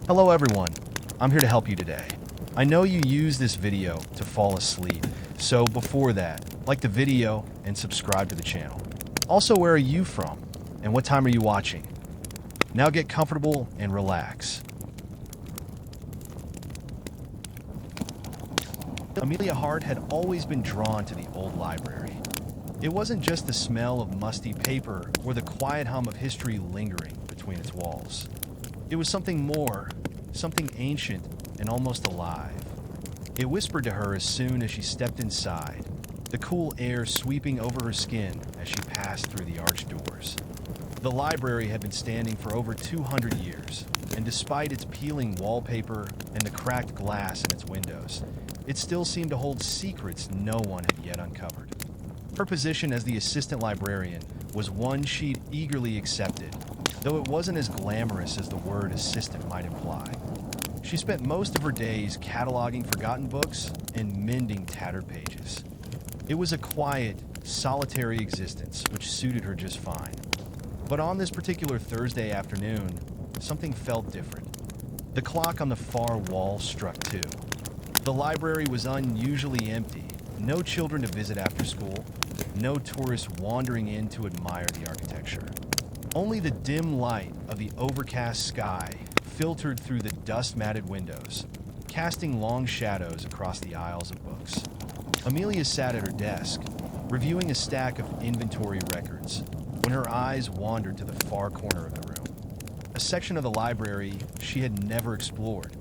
Hello everyone, I'm here to help you today. I know you use this video to fall asleep, so before that, like the video and subscribe to the channel. Also, where are you from and what time are you watching? Now get comfortable and relax. Amelia Hart had always been drawn to the old library. It wasn't just the smell of musty paper or the quiet hum of history lingering between its walls. It was something more, something ancient and almost alive. It whispered to her as soon as she stepped inside, the cool air sweeping over her skin as she passed through the arched doors. The library had been standing for over 200 years, and despite its peeling wallpaper and the cracked glass in its windows, it still seemed to hold secrets no one had yet uncovered. Her position as the assistant librarian was one she'd eagerly accepted, though it wasn't as glamorous as the word assistant might imply. She spent most of her days cataloging forgotten books and mending tattered pages. It was a quiet, solitary existence which suited her just fine. But on this particular Thursday afternoon, something felt different. The clock on the far wall struck 2. The library was unusually empty. No children to visit after school. No tourists wandering in to admire the architecture. Only the dim light of the overcast sky filtered through the dust-matted windows, casting long shadows across the aisles of books. Amelia sat at her desk, reviewing a stack of inventory records, when her eyes wandered to the far corner of the room. A section of the library she had never explored.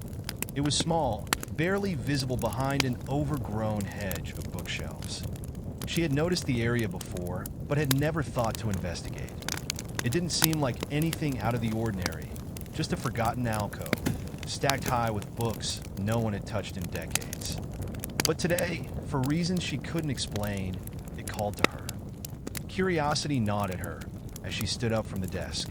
It was small, barely visible behind an overgrown hedge of bookshelves. She had noticed the area before, but had never thought to investigate. It didn't seem like anything out of the ordinary, just a forgotten alcove, stacked high with books no one had touched in decades. But today, for reasons she couldn't explain, it called to her. Curiosity gnawed at her as she stood up from the desk.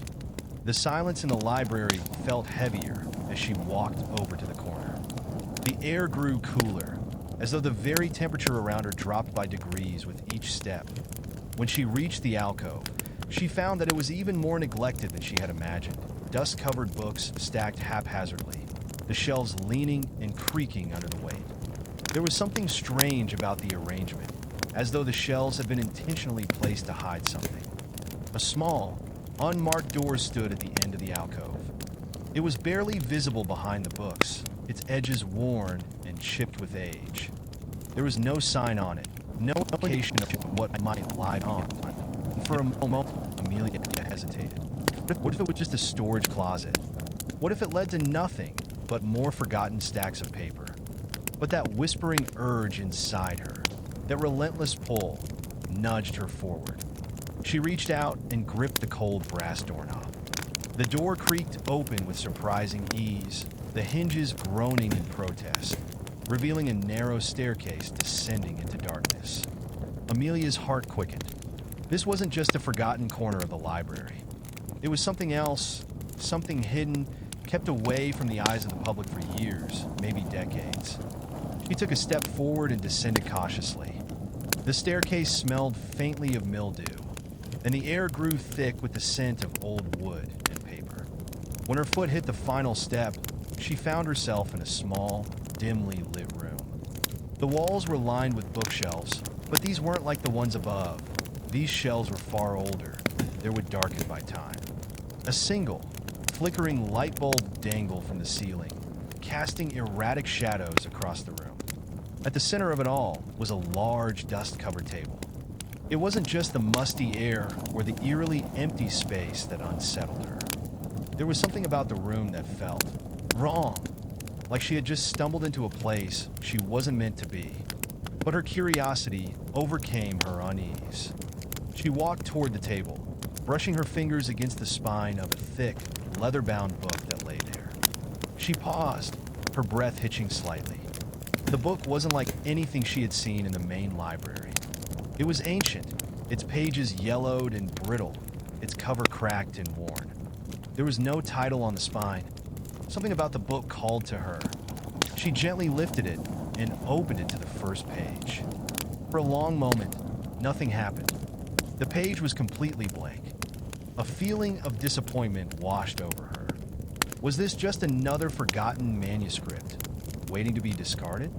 The silence in the library felt heavier as she walked over to the corner. The air grew cooler, as though the very temperature around her dropped by degrees with each step. When she reached the alcove, she found that it was even more neglected than she had imagined. Dust-covered books stacked haphazardly, the shelves leaning and creaking under the weight. There was something strange about the arrangement, as though the shelves had been intentionally placed to hide something. A small, unmarked door stood at the end of the alcove. It was barely visible behind the books, its edges worn and chipped with age. There was no sign on it, no indication of what might lie on. For a moment, Amelia hesitated. What if it was just a storage closet? What if it led to nothing but more forgotten stacks of paper? But that whispering urge inside her, that relentless pull, nudged her forward. She reached out and gripped the cold brass doorknob. The door creaked open with surprising ease, the hinges groaning in protest, revealing a narrow staircase descending into darkness. Amelia's heart quickened. This wasn't just a forgotten corner of the library. It was something else, something hidden, kept away from the eyes of the public for years, maybe decades. She took a step forward and descended cautiously. The staircase smelled faintly of mildew, and the air grew thick with the scent of old wood and paper. When her foot hit the final step, she found herself in a small, dimly lit room. The walls were lined with bookshelves, but these weren't like the ones above. These shelves were far older. They were darkened by time. A single, flickering light bulb dangled from the ceiling, casting erratic shadows across the room. At the center of it all was a large, dust-covered table. It wasn't just the musty air or the eerily empty space that unsettled her. There was something about the room that felt wrong, like she had just stumbled into a place she wasn't meant to be. But her curiosity overcame her unease. She walked toward the table, brushing her fingers against the spine of a thick, leather-bound book that lay there. She paused, her breath hitching slightly. The book wasn't like anything she had seen in the main library. It was ancient, its pages yellowed and brittle, its cover cracked and worn. There was no title on the spine. Something about the book called to her. She gently lifted it and opened it to the first page. For a long moment, nothing happened. The page was completely blank. A feeling of disappointment washed over her. Was this just another forgotten manuscript, waiting to be discarded?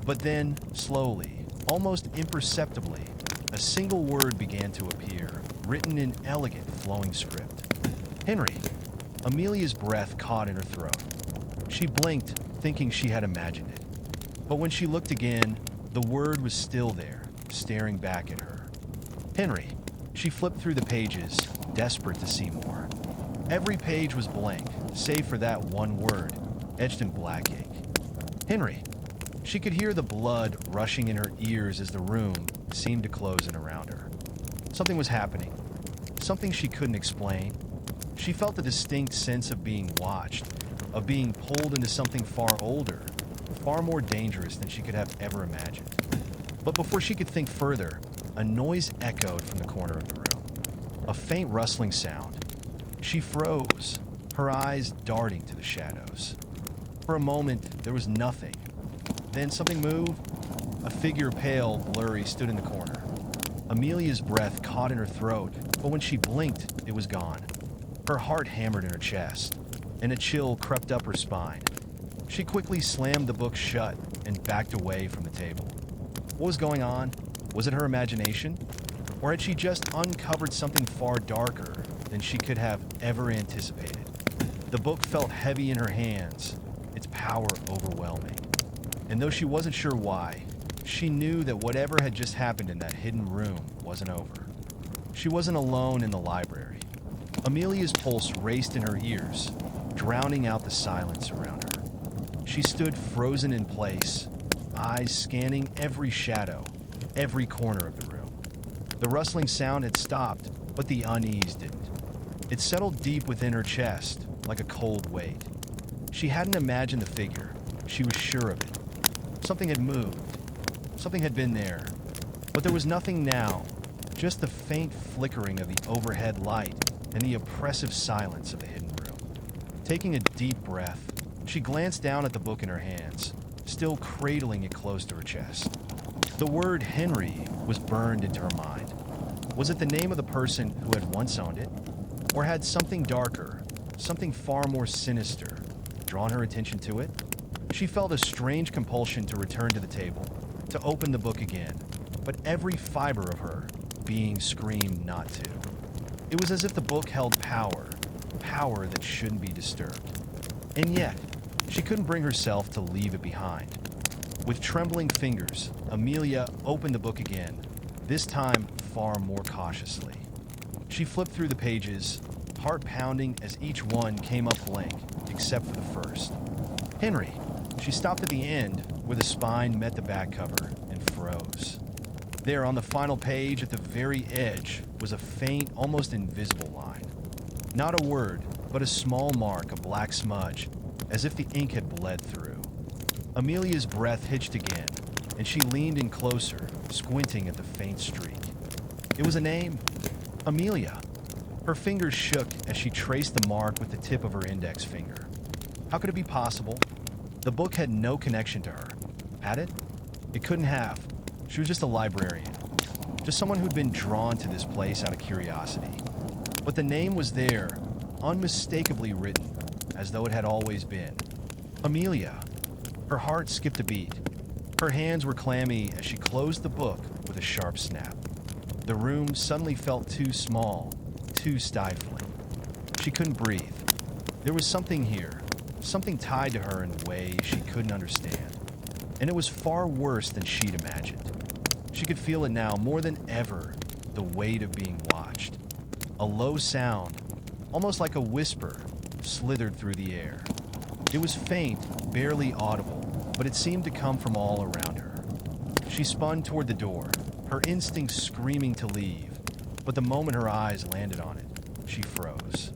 But then, slowly, almost imperceptibly, a single word began to appear, written in elegant, flowing script. Henry. Amelia's breath caught in her throat. She blinked, thinking she had imagined it. But when she looked again, the word was still there, staring back at her. Henry. She flipped through the pages, desperate to see more. Every page was blank, save for that one word, etched in black ink. Henry. She could hear the blood rushing in her ears as the room seemed to close in around her. Something was happening. Something she couldn't explain. She felt a distinct sense of being watched, of being pulled into something far older, far more dangerous than she could have ever imagined. But before she could think further, a noise echoed from the corner of the room. A faint rustling sound. She froze, her eyes darting to the shadows. For a moment, there was nothing. Then something moved. A figure, pale, blurry, stood in the corner. Amelia's breath caught in her throat, but when she blinked, it was gone. Her heart hammered in her chest, and a chill crept up her spine. She quickly slammed the book shut and backed away from the table. What was going on? Was it her imagination? Or had she just uncovered something far darker than she could have ever anticipated? The book felt heavy in her hands, its power overwhelming. And though she wasn't sure why, she knew that whatever had just happened in that hidden room wasn't over. She wasn't alone in the library. Amelia's pulse raced in her ears, drowning out the silence around her. She stood frozen in place, eyes scanning every shadow, every corner of the room. The rustling sound had stopped, but the unease didn't. It settled deep within her chest, like a cold weight. She hadn't imagined the figure. She was sure of it. Something had moved. Something had been there. But there was nothing now, just the faint flickering of the overhead light and the oppressive silence of the hidden room. Taking a deep breath, she glanced down at the book in her hands, still cradling it close to her chest. The word Henry was burned into her mind. Was it the name of the person who had once owned it? Or had something darker, something far more sinister, drawn her attention to it? She felt a strange compulsion to return to the table, to open the book again, but every fiber of her being screamed not to. It was as if the book held power, power that shouldn't be disturbed. And yet, she couldn't bring herself to leave it behind. With trembling fingers, Amelia opened the book again, this time far more cautiously. She flipped through the pages, heart pounding as each one came up blank, except for the first. Henry. She stopped at the end, where the spine met the back cover, and froze. There, on the final page, at the very edge, was a faint, almost invisible line. Not a word, but a small mark, a black smudge, as if the ink had bled through. Amelia's breath hitched again, and she leaned in closer, squinting at the faint streak. It was a name. Amelia. Her fingers shook as she traced the mark with the tip of her index finger. How could it be possible? The book had no connection to her. Had it? It couldn't have. She was just a librarian. Just someone who'd been drawn to this place out of curiosity. But the name was there, unmistakably written, as though it had always been. Amelia. Her heart skipped a beat. Her hands were clammy as she closed the book with a sharp snap. The room suddenly felt too small, too stifling. She couldn't breathe. There was something here, something tied to her in ways she couldn't understand. And it was far worse than she'd imagined. She could feel it now more than ever, the weight of being watched. A low sound, almost like a whisper, slithered through the air. It was faint, barely audible, but it seemed to come from all around her. She spun toward the door, her instincts screaming to leave, but the moment her eyes landed on it, she froze.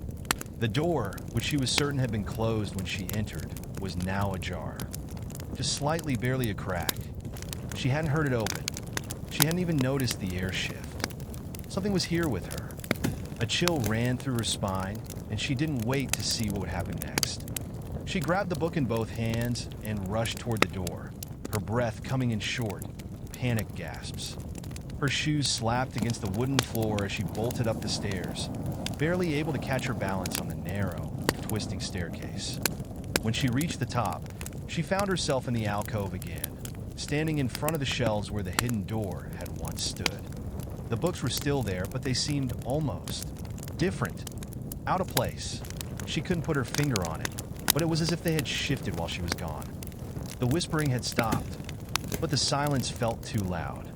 The door, which she was certain had been closed when she entered, was now ajar. Just slightly, barely a crack. She hadn't heard it open. She hadn't even noticed the air shift. Something was here with her. A chill ran through her spine, and she didn't wait to see what would happen next. She grabbed the book in both hands and rushed toward the door, her breath coming in short, panic gasps. Her shoes slapped against the wooden floor as she bolted up the stairs, barely able to catch her balance on the narrow, twisting staircase. When she reached the top, she found herself in the alcove again, standing in front of the shelves where the hidden door had once stood. The books were still there, but they seemed almost different, out of place. She couldn't put her finger on it, but it was as if they had shifted while she was gone. The whispering had stopped, but the silence felt too loud.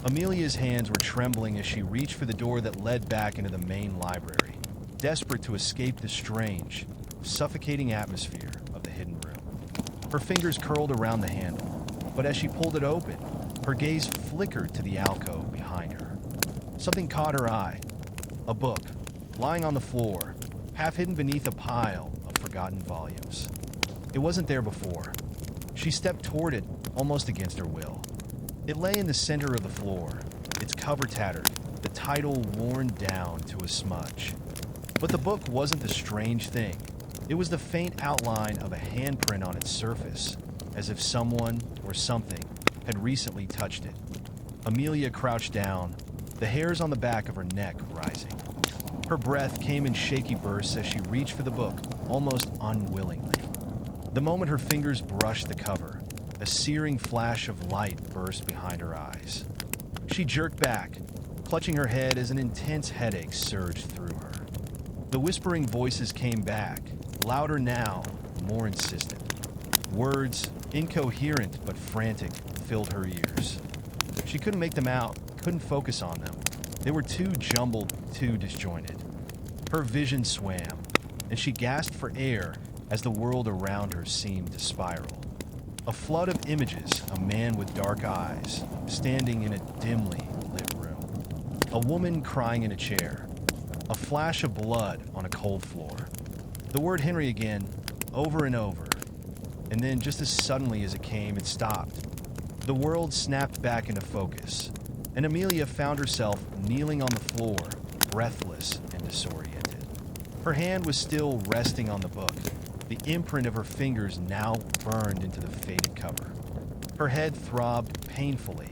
Amelia's hands were trembling as she reached for the door that led back into the main library, desperate to escape the strange, suffocating atmosphere of the hidden room. Her fingers curled around the handle, but as she pulled it open, her gaze flickered to the alcove behind her. Something caught her eye. A book, lying on the floor, half hidden beneath a pile of forgotten volumes. It wasn't there before. She stepped toward it, almost against her will. It lay in the center of the floor, its cover tattered, the title worn down to a smudge. But the book wasn't the strange thing. It was the faint outline of a handprint on its surface, as if someone or something had recently touched it. Amelia crouched down, the hairs on the back of her neck rising. Her breath came in shaky bursts as she reached for the book, almost unwillingly. The moment her fingers brushed the cover, a searing flash of light burst behind her eyes. She jerked back, clutching her head as an intense headache surged through her. The whispering voices came back, louder now, more insistent. Words, incoherent but frantic, filled her ears. She couldn't make them out, couldn't focus on them. They were too jumbled, too disjointed. Her vision swam, and she gasped for air as the world around her seemed to spiral. A flood of images, a man with dark eyes, standing in a dimly lit room. A woman crying in a chair. A flash of blood on a cold floor. The word Henry again, over and over. And then, just as suddenly as it came, it stopped. The world snapped back into focus, and Amelia found herself kneeling on the floor, breathless and disoriented. Her hand was still resting on the book, the imprint of her fingers now burned into the faded cover. Her head throbbed painfully,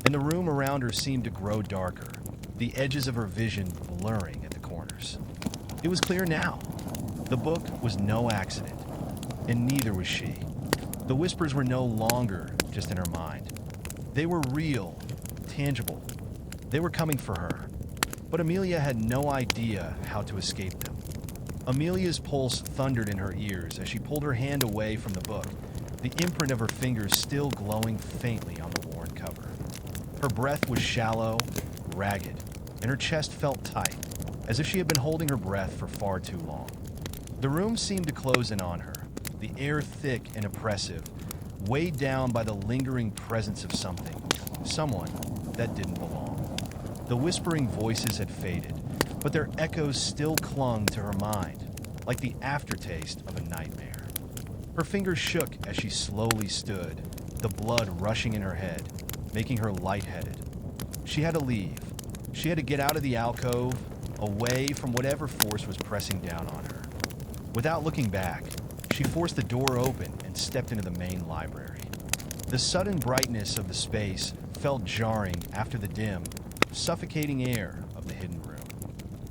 and the room around her seemed to grow darker, the edges of her vision blurring at the corners. It was clear now. The book was no accident, and neither was she. The whispers were no longer just in her mind. They were real, tangible. They were coming for her, but Amelia had no idea how to escape them. Amelia's pulse thundered in her ears as she pulled her hand away from the book, the imprint of her fingers still glowing faintly on the worn cover. Her breath was shallow, ragged, and her chest felt tight, as if she had been holding her breath for far too long. The room seemed to close in on her, the air thick and oppressive, weighed down by the lingering presence of something, someone that didn't belong. The whispering voices had faded, but their echoes still clung to her mind, like the aftertaste of a nightmare. Her fingers shook as she slowly stood, the blood rushing in her head, making her lightheaded. She had to leave. She had to get out of the alcove, away from whatever force was pressing down on her. Without looking back, she forced the door open and stepped into the main library. The sudden brightness of the space felt jarring after the dim, suffocating air of the hidden room.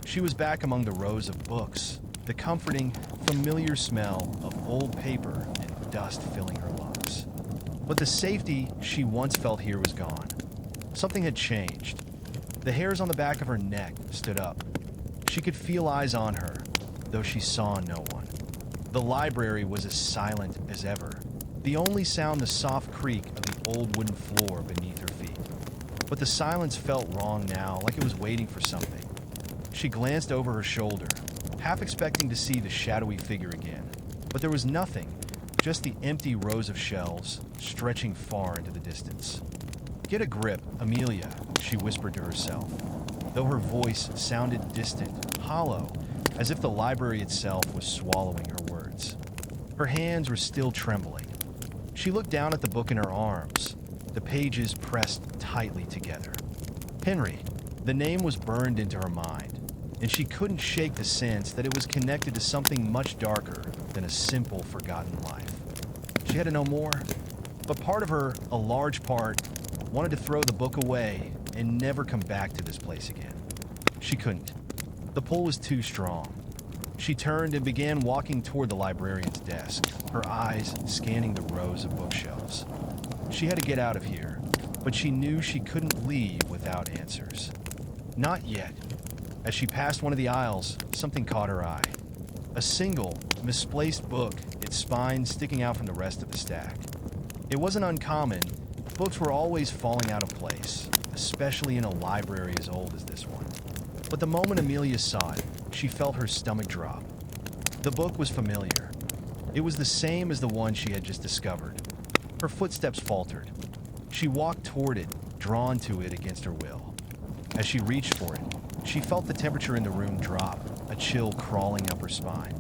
She was back among the rows of books, the comforting, familiar smell of old paper and dust filling her lungs. But the safety she once felt here was gone. Something had changed. The hairs on the back of her neck stood up. She could feel eyes on her, though she saw no one. The library was as silent as ever, the only sound the soft creak of the old wooden floor beneath her feet. But the silence felt wrong now, like it was waiting for something. She glanced over her shoulder, half expecting to see the shadowy figure again. But there was nothing, just the empty rows of shelves stretching far into the distance. "Get a grip, Amelia," she whispered to herself, though her voice sounded distant, hollow, as if the library itself was swallowing her words. Her hands were still trembling. She looked down at the book in her arms, the pages pressed tightly together. Henry. The name was burned into her mind, and she couldn't shake the sense that it was connected to something much darker than a simple, forgotten life. She had to know more, but part of her, a large part, wanted to throw the book away and never come back to this place again. She couldn't. The pull was too strong. She turned and began walking toward the librarian's desk, her eyes scanning the rows of bookshelves. She had to get out of here, but she knew she couldn't leave without answers. Not yet. As she passed one of the aisles, something caught her eye. A single, misplaced book, its spine sticking out from the rest of the stack. It wasn't uncommon. Books were always falling out of place, especially in a library as old as this one. But the moment Amelia saw it, she felt her stomach drop. The book was familiar. It was the same as the one she had just discovered. Her footsteps faltered. She walked toward it, drawn to it against her will. As she reached for it, she felt the temperature in the room drop, a chill crawling up her spine.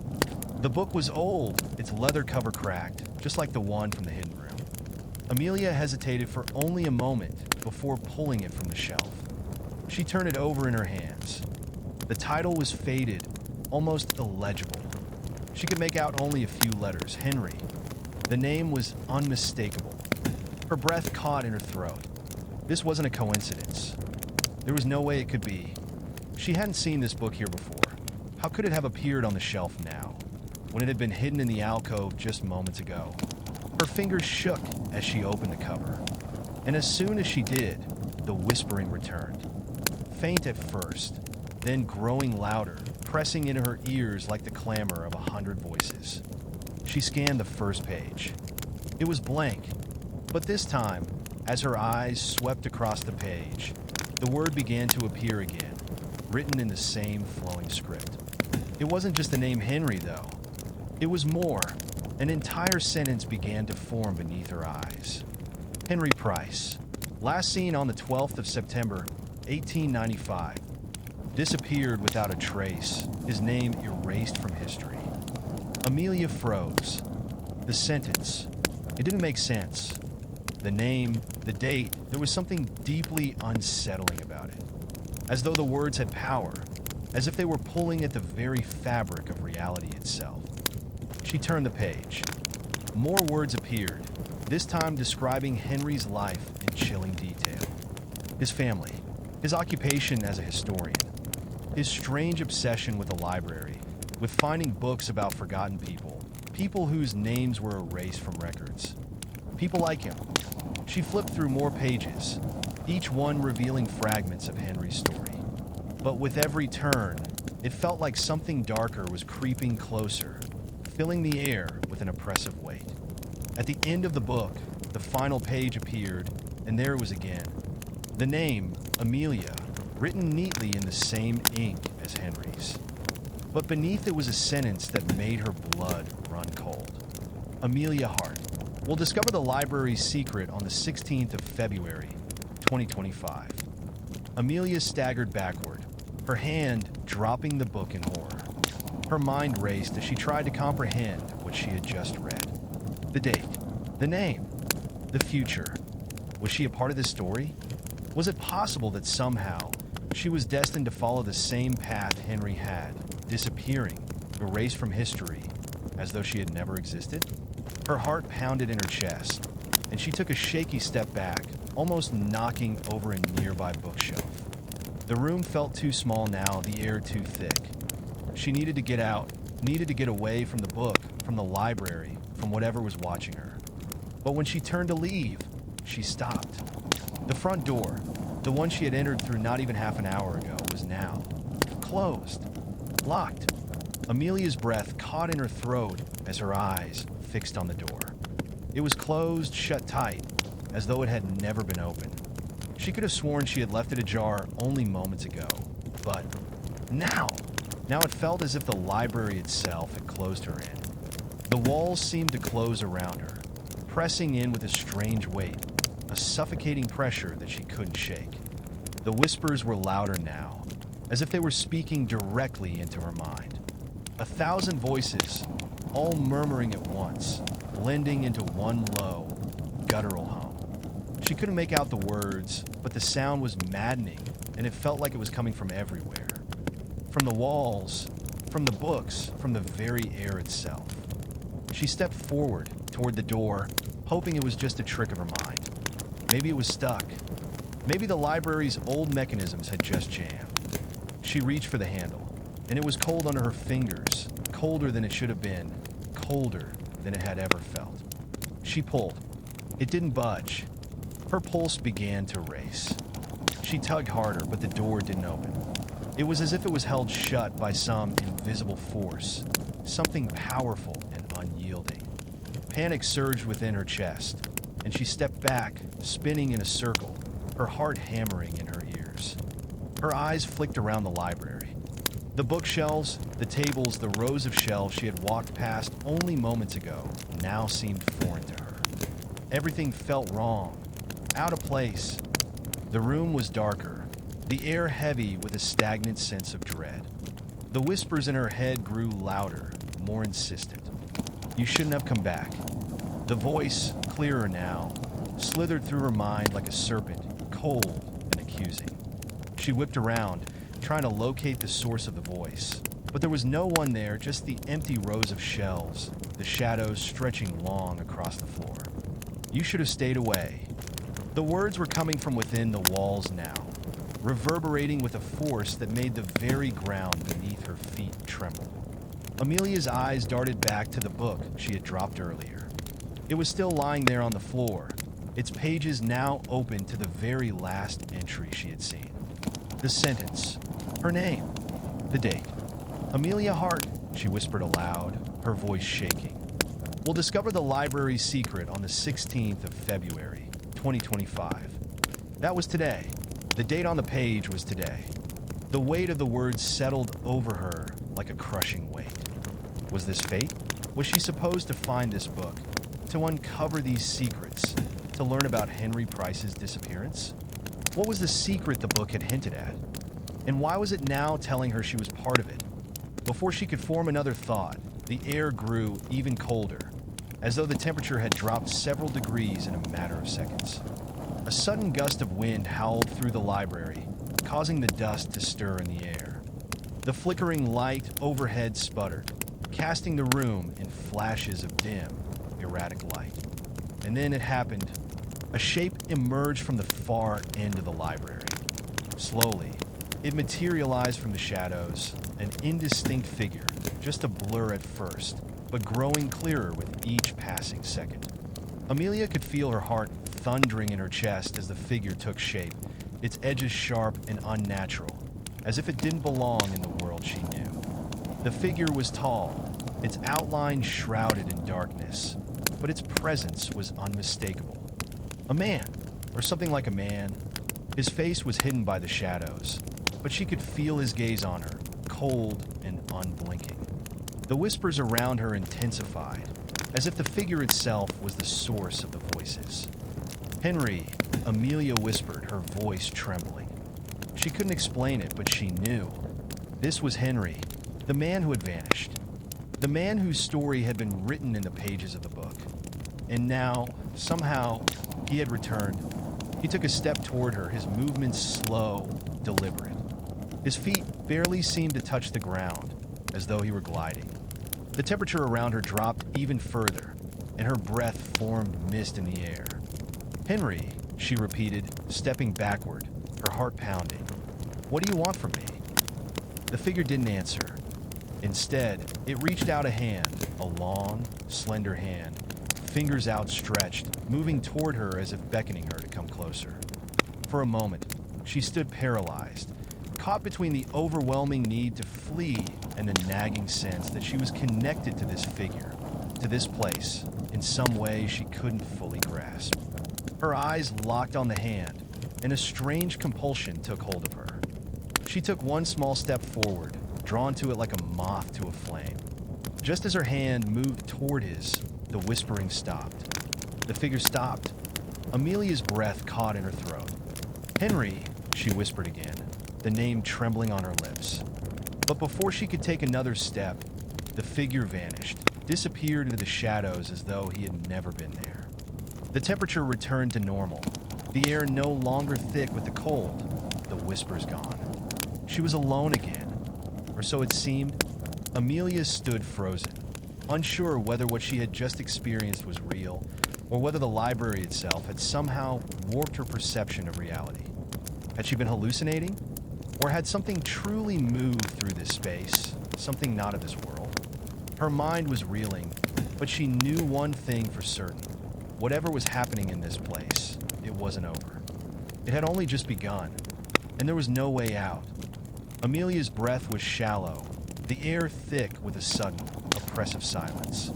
The book was old, its leather cover cracked, just like the one from the hidden room. Amelia hesitated for only a moment before pulling it from the shelf. She turned it over in her hands. The title was faded, almost illegible. She could make out only a few letters, Henry. The name was unmistakable. Her breath caught in her throat. This wasn't a coincidence. There was no way it could be. She hadn't seen this book here before. How could it have appeared on the shelf now, when it had been hidden in the alcove just moments ago? Her fingers shook as she opened the cover. And as soon as she did, the whispering returned. Faint at first, then growing louder, pressing into her ears like the clamor of 100 voices. She scanned the first page. It was blank, but this time, as her eyes swept across the page, the word began to appear again, written in the same flowing script. It wasn't just the name Henry, though. It was more. An entire sentence began to form beneath her eyes. Henry Price, last seen on the 12th of September, 1895. Disappeared without a trace, his name erased from history. Amelia froze. The sentence, it didn't make sense. The name, the date, there was something deeply unsettling about it. As though the words had power, as if they were pulling at the very fabric of reality itself. She turned the page. More words appeared, this time describing Henry's life in chilling detail. His family, his occupation as a historian, his strange obsession with the library, with finding books about forgotten people, people whose names were erased from records. People like him. She flipped through more pages, each one revealing fragments of Henry's story. But with every turn, it felt like something darker was creeping closer, filling the air with an oppressive weight. At the end of the book, the final page appeared, and there it was again. The name, Amelia, written neatly in the same ink as Henry's. But beneath it was a sentence that made her blood run cold. Amelia Hart will discover the library's secret on the 16th of February, 2025. Amelia staggered backward, her hand dropping the book in horror. Her mind raced as she tried to comprehend what she had just read. The date, the name, the future. Was she a part of this story? Was it possible that somehow she was destined to follow the same path Henry had, disappearing, erased from history, as though she had never existed? Her heart pounded in her chest, and she took a shaky step back, almost knocking over a nearby bookshelf. The room felt too small now, the air too thick. She needed to get out, needed to get away from the book, from the library, from whatever was watching her. But when she turned to leave, she stopped. The front door, the one she had entered through not even half an hour ago, was now closed, locked. Amelia's breath caught in her throat as her eyes fixed on the door. It was closed, shut tight, as though it had never been opened. She could have sworn she had left it ajar only moments ago, but now it felt as if the library itself had closed her in. The walls seemed to close around her, pressing in with a strange weight, a suffocating pressure that she couldn't shake. The whispers were louder now, as if they were speaking directly into her mind. 1,000 voices, all murmuring at once, blending into one low, guttural hum. She couldn't make out the words, but the sound was maddening, and it felt like it was coming from everywhere. From the walls, from the books, from the very air itself. She stepped forward toward the door, hoping it was just a trick of her mind. Maybe it was stuck. Maybe the library's old mechanisms had just jammed. She reached for the handle. and it was cold under her fingers, colder than it should have been, colder than it had ever felt. She pulled. It didn't budge. Her pulse began to race. She tugged harder, but the door didn't open. It was as if it was held shut by some invisible force, something powerful and unyielding. Panic surged within her chest, and she stepped back, spinning in a circle, her heart hammering in her ears. Her eyes flicked around the library. The bookshelves, the tables, the rows of shelves she had walked past only moments ago now seemed foreign to her. Everything felt wrong, out of place. The room was darker, the air heavy with a stagnant sense of dread. The whispers in her head grew louder, more insistent. You shouldn't have come back. The voice, clearer now, slithered through her mind like a serpent, cold and accusing. She whipped around, trying to locate the source of the voice. But there was no one there, just the empty rows of shelves, the shadows stretching long across the floor. You should have stayed away. The words were coming from within the walls now, reverberating with a force that made the very ground beneath her feet tremble. Amelia's eyes darted back to the book she had dropped earlier. It was still lying there on the floor, its pages now open to the very last entry she had seen. The sentence, her name, the date. Amelia Hart, she whispered aloud, her voice shaking. We'll discover the library's secret on the 16th of February, 2025. That was today. The date on the page was today. The weight of the words settled over her like a crushing weight. Was this fate? Was she supposed to find this book, to uncover these secrets, to learn about Henry Price's disappearance? What was the secret the book had hinted at? And why was it now telling her she was part of it? Before she could form another thought, the air grew even colder, as though the temperature had dropped several degrees in a matter of seconds. A sudden gust of wind howled through the library, causing the dust to stir in the air. The flickering light overhead sputtered, casting the room in flashes of dim, erratic light. And then it happened. A shape emerged from the far end of the library. Slowly, it materialized from the shadows, an indistinct figure, just a blur at first, but growing clearer with each passing second. Amelia could feel her heart thundering in her chest as the figure took shape, its edges sharp and unnatural, as if it didn't belong in the world she knew. The figure was tall, its outline shrouded in darkness, but its presence was unmistakable. A man, or something like a man. His face was hidden by the shadows, but she could feel his gaze on her, cold and unblinking. The whispers around her intensified, as if the figure itself was the source of the voices. Henry, Amelia whispered, her voice trembling. She couldn't explain it, but she knew. This was Henry, the man who had vanished. The man whose story had been written in the pages of the book. And now, somehow, he had returned. He took a step toward her, his movements slow, deliberate. His feet barely seemed to touch the ground, as though he were gliding. The temperature around her dropped even further, and her breath formed mist in the air. Henry, she repeated, stepping backward, her heart pounding. What do you want from me? The figure didn't answer. Instead, it reached out a hand, a long, slender hand, fingers outstretched, moving toward her as if beckoning her to come closer. For a moment, she stood paralyzed, caught between the overwhelming need to flee and the nagging sense that she was connected to this figure, to this place, in some way she couldn't fully grasp. Her eyes locked on the hand, and a strange compulsion took hold of her. She took one small step forward, drawn to it like a moth to a flame. Just as her hand moved toward his, the whispering stopped. The figure stopped. Amelia's breath caught in her throat. Henry, she whispered again, the name trembling on her lips. But before she could take another step, the figure vanished, disappeared into the shadows as though he had never been there. The temperature returned to normal, the air no longer thick with the cold, the whispers gone. She was alone again, or so it seemed. Amelia stood frozen, unsure whether what she had just experienced was real, or whether the library itself had somehow warped her perception of reality. Had she been hallucinating? Or had something truly moved through this space, something not of this world? Her mind was reeling, but she knew one thing for certain. Whatever was happening in this place, it wasn't over. It had only just begun, and there was no way out. Amelia's breath was shallow, the air thick with a sudden, oppressive silence.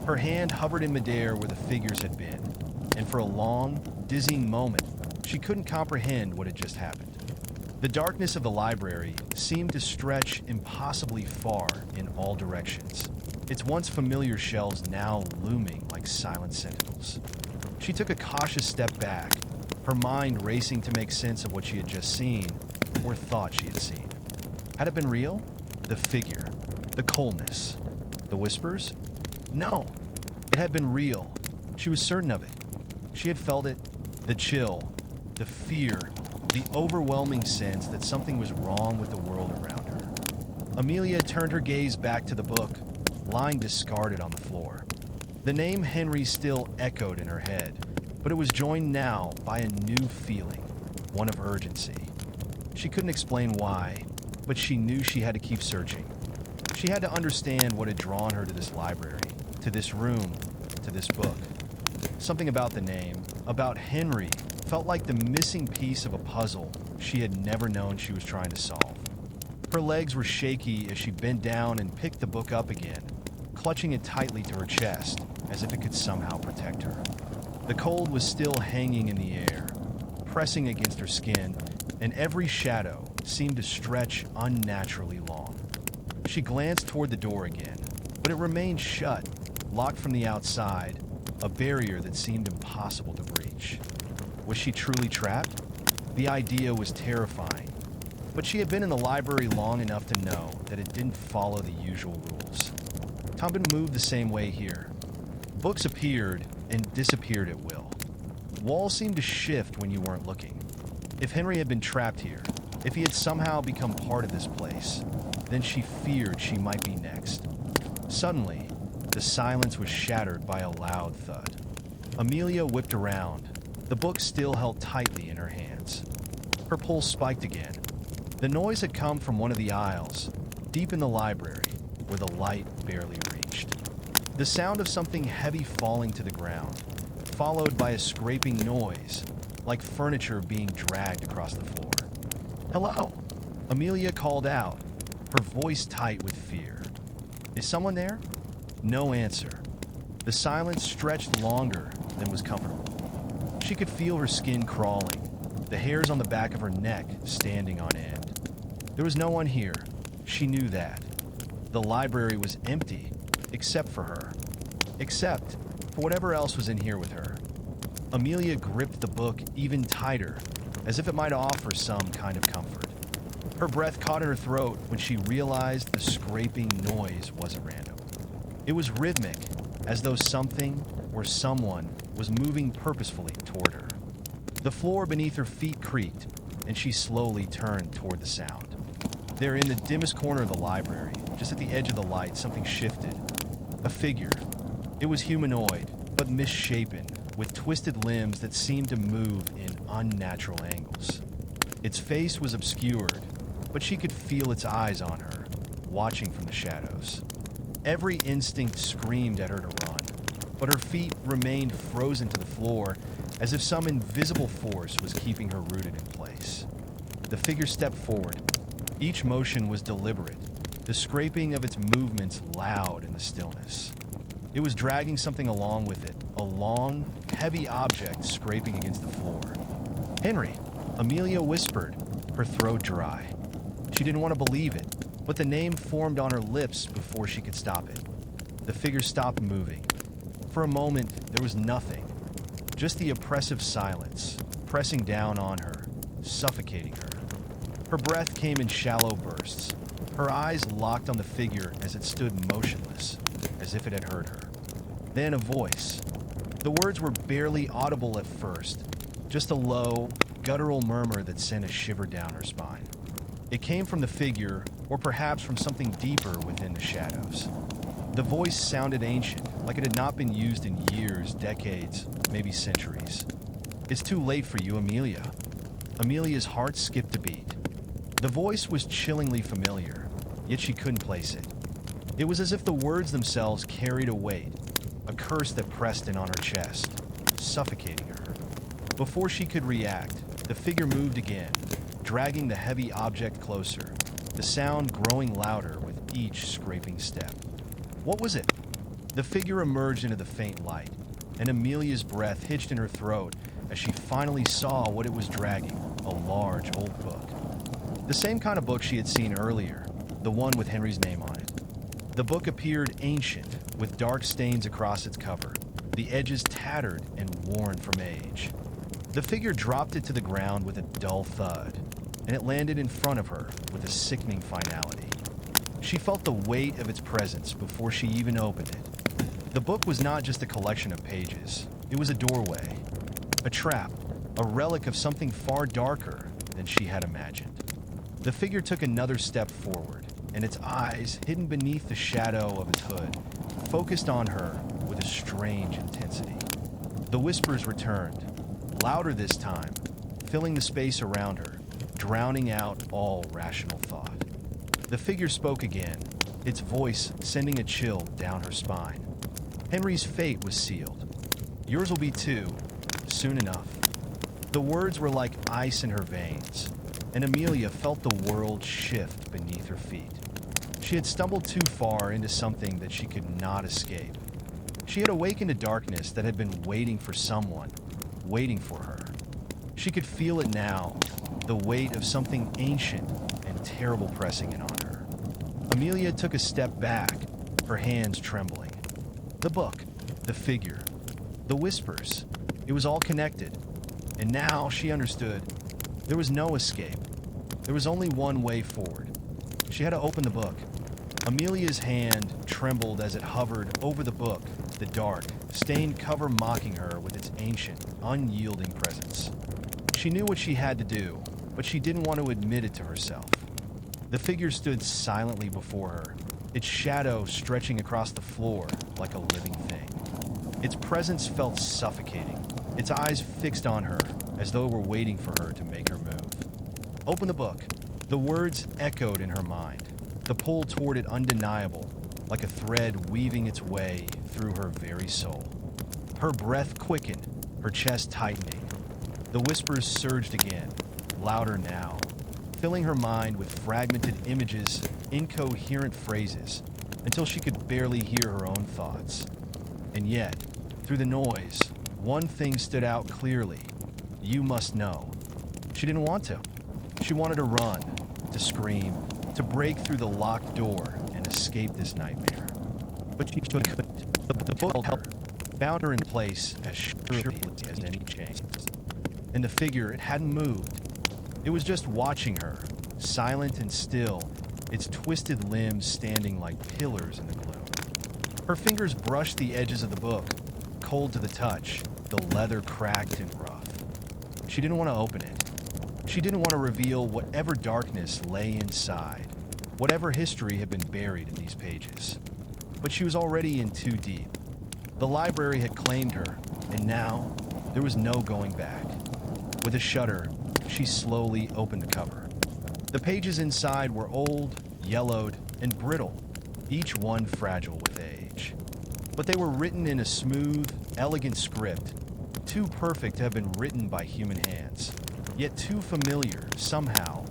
Her hand hovered in midair where the figures had been, and for a long, dizzying moment, she couldn't comprehend what had just happened. The darkness of the library seemed to stretch impossibly far in all directions, its once familiar shelves now looming like silent sentinels. She took a cautious step back, her mind racing to make sense of what she had just seen, or thought she had seen. Had it been real? The figure, the coldness, the whispers? No, it had been real. She was certain of it. She had felt it, the chill, the fear, the overwhelming sense that something was wrong with the world around her. Amelia turned her gaze back to the book, lying discarded on the floor. The name Henry still echoed in her head, but it was joined now by a new feeling, one of urgency. She couldn't explain why, but she knew she had to keep searching. She had to understand what had drawn her to this library, to this room, to this book. Something about the name, about Henry, felt like the missing piece of a puzzle she had never known she was trying to solve. Her legs were shaky as she bent down and picked the book up again, clutching it tightly to her chest as if it could somehow protect her. The cold was still hanging in the air, pressing against her skin, and every shadow seemed to stretch unnaturally long. She glanced toward the door again, but it remained shut, locked from the outside, a barrier that seemed impossible to breach. Was she truly trapped? The idea was terrifying, but she had been in the library long enough to know that it didn't follow the usual rules. Time didn't move the same way here. Books appeared and disappeared at will. Walls seemed to shift when you weren't looking. If Henry had been trapped here, if he had somehow become part of this place, then she feared she might be next. Suddenly, the silence was shattered by a loud thud. Amelia whipped around, the book still held tightly in her hands. Her pulse spiked again. The noise had come from one of the aisles, deep in the library, where the light barely reached. The sound of something heavy falling to the ground, followed by a scraping noise, like furniture being dragged across the floor. "Hello!" Amelia called out, her voice tight with fear. "Is someone there?" No answer. The silence stretched longer than was comfortable. She could feel her skin crawling, the hairs on the back of her neck standing on end. There was no one here. She knew that. The library was empty, except for her. Except for whatever else was in here with her. Amelia gripped the book even tighter, as if it might offer some kind of comfort. Her breath caught in her throat when she realized the scraping noise wasn't random. It was rhythmic, as though something or someone was moving purposefully toward her. The floor beneath her feet creaked, and she slowly turned toward the sound. There, in the dimmest corner of the library, just at the edge of the light, something shifted. A figure. It was humanoid, but misshapen, with twisted limbs that seemed to move in unnatural angles. Its face was obscured, but she could feel its eyes on her, watching from the shadows. Every instinct screamed at her to run, but her feet remained frozen to the floor as if some invisible force was keeping her rooted in place. The figure stepped forward. Each motion was deliberate, the scraping of its movements loud in the stillness. It was dragging something along with it, a long, heavy object scraping against the floor. "Henry," Amelia whispered, her throat dry. She didn't want to believe it, but the name formed on her lips before she could stop it. The figure stopped moving. For a moment, there was nothing, just the oppressive silence, pressing down on her, suffocating her. Her breath came in shallow bursts, her eyes locked on the figure as it stood motionless, as if it had heard her. Then a voice. The words were barely audible at first, just a low, guttural murmur that sent a shiver down her spine. It came from the figure, or perhaps from something deeper within the shadows. The voice sounded ancient, like it had not been used in years, decades, maybe centuries. "It's too late for you, Amelia." Amelia's heart skipped a beat. The voice was chillingly familiar, yet she couldn't place it. It was as if the words themselves carried a weight, a curse that pressed in on her chest, suffocating her. Before she could react, the figure moved again, dragging the heavy object closer, the sound growing louder with each scraping step. What was it? The figure emerged into the faint light, and Amelia's breath hitched in her throat as she finally saw what it was dragging, a large old book. The same kind of book she had seen earlier, the one with Henry's name on it. The book appeared ancient, with dark stains across its cover, the edges tattered and worn from age. The figure dropped it to the ground with a dull thud, and it landed in front of her with a sickening finality. She felt the weight of its presence before she even opened it. The book was not just a collection of pages. It was a doorway, a trap, a relic of something far darker than she had imagined. The figure took another step forward, and its eyes, hidden beneath the shadow of its hood, focused on her with a strange intensity. The whispers returned, louder this time, filling the space around her, drowning out all rational thought. The figure spoke again, its voice sending a chill down her spine. Henry's fate was sealed. Yours will be too, soon enough. The words were like ice in her veins, and Amelia felt the world shift beneath her feet. She had stumbled too far into something that she could not escape. She had awakened a darkness that had been waiting for someone, waiting for her. She could feel it now, the weight of something ancient and terrible pressing in on her. Amelia took a step back, her hands trembling. The book, the figure, the whispers, it was all connected. And now she understood there was no escape. There was only one way forward. She had to open the book. Amelia's hand trembled as it hovered over the book, the dark, stained cover mocking her with its ancient, unyielding presence. She knew what she had to do, but she didn't want to admit it to herself. The figure stood silently before her, its shadow stretching across the floor like a living thing. Its presence felt suffocating, its eyes fixed on her as though it were waiting for her to make her move. Open the book. The words echoed in her mind, the pull toward it undeniable, like a thread weaving its way through her very soul. Her breath quickened, her chest tightening. The whispers surged again, louder now, filling her mind with fragmented images, incoherent phrases, until she could barely hear her own thoughts. And yet, through the noise, one thing stood out clearly. You must know. She didn't want to. She wanted to run, to scream, to break through the locked door and escape this nightmare. But she couldn't. The book held her, bound her in place as surely as any chains. And the figure, it hadn't moved. It was just watching her, silent and still, its twisted limbs standing like pillars in the gloom. Her fingers brushed the edges of the book, cold to the touch, the leather cracked and rough. She didn't want to open it. She didn't want to reveal whatever darkness lay inside, whatever history had been buried in these pages. But she was already in too deep. The library had claimed her, and now there was no going back. With a shudder, she slowly opened the cover. The pages inside were old, yellowed, and brittle, each one fragile with age. But they were written in a smooth, elegant script, too perfect to have been written by human hands, yet too familiar, somehow,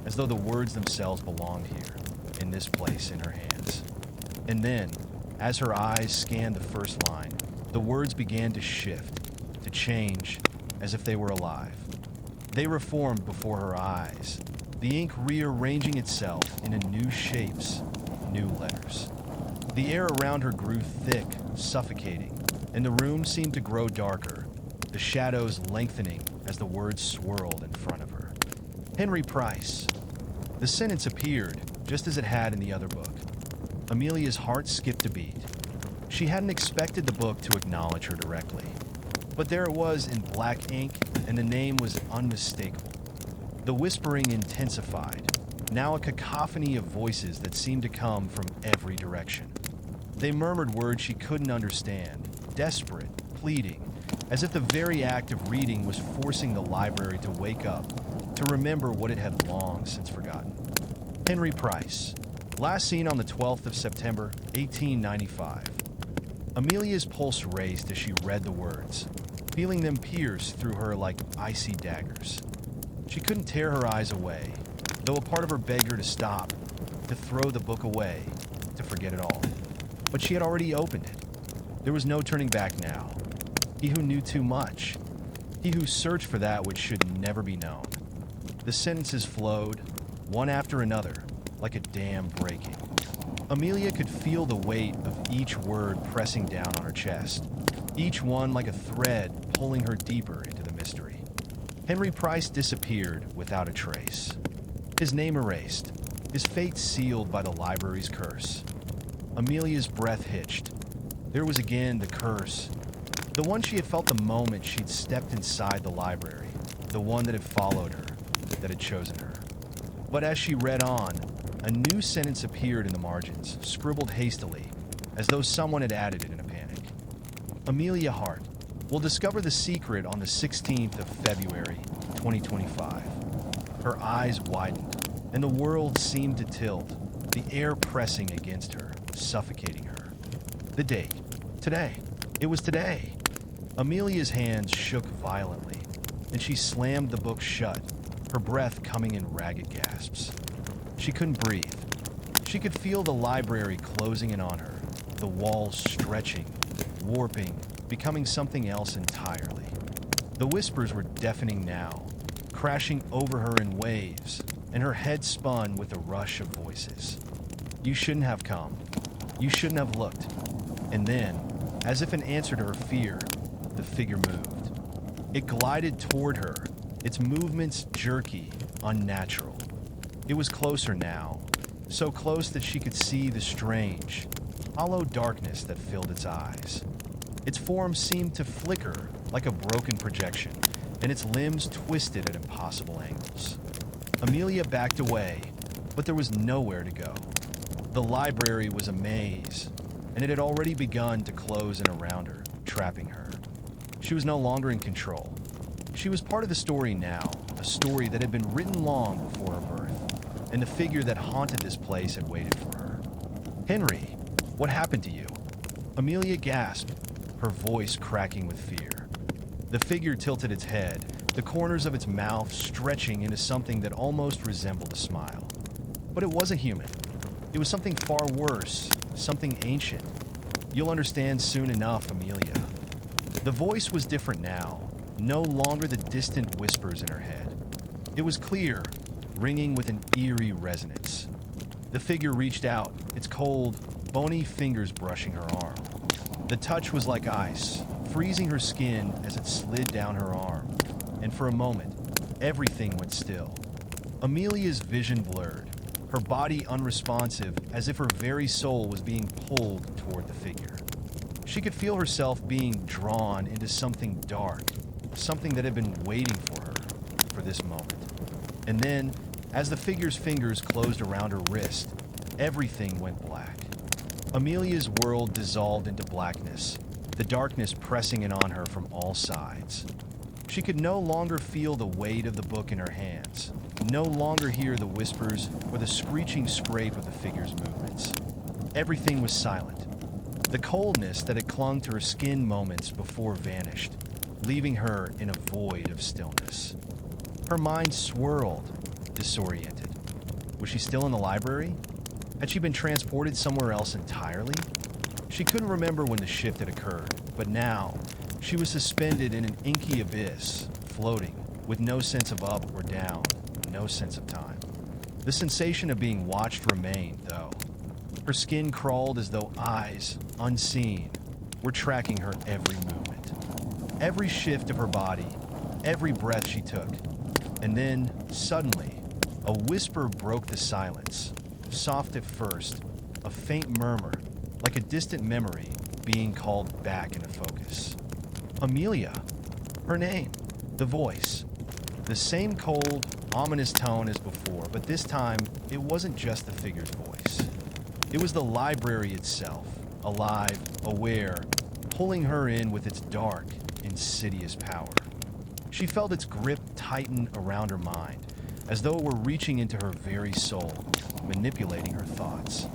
as though the words themselves belonged here, in this place in her hands. And then, as her eyes scanned the first line, the words began to shift, to change, as if they were alive. They reformed before her eyes, the ink rearranging itself into new shapes, new letters. The air around her grew thick, suffocating, and the room seemed to grow darker, the shadows lengthening as the words swirled in front of her. Henry Price. The sentence appeared, just as it had in the other book. Amelia's heart skipped a beat. She hadn't expected the book to acknowledge her directly. But there it was in black ink, and the name was unmistakable. The whispering intensified, now a cacophony of voices that seemed to come from every direction. They murmured words she couldn't understand, desperate, pleading, as if the very act of reading was forcing the library to wake up, to remember what it had long since forgotten. Henry Price, last seen on the 12th of September, 1895. Amelia's pulse raced as she read the words, feeling them pierce through her like icy daggers. She couldn't tear her eyes away, though a part of her begged her to stop, to throw the book away, to forget it all. But she had already opened it. There was no turning back now. He who knew too much. He who searched for that which should never be known. The sentences flowed, one after another, like a dam breaking. Amelia could feel the weight of each word pressing down on her chest, each one like a thread pulling her deeper into the mystery. Henry Price disappeared without a trace. His name erased, his fate sealed by the library's curse. Amelia's breath hitched. There was again the curse, the one she had felt the moment she'd stepped inside the library, the one that had followed her, that had chosen her. But as she read on, a new sentence appeared in the margins, scribbled hastily, as though someone had added it in a panic. Amelia Hart will discover the secret on the 16th of February, 2025. Her eyes widened, and the world seemed to tilt, the air pressing against her, suffocating her. The date. Today. It was today. Amelia's hands shook violently, and she slammed the book shut, her breath coming in ragged gasps. She couldn't breathe. She could feel the library closing in on her, the walls stretching, warping, becoming something else entirely. The whispers were deafening now, crashing over her in waves, and her head spun with a rush of voices. You shouldn't have come. You shouldn't have looked. And then, as if in answer to her fear, the figure moved. It glided toward her, its movements jerky, unnatural. It was closer now, so close that she could see the strange, hollow darkness that filled its eyes. Its form seemed to flicker like a broken projection, and its limbs twisted at impossible angles. Amelia backed away, but there was nowhere to go. The library was a maze, and it had already begun to close in around her, trapping her. She was no longer in control. She was part of the story now, a story that had been written long before her birth, and the figure that haunted this place had waited for her. Henry, what happened to you? Amelia gasped, her voice cracking with fear. The figure tilted its head, the corners of its mouth stretching into something that almost resembled a smile. But it wasn't human. It was something far worse, something ancient. You'll understand soon enough, Amelia. The voice was different now, no longer the distant whispers in her head. It was clear, ringing with an eerie resonance. The figure reached out, its cold, bony fingers brushing her arm. The touch was like ice, freezing her skin as it slid down her arm, and for a moment, everything went still. Amelia's vision blurred, her body unresponsive, as if her very soul was being pulled toward the figure. She could feel herself being drawn into something dark, something that had been waiting for her, for this moment. And then, as the figure's fingers closed around her wrist, everything went black. Amelia's world dissolved into blackness, the darkness pressing in on her from all sides. She could no longer feel the weight of the book in her hands, no longer hear the whispers or the screeching scrape of the figure's movements. Everything was silent. The coldness that had clung to her skin moments before vanished, leaving her in a void of stillness. Her mind swirled, disoriented. Was she still in the library? Had she been transported somewhere else entirely? She couldn't remember when the shift had occurred, but now she was suspended in an inky abyss, floating, with no sense of up or down, no sense of time. The sensation of being watched remained, though. Her skin crawled as though eyes, unseen, were tracking her every movement, every shift of her body, every breath she took. And then, suddenly, a whisper broke the silence, soft at first, a faint murmur, like a distant memory being called back into focus. Amelia. Her name. The voice. The same cold, ominous tone as before, but this time, it wasn't just the figure's voice. It was the library itself, alive, aware, pulling her in with its dark, insidious power. She felt its grip tighten around her mind, as though it were reaching into her very soul, manipulating her thoughts.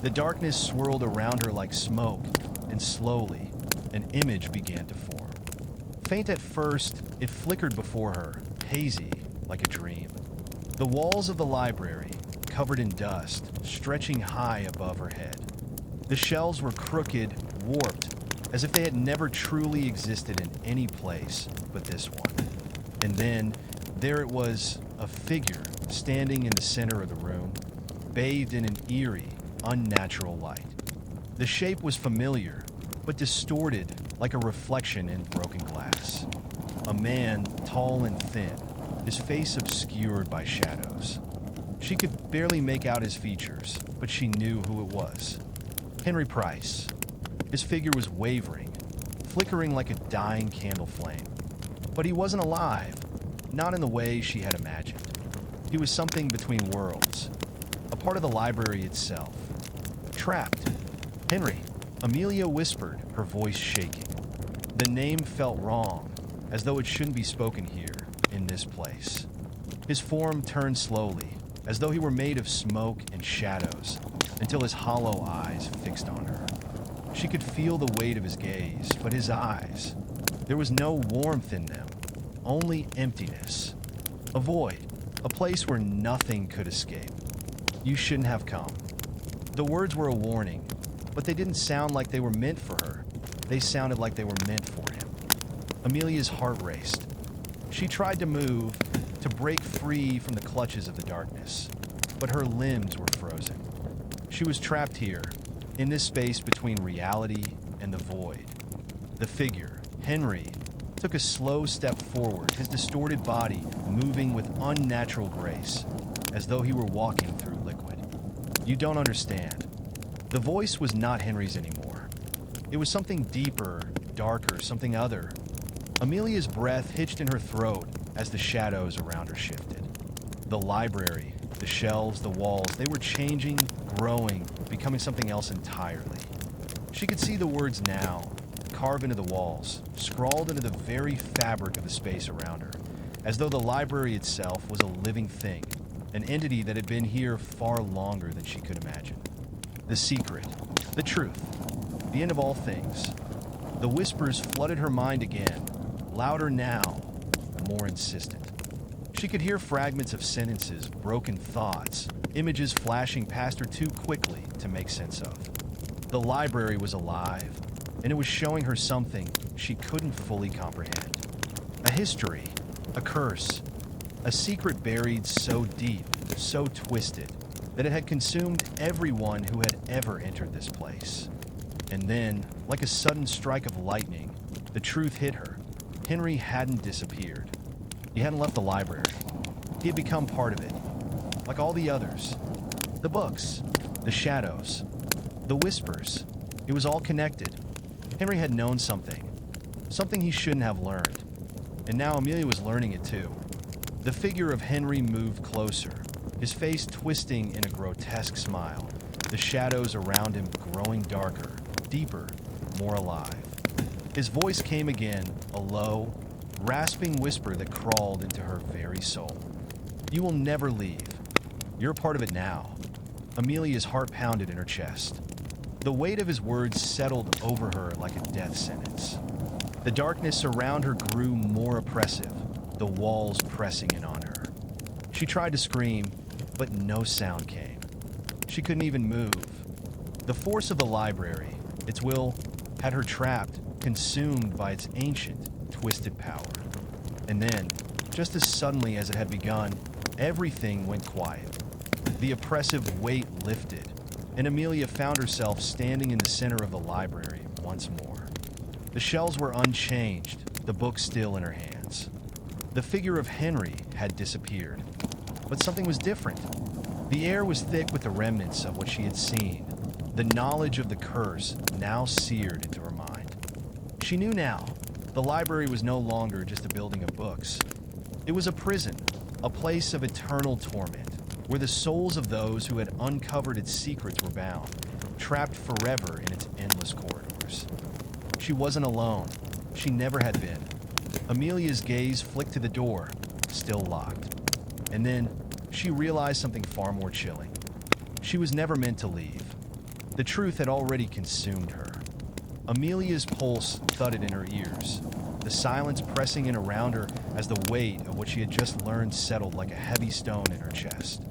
The darkness swirled around her like smoke, and slowly, an image began to form. Faint at first, it flickered before her, hazy, like a dream. The walls of the library, covered in dust, stretching high above her head. The shelves were crooked, warped, as if they had never truly existed in any place but this one. And then, there it was, a figure standing in the center of the room, bathed in an eerie, unnatural light. The shape was familiar, but distorted like a reflection in broken glass. A man, tall and thin, his face obscured by shadows. She could barely make out his features, but she knew who it was. Henry Price. His figure was wavering, flickering like a dying candle flame. But he wasn't alive, not in the way she had imagined. He was something between worlds, a part of the library itself. Trapped. Henry, Amelia whispered, her voice shaking. The name felt wrong, as though it shouldn't be spoken here, in this place. His form turned slowly, as though he were made of smoke and shadows, until his hollow eyes fixed on her. She could feel the weight of his gaze, but his eyes, there was no warmth in them, only emptiness. A void, a place where nothing could escape. You shouldn't have come. The words were a warning, but they didn't sound like they were meant for her. They sounded like they were meant for him. Amelia's heart raced. She tried to move, to break free from the clutches of the darkness, but her limbs were frozen. She was trapped here, in this space between reality and the void. The figure, Henry, took a slow step forward, his distorted body moving with unnatural grace, as though he were walking through liquid. You don't understand. The voice was not Henry's anymore. It was something deeper, darker, something other. Amelia's breath hitched in her throat as the shadows around her shifted. The library, the shelves, the walls, they were changing, growing, becoming something else entirely. She could see the words now, carved into the walls, scrawled into the very fabric of the space around her, as though the library itself was a living thing, an entity that had been here far longer than she could imagine. The secret, the truth, the end of all things. The whispers flooded her mind again, louder now, more insistent. She could hear fragments of sentences, broken thoughts, images flashing past her too quickly to make sense of. The library was alive, and it was showing her something she couldn't fully comprehend. A history, a curse, a secret buried so deep, so twisted, that it had consumed everyone who had ever entered this place. And then, like a sudden strike of lightning, the truth hit her. Henry hadn't disappeared. He hadn't left the library. He had become part of it, like all the others. The books, the shadows, the whispers. It was all connected. Henry had known something he shouldn't have learned. And now Amelia was learning it too. The figure of Henry moved closer, his face twisting in a grotesque smile, the shadows around him growing darker, deeper, more alive. His voice came again, a low, rasping whisper that crawled into her very soul. You will never leave. You're a part of it now. Amelia's heart pounded in her chest. The weight of his words settled over her like a death sentence. The darkness around her grew more oppressive, the walls pressing in on her. She tried to scream, but no sound came. She couldn't even move. The force of the library, its will, had her trapped, consumed by its ancient, twisted power. And then, just as suddenly as it had begun, everything went quiet. The oppressive weight lifted, and Amelia found herself standing in the center of the library once more. The shelves were unchanged, the book still in her hands. The figure of Henry had disappeared, but something was different. The air was thick with the remnants of what she had seen, the knowledge of the curse now seared into her mind. She knew now, the library was no longer just a building of books. It was a prison, a place of eternal torment, where the souls of those who had uncovered its secrets were bound, trapped forever in its endless corridors. She wasn't alone. She never had been. Amelia's gaze flicked to the door, still locked. And then she realized something far more chilling. She was never meant to leave. The truth had already consumed her. Amelia's pulse thudded in her ears, the silence pressing in around her as the weight of what she had just learned settled like a heavy stone in her chest.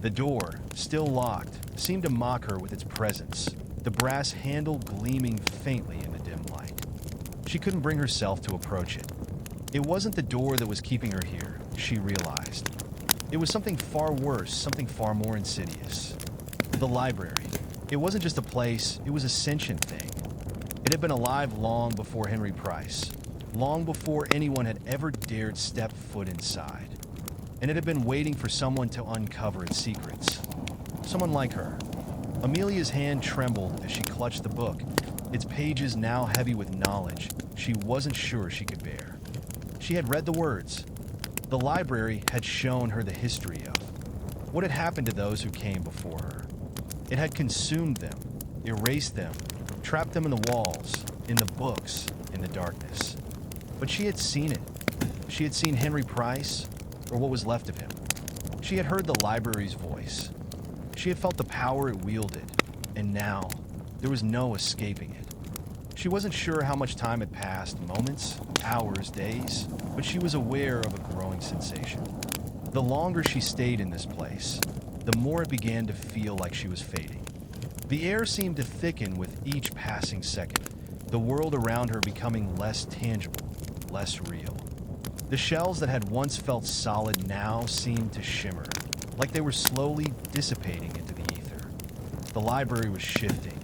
The door, still locked, seemed to mock her with its presence, the brass handle gleaming faintly in the dim light. She couldn't bring herself to approach it. It wasn't the door that was keeping her here, she realized. It was something far worse, something far more insidious. The library. It wasn't just a place, it was a sentient thing. It had been alive long before Henry Price, long before anyone had ever dared step foot inside. And it had been waiting for someone to uncover its secrets. Someone like her. Amelia's hand trembled as she clutched the book, its pages now heavy with knowledge she wasn't sure she could bear. She had read the words. The library had shown her the history of what had happened to those who came before her. It had consumed them, erased them, trapped them in the walls, in the books, in the darkness. But she had seen it. She had seen Henry Price, or what was left of him. She had heard the library's voice. She had felt the power it wielded, and now there was no escaping it. She wasn't sure how much time had passed, moments, hours, days, but she was aware of a growing sensation. The longer she stayed in this place, the more it began to feel like she was fading. The air seemed to thicken with each passing second, the world around her becoming less tangible, less real. The shells that had once felt solid now seemed to shimmer, like they were slowly dissipating into the ether. The library was shifting.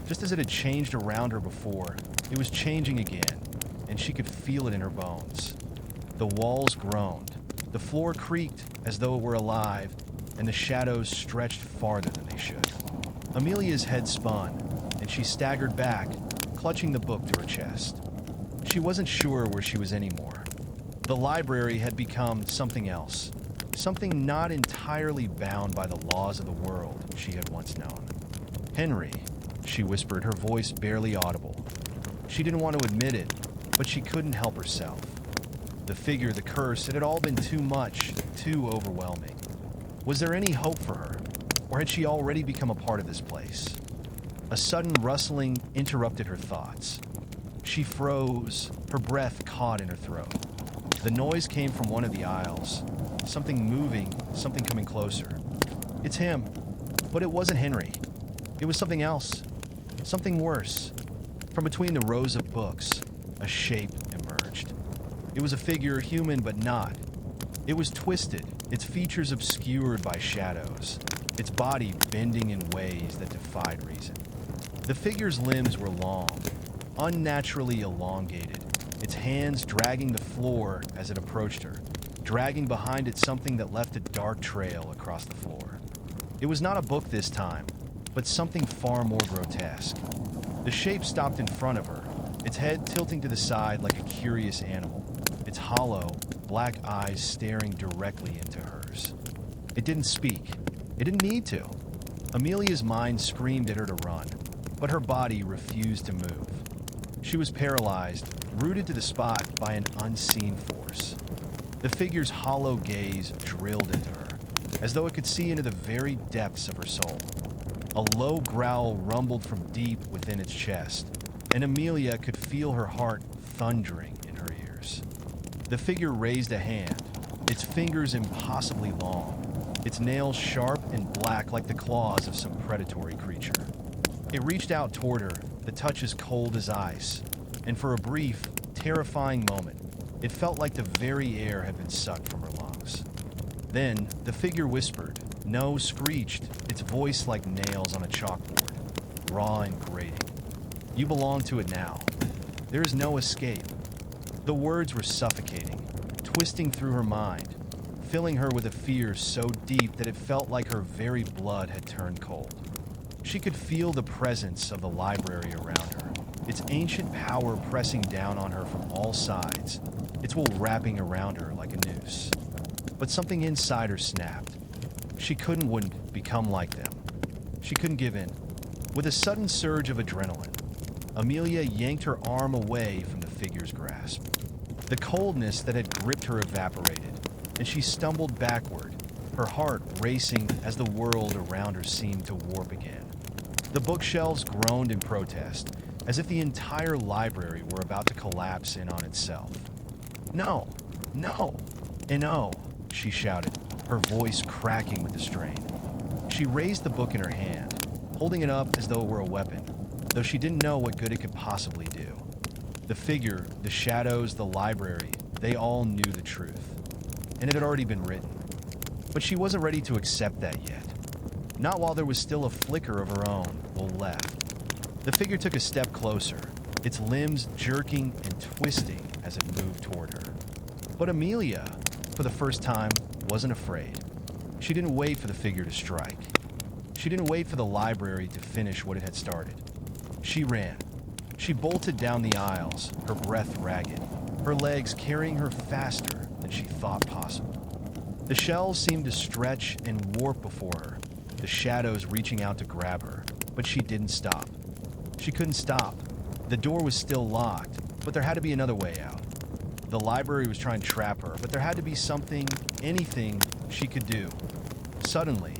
Just as it had changed around her before, it was changing again, and she could feel it in her bones. The walls groaned, the floor creaked as though it were alive, and the shadows stretched farther than they should. Amelia's head spun, and she staggered back, clutching the book to her chest. She wasn't sure where she was anymore. The library had become something else, something not entirely bound by the laws of the world she had once known. Henry, she whispered, her voice barely audible. She didn't want to admit it, but she couldn't help herself. The figure, the curse, it had all been too much, too overwhelming. Was there any hope for her, or had she already become a part of this place? A sudden rustling interrupted her thoughts. She froze, her breath caught in her throat. The noise came from one of the aisles. Something moving, something coming closer. It's him, but it wasn't Henry. It was something else, something worse. From between the rows of books, a shape emerged. It was a figure, human but not. It was twisted, its features obscured by shadows, its body bending in ways that defied reason. The figure's limbs were long, unnaturally elongated, its hands dragging the floor as it approached her, dragging behind it something that left a dark trail across the floor. It was not a book this time, but something far more grotesque. The shape stopped in front of her, its head tilting to the side like a curious animal, its hollow, black eyes staring directly into hers. It didn't speak. It didn't need to. Amelia's mind screamed at her to run, but her body refused to move. She was paralyzed, rooted to the spot by an unseen force. The figure's hollow gaze drilled into her, as though it could see into the very depths of her soul. A low growl rumbled from deep within its chest, and Amelia could feel her heart thundering in her ears. The figure raised a hand, its fingers impossibly long, its nails sharp and black like the claws of some predatory creature. It reached out toward her, the touch as cold as ice, and for a brief, terrifying moment, it felt like the very air had been sucked from her lungs. Then, the figure whispered, no, screeched, its voice like nails on a chalkboard, raw and grating. You belong to it now. There is no escape. The words were suffocating, twisting through her mind, filling her with a fear so deep that it felt like her very blood had turned cold. She could feel the presence of the library around her, its ancient power pressing down on her from all sides, its will wrapping around her like a noose. But something inside her snapped. She wouldn't become like them. She couldn't give in. With a sudden surge of adrenaline, Amelia yanked her arm away from the figure's grasp. The coldness that had gripped her evaporated, and she stumbled backward, her heart racing as the world around her seemed to warp again. The bookshelves groaned in protest, as if the entire library were about to collapse in on itself. "No! No! And no!" she shouted, her voice cracking with the strain. She raised the book in her hand, holding it up as though it were a weapon, though she didn't know what good it could possibly do. The figure, the shadows, the library, they all knew the truth. And it had already been written. But she wasn't ready to accept that yet. Not while there was still a flicker of her own will left. The figure took a step closer, its limbs jerking and twisting as it moved toward her. But Amelia, for the first time, wasn't afraid. She didn't wait for the figure to strike. She didn't wait for the library to finish what it had started. She ran. She bolted down the aisles, her breath ragged, her legs carrying her faster than she thought possible. The shelves seemed to stretch and warp before her, the shadows reaching out to grab her, but she didn't stop. She couldn't stop. The door was still locked, but there had to be another way out. The library was trying to trap her, but there had to be something, anything she could do. Suddenly,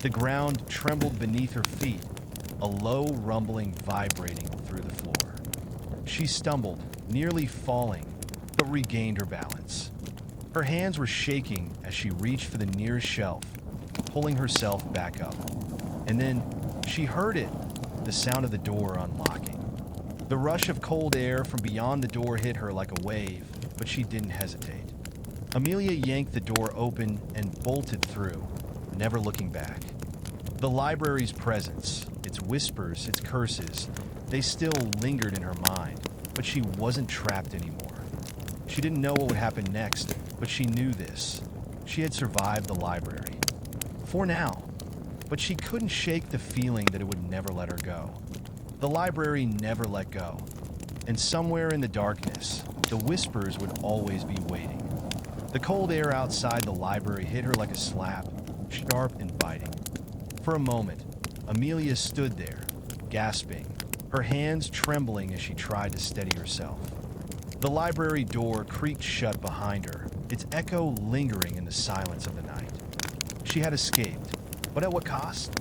the ground trembled beneath her feet, a low rumbling vibrating through the floor. She stumbled, nearly falling, but regained her balance. Her hands were shaking as she reached for the nearest shelf, pulling herself back up. And then she heard it, the sound of the door unlocking. The rush of cold air from beyond the door hit her like a wave, but she didn't hesitate. Amelia yanked the door open and bolted through, never looking back. The library's presence, its whispers, its curses, they still lingered in her mind, but she wasn't trapped anymore. She didn't know what would happen next, but she knew this. She had survived the library. For now. But she couldn't shake the feeling that it would never let her go. The library never let go. And somewhere in the darkness, the whispers would always be waiting. The cold air outside the library hit her like a slap, sharp and biting. For a moment, Amelia stood there, gasping, her hands trembling as she tried to steady herself. The library door creaked shut behind her, its echo lingering in the silence of the night. She had escaped, but at what cost?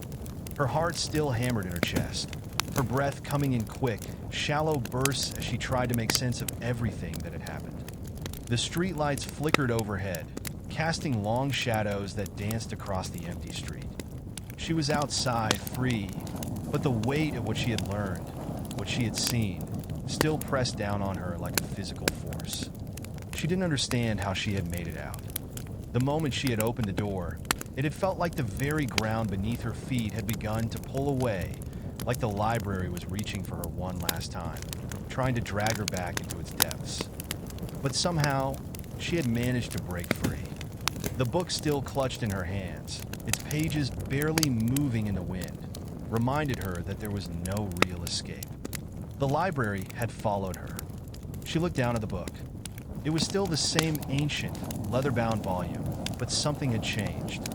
Her heart still hammered in her chest, her breath coming in quick, shallow bursts as she tried to make sense of everything that had happened. The streetlights flickered overhead, casting long shadows that danced across the empty street. She was outside, free, but the weight of what she had learned, what she had seen, still pressed down on her like a physical force. She didn't understand how she had made it out. The moment she had opened the door, it had felt like the very ground beneath her feet had begun to pull away, like the library was reaching for her one last time, trying to drag her back into its depths. But somehow, she had managed to break free. The book still clutched in her hands, its pages barely moving in the wind, reminded her that there was no real escape. The library had followed her. She looked down at the book. It was still the same ancient, leather-bound volume, but something had changed.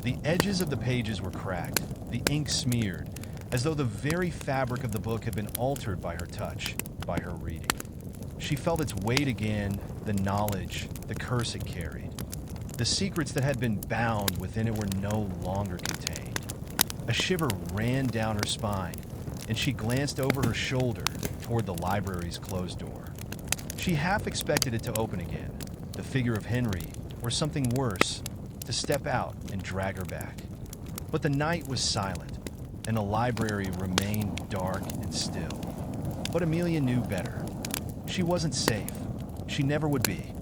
The edges of the pages were cracked, the ink smeared, as though the very fabric of the book had been altered by her touch, by her reading. She felt its weight again, the knowledge, the curse it carried. The secrets that had been bound within it were no longer contained. A shiver ran down her spine, and she glanced over her shoulder toward the library's closed door. She half expected it to open again, the figure of Henry, or something worse, to step out and drag her back. But the night was silent, and the library remained dark and still. But Amelia knew better. She wasn't safe. She never would be.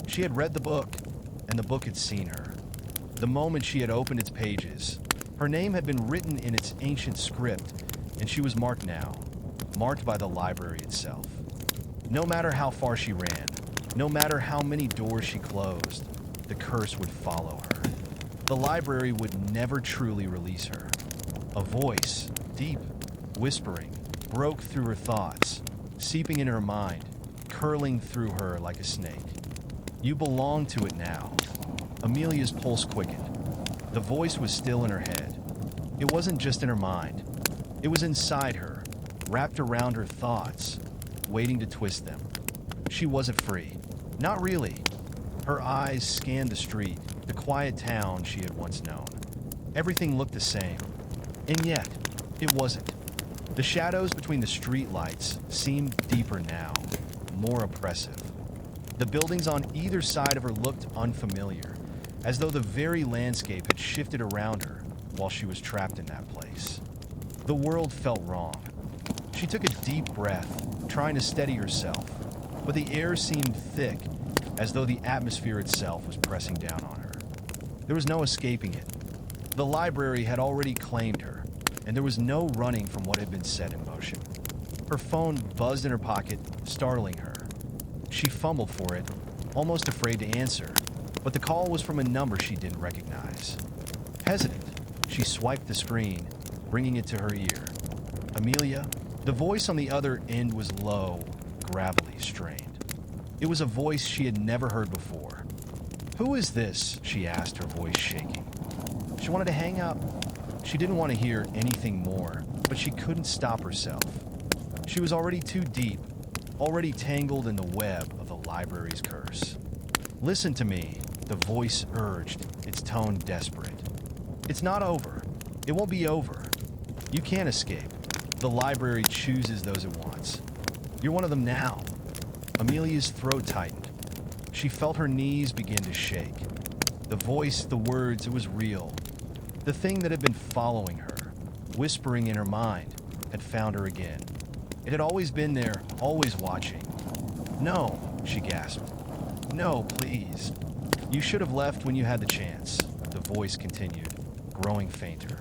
She had read the book, and the book had seen her. The moment she had opened its pages, her name had been written in its ancient script, and she was marked now, marked by the library itself. No matter how far she ran, no matter how many doors she closed, the curse would follow her. The library would never truly release her. A voice, deep, whispering, broke through her thoughts, seeping in her mind, curling through her like a snake. You belong to it now. Amelia's pulse quickened. The voice was still in her head. It wasn't just in her mind. It was inside her, wrapped around her thoughts, waiting to twist them. She wasn't free. Not really. Her eyes scanned the street, the quiet town she had once known. Everything looked the same. And yet, it wasn't. The shadows between the street lights seemed deeper now, more oppressive. The buildings on either side of her looked unfamiliar, as though the very landscape had shifted around her while she was trapped in that place. The world felt wrong. She took a deep breath, trying to steady herself, but the air seemed thick, as though the atmosphere itself was pressing down on her. There was no escaping it. The library had already claimed her, and there was no running from what had been set in motion. Her phone buzzed in her pocket, startling her. She fumbled for it, almost afraid to answer, but the call was from a number she didn't recognize. Hesitant, she swiped the screen, bringing it to her ear. Amelia? The voice on the other end was low, gravelly, strained. It was a voice she had never heard before. "Who is this?" she asked, her voice shaking. She wanted to hang up. She didn't want to hear anything more, but she couldn't stop herself. She was already too deep, already tangled in the web of the library's curse. "Listen to me," the voice urged, its tone desperate. "It's not over. It won't be over. You can't escape. The library chooses those it wants. You're one of them now." Amelia's throat tightened. She felt her knees begin to shake. The voice, the words, it was real. The thing that had been following her, whispering in her mind, had found her again. It had always been there, always watching. "No," she gasped. "No, please. You should have left when you had the chance," the voice continued, growing fainter.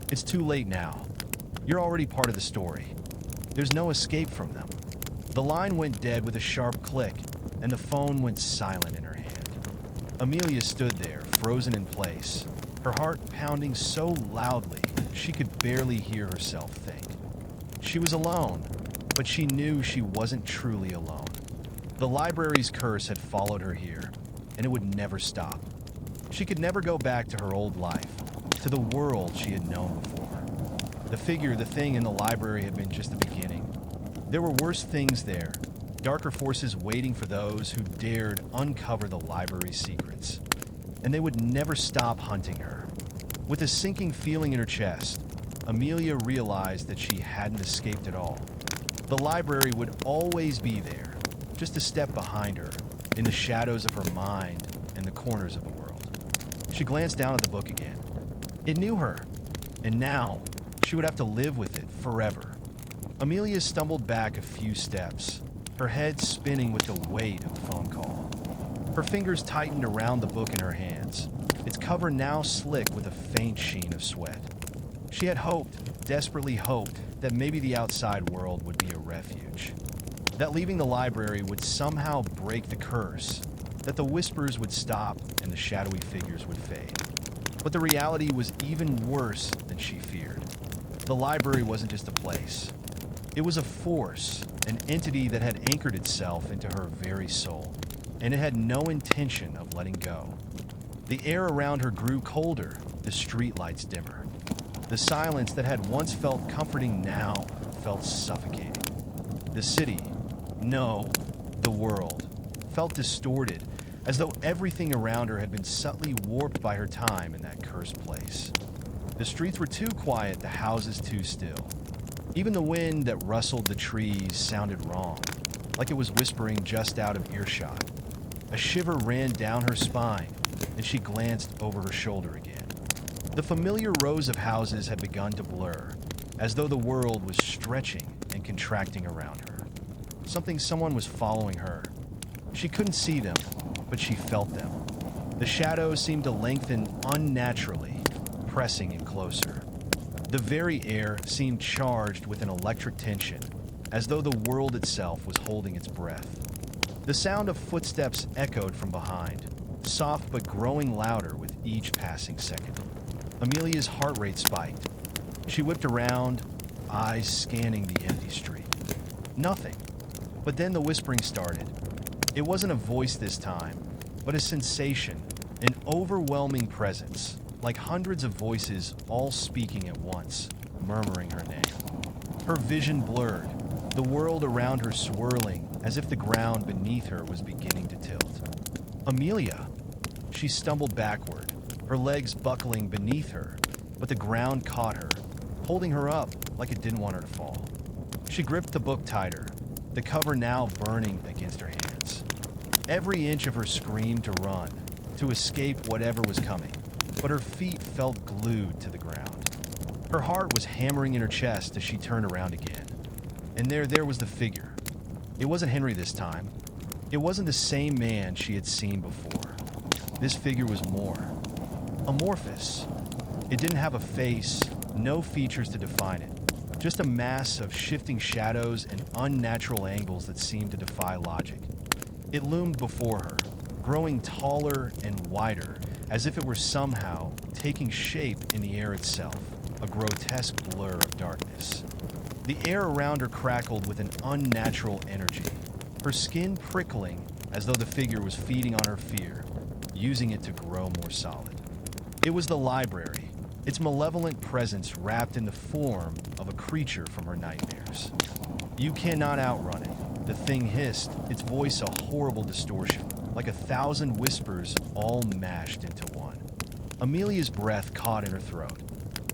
"It's too late now. You're already part of the story. There's no escape from them." The line went dead with a sharp click, and the phone went silent in her hand. Amelia stood there, frozen in place, her heart pounding so loudly she could barely hear herself think. She was alone, but she knew she wasn't truly alone. The library's curse had followed her here, and it would never stop. She could never go back to her old life, to the world she had known before. The figure, the thing in the library had been just the beginning. There were worse things there, darker forces waiting for those who dared uncover the library's secrets. And they would never stop hunting her. With a sinking feeling in her chest, Amelia realized that she hadn't escaped at all. The library would always be there, just a step behind her, in the shadows of her mind and the corners of the world. She glanced down at the book again. It knew her, and now she would have to live with it forever. Amelia stumbled back a few steps, her head spinning with the weight of the phone call. Her fingers tightened around the book in her hands, its cover now slick with a faint sheen of sweat. She had hoped, desperately hoped, that maybe the outside world would be a refuge. That leaving the library would somehow break the curse, that the whispers would stop and the shadowy figures would fade. But the reality was even worse than she feared. The library wasn't just a place. It was a force, an entity that had anchored itself into her very soul, and it had no intention of letting go. The air around her grew colder, the streetlights dimmer. The silence that had once felt comforting now felt suffocating. The city, no, the world, felt distorted, as though everything around her had been subtly warped by her time in that cursed place. The streets were too quiet, the houses too still. Even the wind that rustled the trees sounded wrong, like it was whispering just out of earshot. A shiver ran down her spine, and she glanced over her shoulder again. The familiar rows of houses had begun to blur, as though the world was stretching and contracting around her. Someone was following her. She couldn't see them, but she felt them. The shadows seemed to lengthen unnaturally, pressing in closer. The very air seemed charged with an electric tension, as though the world itself was holding its breath. The sound of footsteps echoed from behind, soft but growing louder with each passing second. Amelia's heart rate spiked. She whipped around, eyes scanning the empty street. Nothing. But then the whispering started. It wasn't a voice this time, but a sensation, an overwhelming presence, like hundreds of voices all speaking at once, murmuring her name. Her vision blurred. the world around her swirling as if the ground beneath her was beginning to tilt. Amelia! She stumbled backward, her legs buckling beneath her, but the ground caught her, holding her up like it didn't want her to fall. She gripped the book tighter, the cover now burning against her hands. Every inch of her screamed to run, to escape whatever was coming, but her feet felt glued to the ground. Her heart was hammering in her chest as she turned around again. And there was the figure. It wasn't Henry this time. It wasn't the same man she had seen before. This figure was more amorphous. It didn't have a face, no features to define it, just a mass of shifting shadows and unnatural angles that seemed to defy logic. It loomed before her, growing taller and wider, as if it were somehow taking shape in the air itself, a grotesque blur of darkness. The air around her crackled with an unnatural energy, her skin prickling as though the figure was feeding on her fear, using it to grow more solid. It was the library, its malevolent presence wrapped in the form of a creature from her nightmares. You cannot outrun it, the thing hissed, its voice a horrible distortion, like 1,000 whispers all mashed into one. Amelia's breath caught in her throat.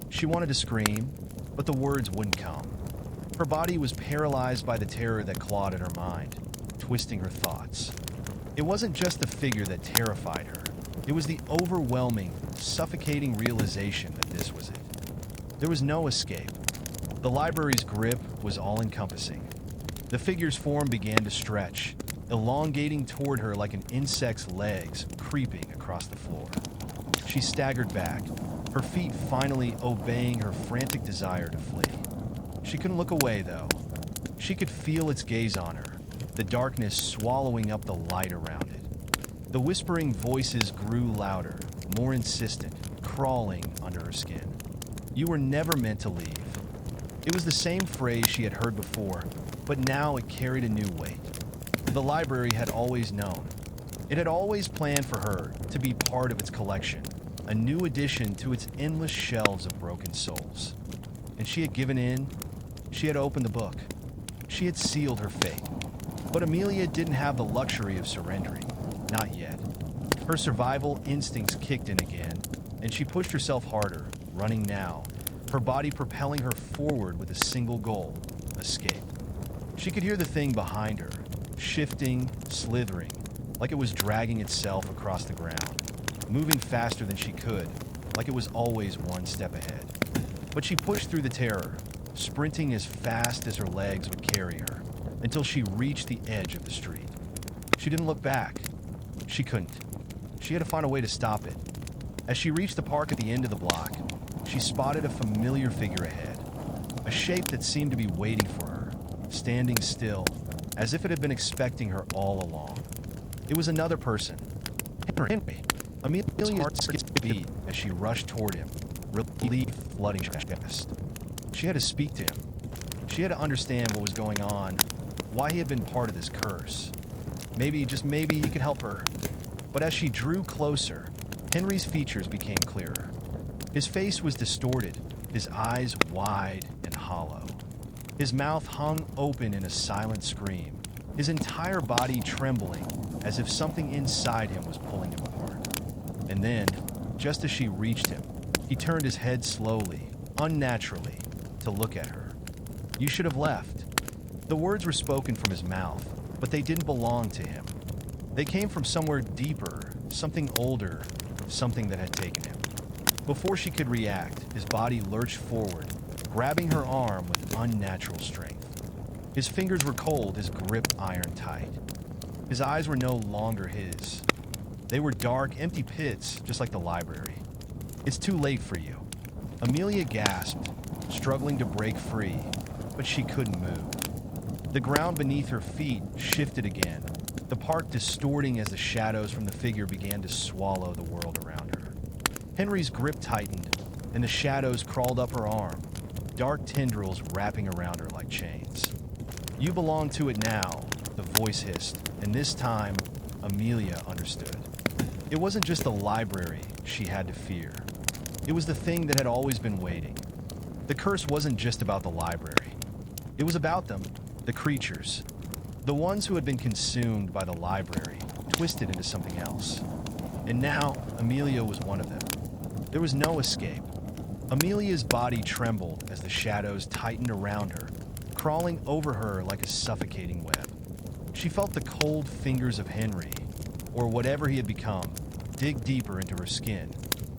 She wanted to scream, but the words wouldn't come. Her body was paralyzed by the terror that clawed at her mind, twisting her thoughts. It wasn't just the figure that terrified her. It was the overwhelming, suffocating realization that this was it. There was no escape. The library's grip was all-encompassing. The figure's form began to stretch, elongating toward her like an insect's legs creeping across the floor. She staggered back, her feet finally obeying her frantic desire to flee. She couldn't look away, though. She could feel its gaze on her, the darkness swallowing up the light around it. The whispering voices grew louder, more insistent, crawling under her skin. You were never meant to leave. It was the same phrase she had heard before, but now it carried a new weight. The library had always known. It had always planned for her to be part of its collection, a new addition to its endless shelves of broken souls. And she had given in. She had opened the book. She had sealed her fate. But Amelia didn't have the luxury of surrendering. Not yet. Her survival instincts kicked in again, and she pushed herself harder, running now, her body propelling her forward with a single goal: escape. She could hear the thing behind her, shifting, slithering, like it was dragging itself across the ground, moving faster than she could, like it was always one step ahead. But she pushed through the terror, sprinting as fast as her legs would carry her, until she reached the edge of the street. She didn't look back. She couldn't. She had to find a way to stop it. As she reached the park at the end of the block, she spotted a familiar figure ahead, a shape that seemed to be waiting for her, standing still, as if it had been expecting her all along. It was another person. Henry. Amelia's heart skipped a beat as she rushed toward him, relief flooding her chest. She had to speak to him. She had to understand what was going on, why he had been part of this curse. Maybe, just maybe, he could help her. But as she drew closer, Henry's features became clearer. His face was distorted, his eyes wide and hollow. His mouth hung open in a silent scream, his entire body trembling as if something inside him was pulling him apart. And then, just as she reached him, he turned his head slowly, unnaturally, to look at her. "You should have left." The words were spoken from his mouth, but they didn't belong to him. They came from somewhere deeper, something older, something that had taken him. Before she could react, his body lurched forward, grabbing her arm with unnatural strength. His fingers were cold, his grip iron tight. His eyes were no longer his. They were dark, empty pits, just like the library. "It's too late for you." Amelia gasped, struggling to break free, but she couldn't move. The ground beneath her feet shifted again, the park distorting as the shadows from the figure began to swallow the world around her. Henry's grip tightened, and the shadows crawled up her arm, dark tendrils wrapping around her like chains. "You belong to it now," the voice hissed, and this time, Amelia understood. It wasn't just the library she had to fear. It was the thing that had always been waiting. The curse wasn't just about the library. It was about them, The creatures, the ones who had been consumed by the library, twisted into something else. And now, Amelia was one of them. There was no escape. Amelia's body trembled as the shadows tightened around her, crawling over her like a suffocating web. She felt the cold fingers of Henry, or whatever he had become, dig deeper into her skin,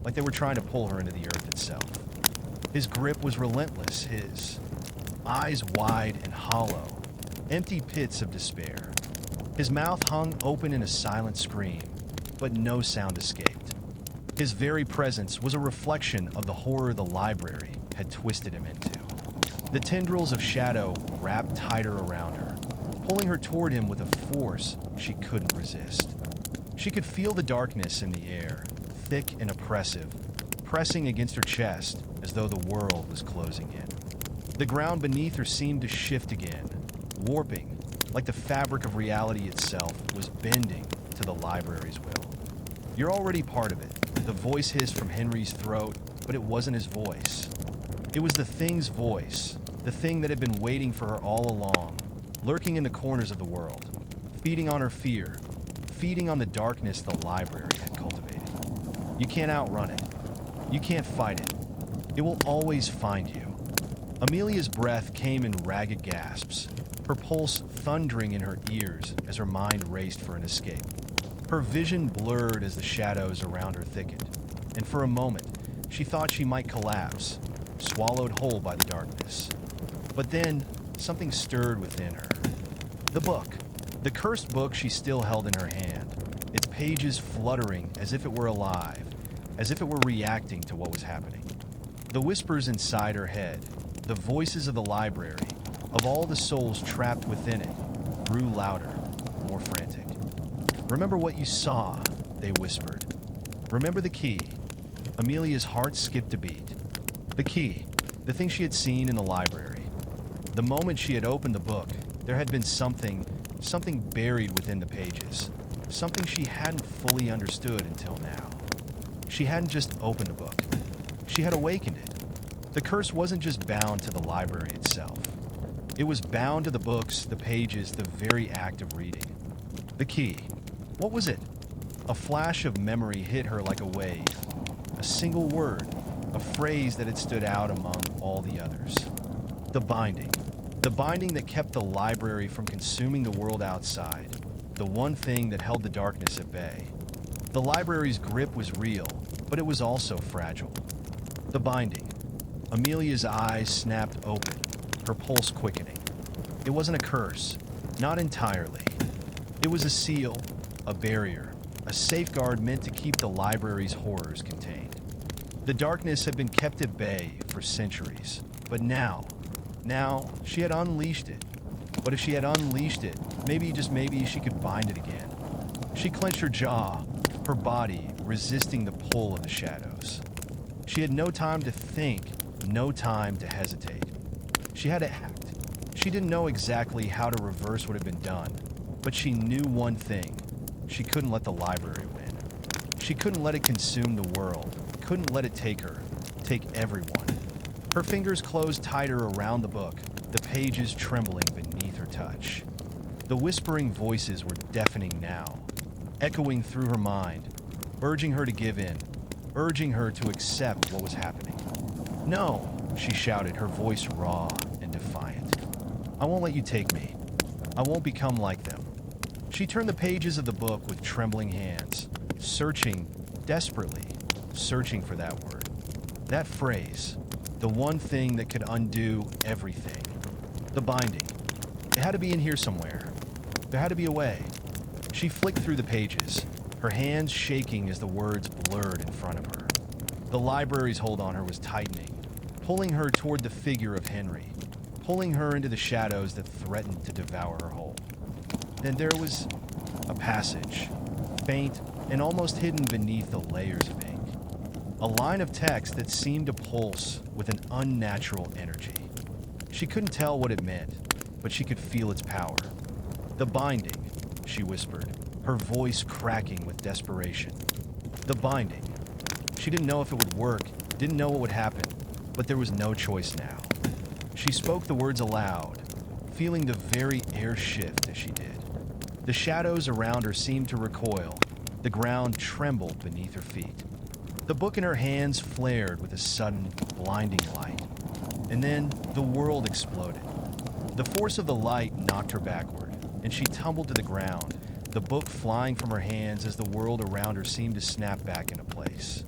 like they were trying to pull her into the earth itself. His grip was relentless, his eyes wide and hollow, empty pits of despair. His mouth hung open in a silent scream, but no sound escaped. His very presence was a reflection of the horror the library had twisted him into. The tendrils of shadow wrapped tighter around her, pulling her toward him with a force she couldn't resist. She could feel the darkness in the air, thick and oppressive, pressing against her chest as though the world was closing in. The ground beneath her seemed to shift again, warping, like the fabric of reality itself was bending to the library's will. "You're already part of it," the voice hissed from Henry's throat, but it wasn't his voice. It was the thing's voice, the thing that had been waiting for her all along, lurking in the corners of the world, feeding on her fear, feeding on the darkness the library had cultivated. You can't outrun it. You can't fight it. It will always find you. Amelia's breath came in ragged gasps, her pulse thundering in her ears as her mind raced for an escape. Her vision blurred as the shadows around her thickened, and for a moment, she thought she might collapse, swallowed whole by the darkness. But then, something stirred within her. The book. The cursed book she still held in her hand, its pages fluttering as if it were alive, as if it were reacting to what was happening. The whispers inside her head, the voices of the library, of all the souls trapped within it, grew louder, more frantic. "Remember what you saw," they whispered. "Remember the key." Amelia's heart skipped a beat. The key, the thing she had seen in the library. The moment she had opened the book, there had been something buried within the pages, something she hadn't fully understood until now. She hadn't just opened a book. She had awakened it. The curse wasn't just bound to the library itself. It was bound to the books, the pages, the very act of reading. The key. What was it? A flash of memory hit her like a wave. A single word, a phrase that had stood out among all the others. The binding. The binding that kept the library from consuming the world outside. The one thing that held the darkness at bay. The library's grip was real, but it was also fragile. The binding. Amelia's eyes snapped open, her pulse quickening. It wasn't a curse, not entirely. It was a seal, a barrier, a safeguard meant to keep the library's horrors contained. The darkness had been kept at bay for centuries, but now she had unleashed it. But if she had unleashed it, maybe, just maybe, she could bind it again. She clenched her jaw, her body resisting the pull of the shadows. She had no time to think, no time to hesitate. She had to act. She didn't know exactly how to reverse what had been done, but she knew one thing. She couldn't let the library win. She couldn't let it consume the world, couldn't let it take her, take everyone. Her fingers closed tighter around the book, the pages trembling beneath her touch. The whispering voices were deafening now, echoing through her mind, urging her to give in, urging her to accept what was happening. "No," she shouted, her voice raw and defiant. "I won't let you take me. I won't become like them." She turned the pages of the book with trembling hands, searching, desperately, searching for that word. That phrase, the one thing that could undo everything. The binding. It had to be in here somewhere. There had to be a way. She flicked through the pages, her hands shaking as the words blurred in front of her. The library's hold on her was tightening, pulling her toward the figure of Henry, pulling her into the shadows that threatened to devour her whole. Then there was a passage, faint and almost hidden beneath the layers of ink. A line of text that seemed to pulse with an unnatural energy. She couldn't tell what it meant, but she could feel its power. "The binding," she whispered, her voice cracking with desperation. The binding. She didn't know if it would work, didn't know what would happen, but there was no choice now. She spoke the words aloud, feeling the very air shift as she did. The shadows around her seemed to recoil. The ground trembled beneath her feet. The book in her hands flared with a sudden, blinding light. And then the world exploded. The force of the light knocked her backward, and she tumbled to the ground, the book flying from her hands as the world around her seemed to snap back into place.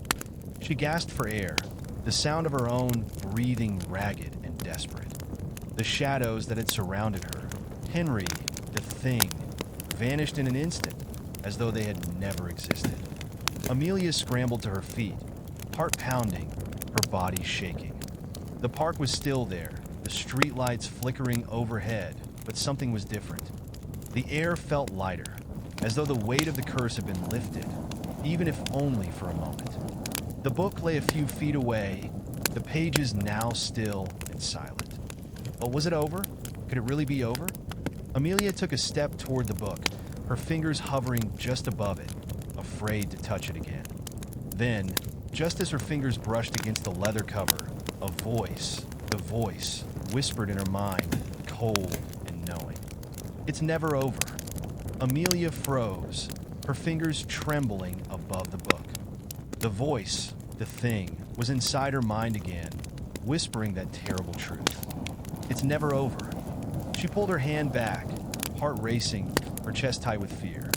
She gasped for air, the sound of her own breathing ragged and desperate. The shadows that had surrounded her, Henry, the thing, vanished in an instant, as though they had never existed. Amelia scrambled to her feet, heart pounding, her body shaking. The park was still there, the streetlights flickering overhead, but something was different. The air felt lighter, as though the weight of the curse had been lifted, even if only for a moment. The book lay a few feet away, the pages now still and silent. But was it over? Could it really be over? Amelia took a step toward the book, her fingers hovering just above it, afraid to touch it again. Then, just as her fingers brushed against the leather cover, a voice, the voice, whispered in her mind, cold and knowing. It's never over. Amelia froze, her fingers trembling above the book. The voice, the thing, was inside her mind again, whispering that terrible truth. It's never over. She pulled her hand back, heart racing, her chest tight with fear.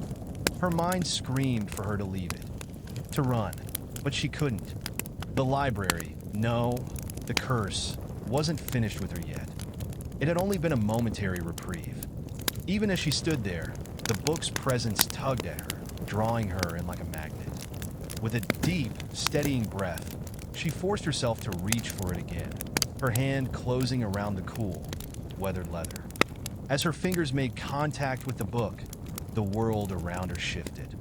Her mind screamed for her to leave it, to run, but she couldn't. The library, no, the curse, wasn't finished with her yet. It had only been a momentary reprieve. Even as she stood there, the book's presence tugged at her, drawing her in like a magnet. With a deep, steadying breath, she forced herself to reach for it again, her hand closing around the cool, weathered leather. As her fingers made contact with the book, the world around her shifted.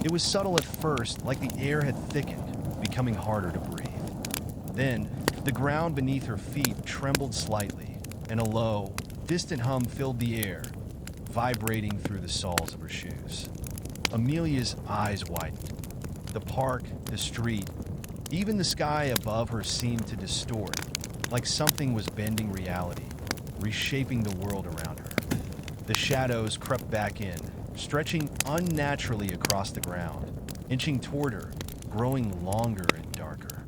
It was subtle at first, like the air had thickened, becoming harder to breathe. Then, the ground beneath her feet trembled slightly, and a low, distant hum filled the air, vibrating through the soles of her shoes. Amelia's eyes widened. The park, the street, even the sky above her seemed to distort, like something was bending reality, reshaping the world around her. The shadows crept back in, stretching unnaturally across the ground, inching toward her, growing longer and darker.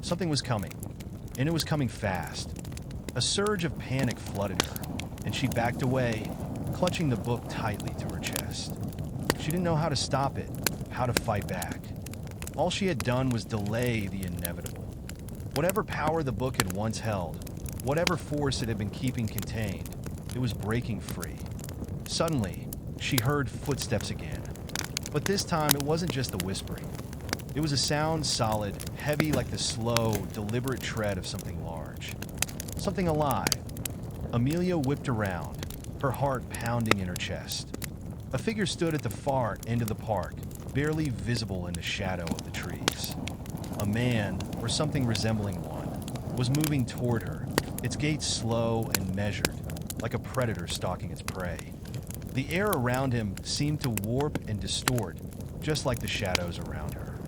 Something was coming, and it was coming fast. A surge of panic flooded her, and she backed away, clutching the book tightly to her chest. She didn't know how to stop it, how to fight back. All she had done was delay the inevitable. Whatever power the book had once held, whatever force it had been keeping contained, it was breaking free. Suddenly, she heard footsteps again. But this time, it wasn't just the whispering. It was a sound solid, heavy like the slow, deliberate tread of something large. Something alive. Amelia whipped around, her heart pounding in her chest. A figure stood at the far end of the park, barely visible in the shadow of the trees. A man, or something resembling one, was moving toward her, its gait slow and measured, like a predator stalking its prey. The air around him seemed to warp and distort, just like the shadows around her.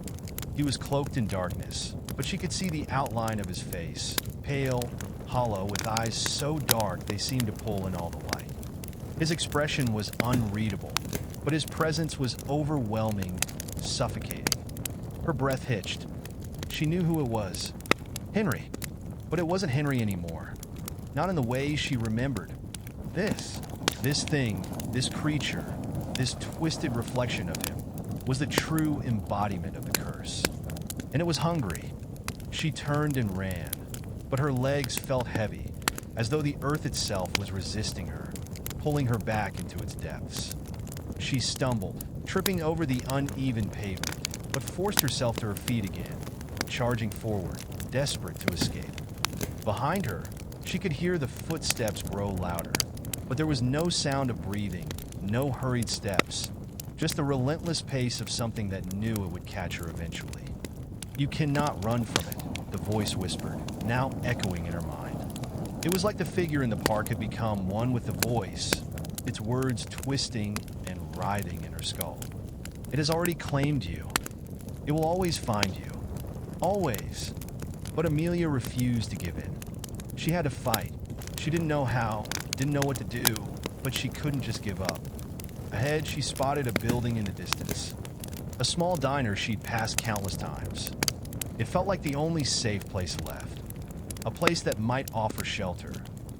He was cloaked in darkness, but she could see the outline of his face, pale, hollow, with eyes so dark they seemed to pull in all the light. His expression was unreadable, but his presence was overwhelming, suffocating. Her breath hitched. She knew who it was. Henry. But it wasn't Henry anymore. Not in the way she remembered. This thing, this creature, this twisted reflection of him, was the true embodiment of the curse. And it was hungry. She turned and ran, but her legs felt heavy, as though the earth itself was resisting her, pulling her back into its depths. She stumbled, tripping over the uneven pavement, but forced herself to her feet again, charging forward, desperate to escape. Behind her, she could hear the footsteps grow louder, but there was no sound of breathing, no hurried steps, just the relentless pace of something that knew it would catch her eventually. You cannot run from it, the voice whispered, now echoing in her mind. It was like the figure in the park had become one with the voice, its words twisting and writhing in her skull. It has already claimed you. It will always find you. Always. But Amelia refused to give in. She had to fight. She didn't know how, didn't know what to do, but she couldn't just give up. Ahead, she spotted a building in the distance. A small diner she'd passed countless times. It felt like the only safe place left. A place that might offer shelter.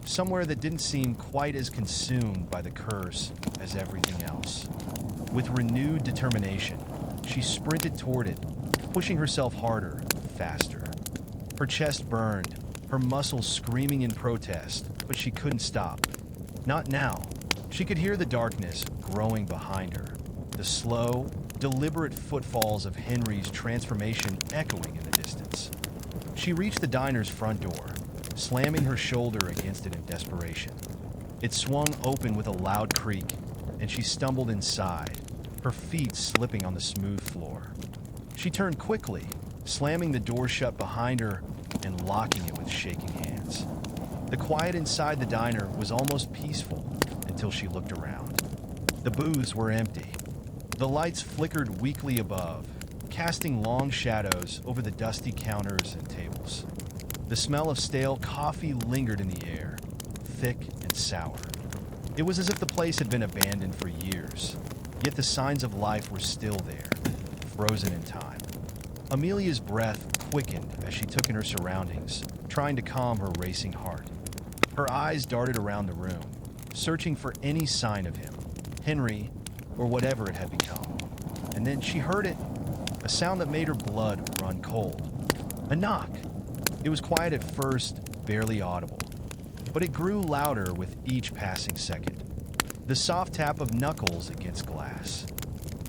Somewhere that didn't seem quite as consumed by the curse as everything else. With renewed determination, she sprinted toward it, pushing herself harder, faster. Her chest burned, her muscles screaming in protest, but she couldn't stop. Not now. She could hear the darkness growing behind her, the slow, deliberate footfalls of Henry's transformation echoing in the distance. She reached the diner's front door, slamming her shoulder against it in desperation. It swung open with a loud creak, and she stumbled inside, her feet slipping on the smooth floor. She turned quickly, slamming the door shut behind her and locking it with shaking hands. The quiet inside the diner was almost peaceful until she looked around. The booths were empty. The lights flickered weakly above, casting long shadows over the dusty counters and tables. The smell of stale coffee lingered in the air, thick and sour. It was as if the place had been abandoned for years, yet the signs of life were still there, frozen in time. Amelia's breath quickened as she took in her surroundings, trying to calm her racing heart. Her eyes darted around the room, searching for any sign of him, Henry, or whatever it had become. And then she heard it, a sound that made her blood run cold. A knock. It was quiet at first, barely audible, but it grew louder with each passing second. The soft tap of knuckles against glass.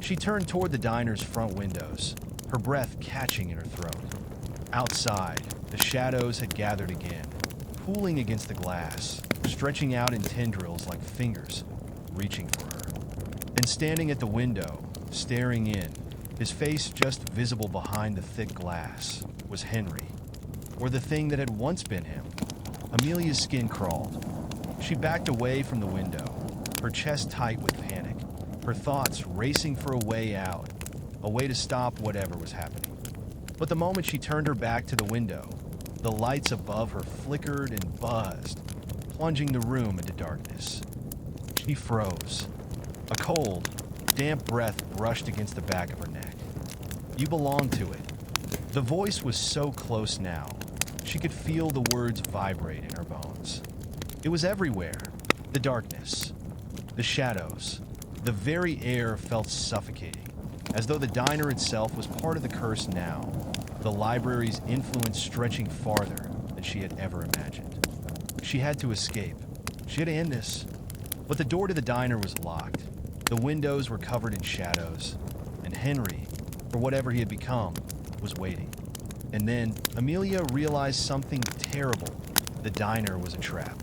She turned toward the diner's front windows, her breath catching in her throat. Outside, the shadows had gathered again, pooling against the glass, stretching out in tendrils like fingers, reaching for her. And standing at the window, staring in, his face just visible behind the thick glass, was Henry, or the thing that had once been him. Amelia's skin crawled. She backed away from the window, her chest tight with panic, her thoughts racing for a way out, a way to stop whatever was happening. But the moment she turned her back to the window, the lights above her flickered and buzzed, plunging the room into darkness. She froze. A cold, damp breath brushed against the back of her neck. You belong to it. The voice was so close now, she could feel the words vibrate in her bones. It was everywhere. The darkness, the shadows, the very air felt suffocating, as though the diner itself was part of the curse now, the library's influence stretching farther than she had ever imagined. She had to escape. She had to end this. But the door to the diner was locked. The windows were covered in shadows, and Henry, or whatever he had become, was waiting. And then Amelia realized something terrible. The diner was a trap.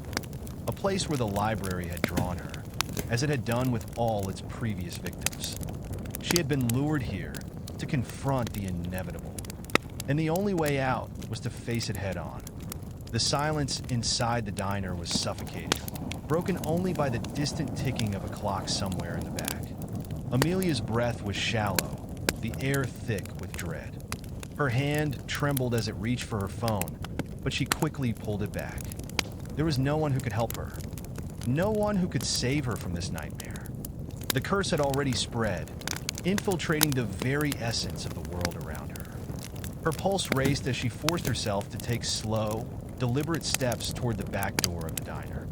A place where the library had drawn her, as it had done with all its previous victims. She had been lured here to confront the inevitable. And the only way out was to face it head on. The silence inside the diner was suffocating, broken only by the distant ticking of a clock somewhere in the back. Amelia's breath was shallow, the air thick with dread. Her hand trembled as it reached for her phone, but she quickly pulled it back. There was no one who could help her. No one who could save her from this nightmare. The curse had already spread, infiltrating the very essence of the world around her. Her pulse raced as she forced herself to take slow, deliberate steps toward the back door of the diner.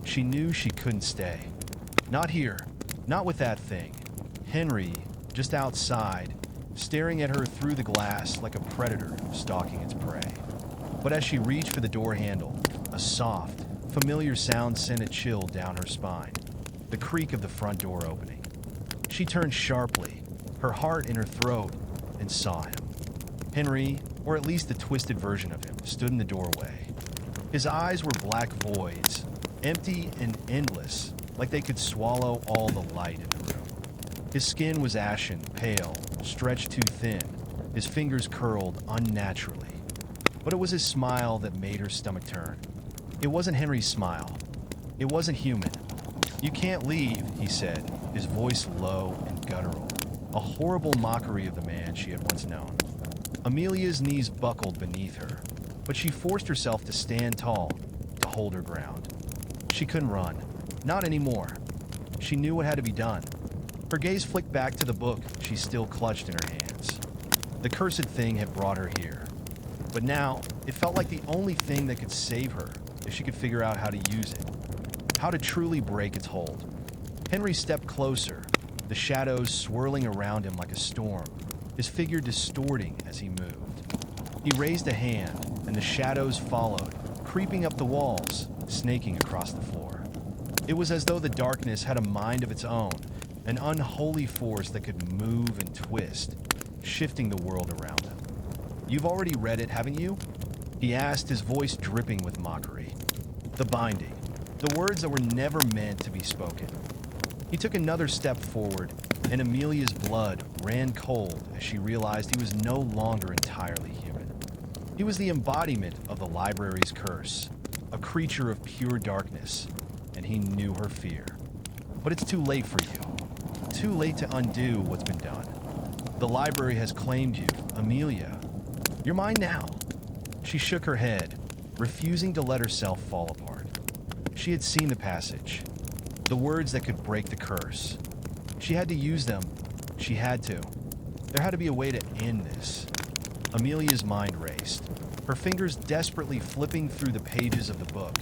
She knew she couldn't stay. Not here, not with that thing. Henry, just outside, staring at her through the glass like a predator stalking its prey. But as she reached for the door handle, a soft, familiar sound sent a chill down her spine, the creak of the front door opening. She turned sharply, her heart in her throat, and saw him. Henry, or at least the twisted version of him, stood in the doorway. His eyes were black voids, empty and endless, like they could swallow all the light in the room. His skin was ashen, pale, stretched too thin, his fingers curled unnaturally. But it was his smile that made her stomach turn. It wasn't Henry's smile. It wasn't human. "You can't leave," he said, his voice low and guttural, a horrible mockery of the man she had once known. Amelia's knees buckled beneath her, but she forced herself to stand tall, to hold her ground. She couldn't run. Not anymore. She knew what had to be done. Her gaze flicked back to the book she still clutched in her hands. The cursed thing had brought her here. But now, it felt like the only thing that could save her if she could figure out how to use it. How to truly break its hold. Henry stepped closer, the shadows swirling around him like a storm, his figure distorting as he moved. He raised a hand, and the shadows followed, creeping up the walls, snaking across the floor. It was as though the darkness had a mind of its own, an unholy force that could move and twist, shifting the world around him. "You've already read it, haven't you?" he asked, his voice dripping with mockery. The binding, the words that were never meant to be spoken. He took another step forward, and Amelia's blood ran cold as she realized he was no longer entirely human. He was the embodiment of the library's curse, a creature of pure darkness, and he knew her fear. But it's too late for you. Too late to undo what's been done. The library has claimed you, Amelia. You're mine now. She shook her head, refusing to let herself fall apart. She had seen the passage, the words that could break the curse. She had to use them. She had to. There had to be a way to end this. Amelia's mind raced, her fingers desperately flipping through the pages of the book,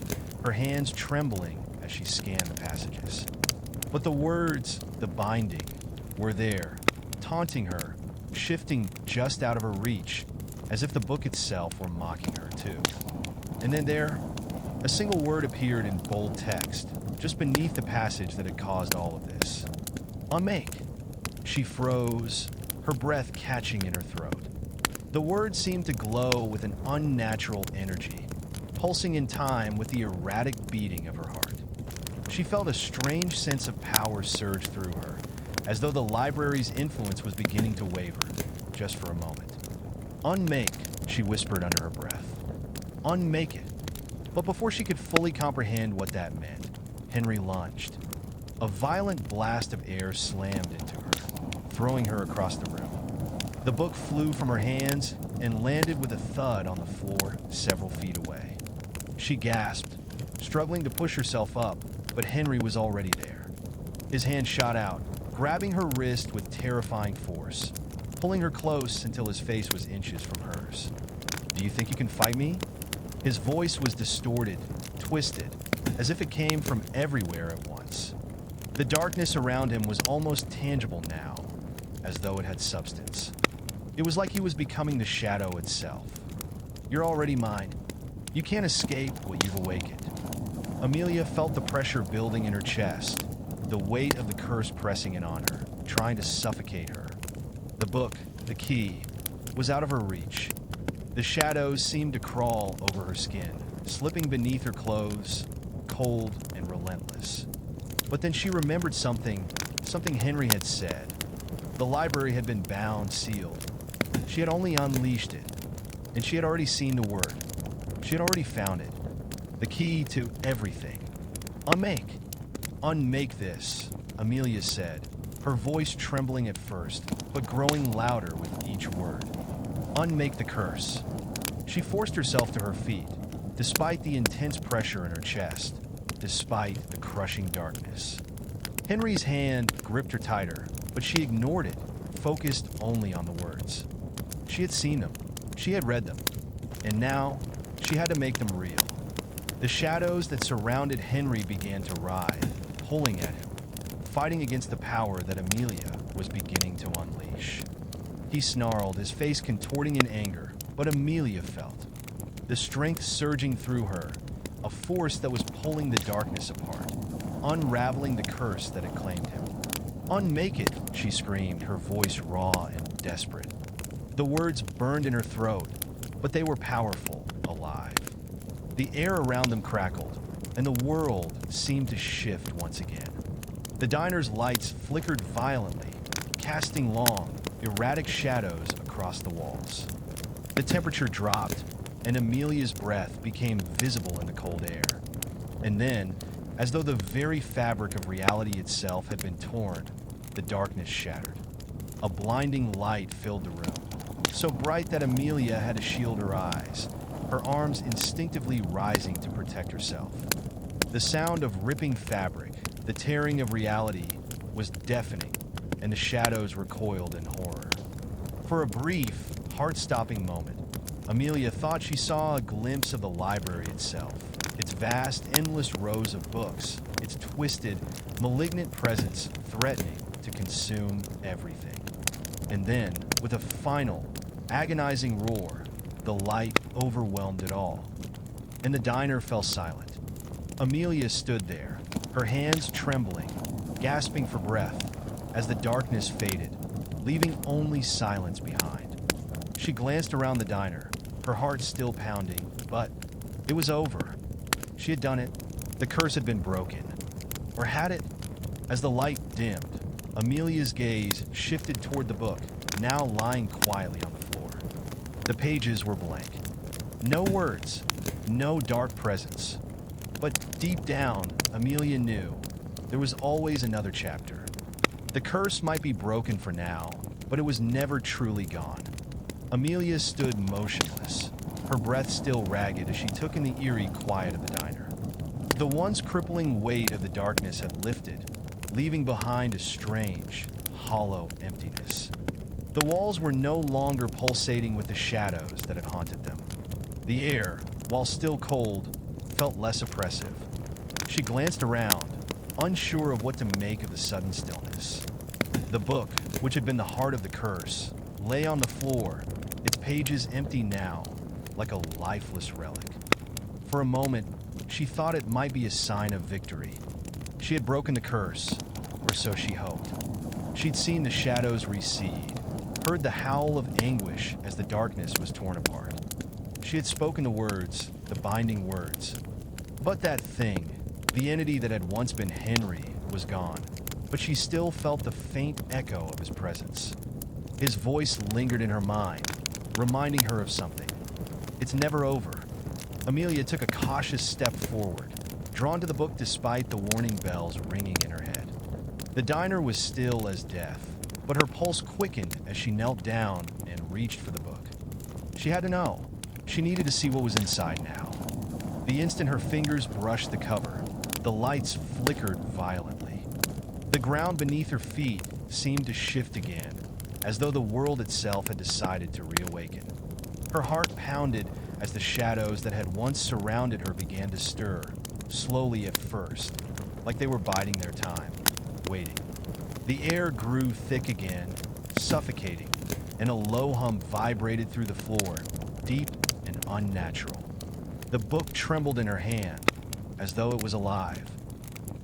her hands trembling as she scanned the passages. But the words, the binding, were there, taunting her, shifting just out of her reach, as if the book itself were mocking her too. And then there, a single word appeared in bold text, just beneath the passage that had caused all of this. Unmake. She froze, her breath catching in her throat. The words seemed to glow with an unnatural energy, pulsing in time with the erratic beating of her heart. She felt a strange sense of power surge through her, as though the library's influence was beginning to waver, just for a moment. Unmake, she whispered under her breath. Unmake it. But before she could fully comprehend what that meant, Henry lunged. A violent blast of air slammed into her, throwing her across the room. The book flew from her hands and landed with a thud on the floor several feet away. She gasped, struggling to push herself up, but Henry was already there. His hand shot out, grabbing her wrist with terrifying force, pulling her close until his face was inches from hers. "Do you think you can fight me?" His voice was distorted, twisted, as if it came from everywhere at once. The darkness around him was almost tangible now, as though it had substance. It was like he was becoming the shadow itself. "You're already mine. You can't escape what you've awakened." Amelia felt the pressure building in her chest, the weight of the curse pressing in on her, trying to suffocate her. The book, the key, was out of her reach. The shadows seemed to crawl over her skin, slipping beneath her clothes, cold and relentless. But then she remembered something Henry had said. The library had been bound, sealed. She had only unleashed it, and she had already seen the word. She had already found it. The key to everything. Unmake. Unmake this, Amelia said, her voice trembling at first, but growing louder with each word. Unmake the curse. She forced herself to her feet, despite the intense pressure in her chest, despite the crushing darkness. Henry's hand gripped her tighter, but she ignored it, focused only on the words. She had seen them. She had read them. And now, she had to make them real. The shadows that surrounded Henry began to writhe, pulling at him, fighting against the power that Amelia was beginning to unleash. He snarled, his face contorting in anger, but Amelia felt the strength surging through her, a force that was pulling the darkness apart, unraveling the curse that had claimed him. Unmake it, she screamed, her voice raw and desperate. The words burned in her throat, but they were powerful, alive. The air around them crackled, and the world seemed to shift once again. The diner's lights flickered violently, casting long, erratic shadows across the walls. The temperature dropped, and Amelia's breath became visible in the cold air. And then, as though the very fabric of reality itself had been torn, the darkness shattered. A blinding light filled the room, so bright that Amelia had to shield her eyes, her arms instinctively rising to protect herself. The sound of ripping fabric, the tearing of reality, was deafening, and the shadows recoiled in horror. For a brief, heart-stopping moment, Amelia thought she saw a glimpse of the library itself, its vast, endless rows of books, its twisted, malignant presence threatening to consume everything. And then, with a final, agonizing roar, the light overwhelmed it all, and the diner fell silent. Amelia stood there, her hands trembling, gasping for breath, as the darkness faded, leaving only silence behind. She glanced around the diner, her heart still pounding, but it was over. She had done it. The curse had been broken. Or had it? As the light dimmed, Amelia's gaze shifted toward the book, now lying quietly on the floor. The pages were blank. No words, no dark presence. But deep down, Amelia knew there was always another chapter. The curse might be broken for now, but it was never truly gone. Amelia stood motionless, her breath still ragged as she took in the eerie quiet of the diner. The once crippling weight of the darkness had lifted, leaving behind a strange, hollow emptiness. The walls were no longer pulsating with the shadows that had haunted them. The air, while still cold, felt less oppressive. She glanced around, unsure of what to make of the sudden stillness. The book, which had been the heart of the curse, lay on the floor, its pages empty now, like a lifeless relic. For a moment, she thought it might be a sign of victory. She had broken the curse, or so she hoped. She'd seen the shadows recede, heard the howl of anguish as the darkness was torn apart. She had spoken the words, the binding words. But that thing, the entity that had once been Henry, was gone, but she still felt the faint echo of his presence. His voice lingered in her mind, reminding her of something. It's never over. Amelia took a cautious step forward, drawn to the book despite the warning bells ringing in her head. The diner was still as death, but her pulse quickened as she knelt down and reached for the book. She had to know. She needed to see what was inside now. The instant her fingers brushed the cover, the lights flickered violently. The ground beneath her feet seemed to shift again, as though the world itself had decided to reawaken. Her heart pounded as the shadows that had once surrounded her began to stir, slowly at first, like they were biding their time, waiting. The air grew thick again, suffocating, and a low hum vibrated through the floor, deep and unnatural. The book trembled in her hand, as though it was alive.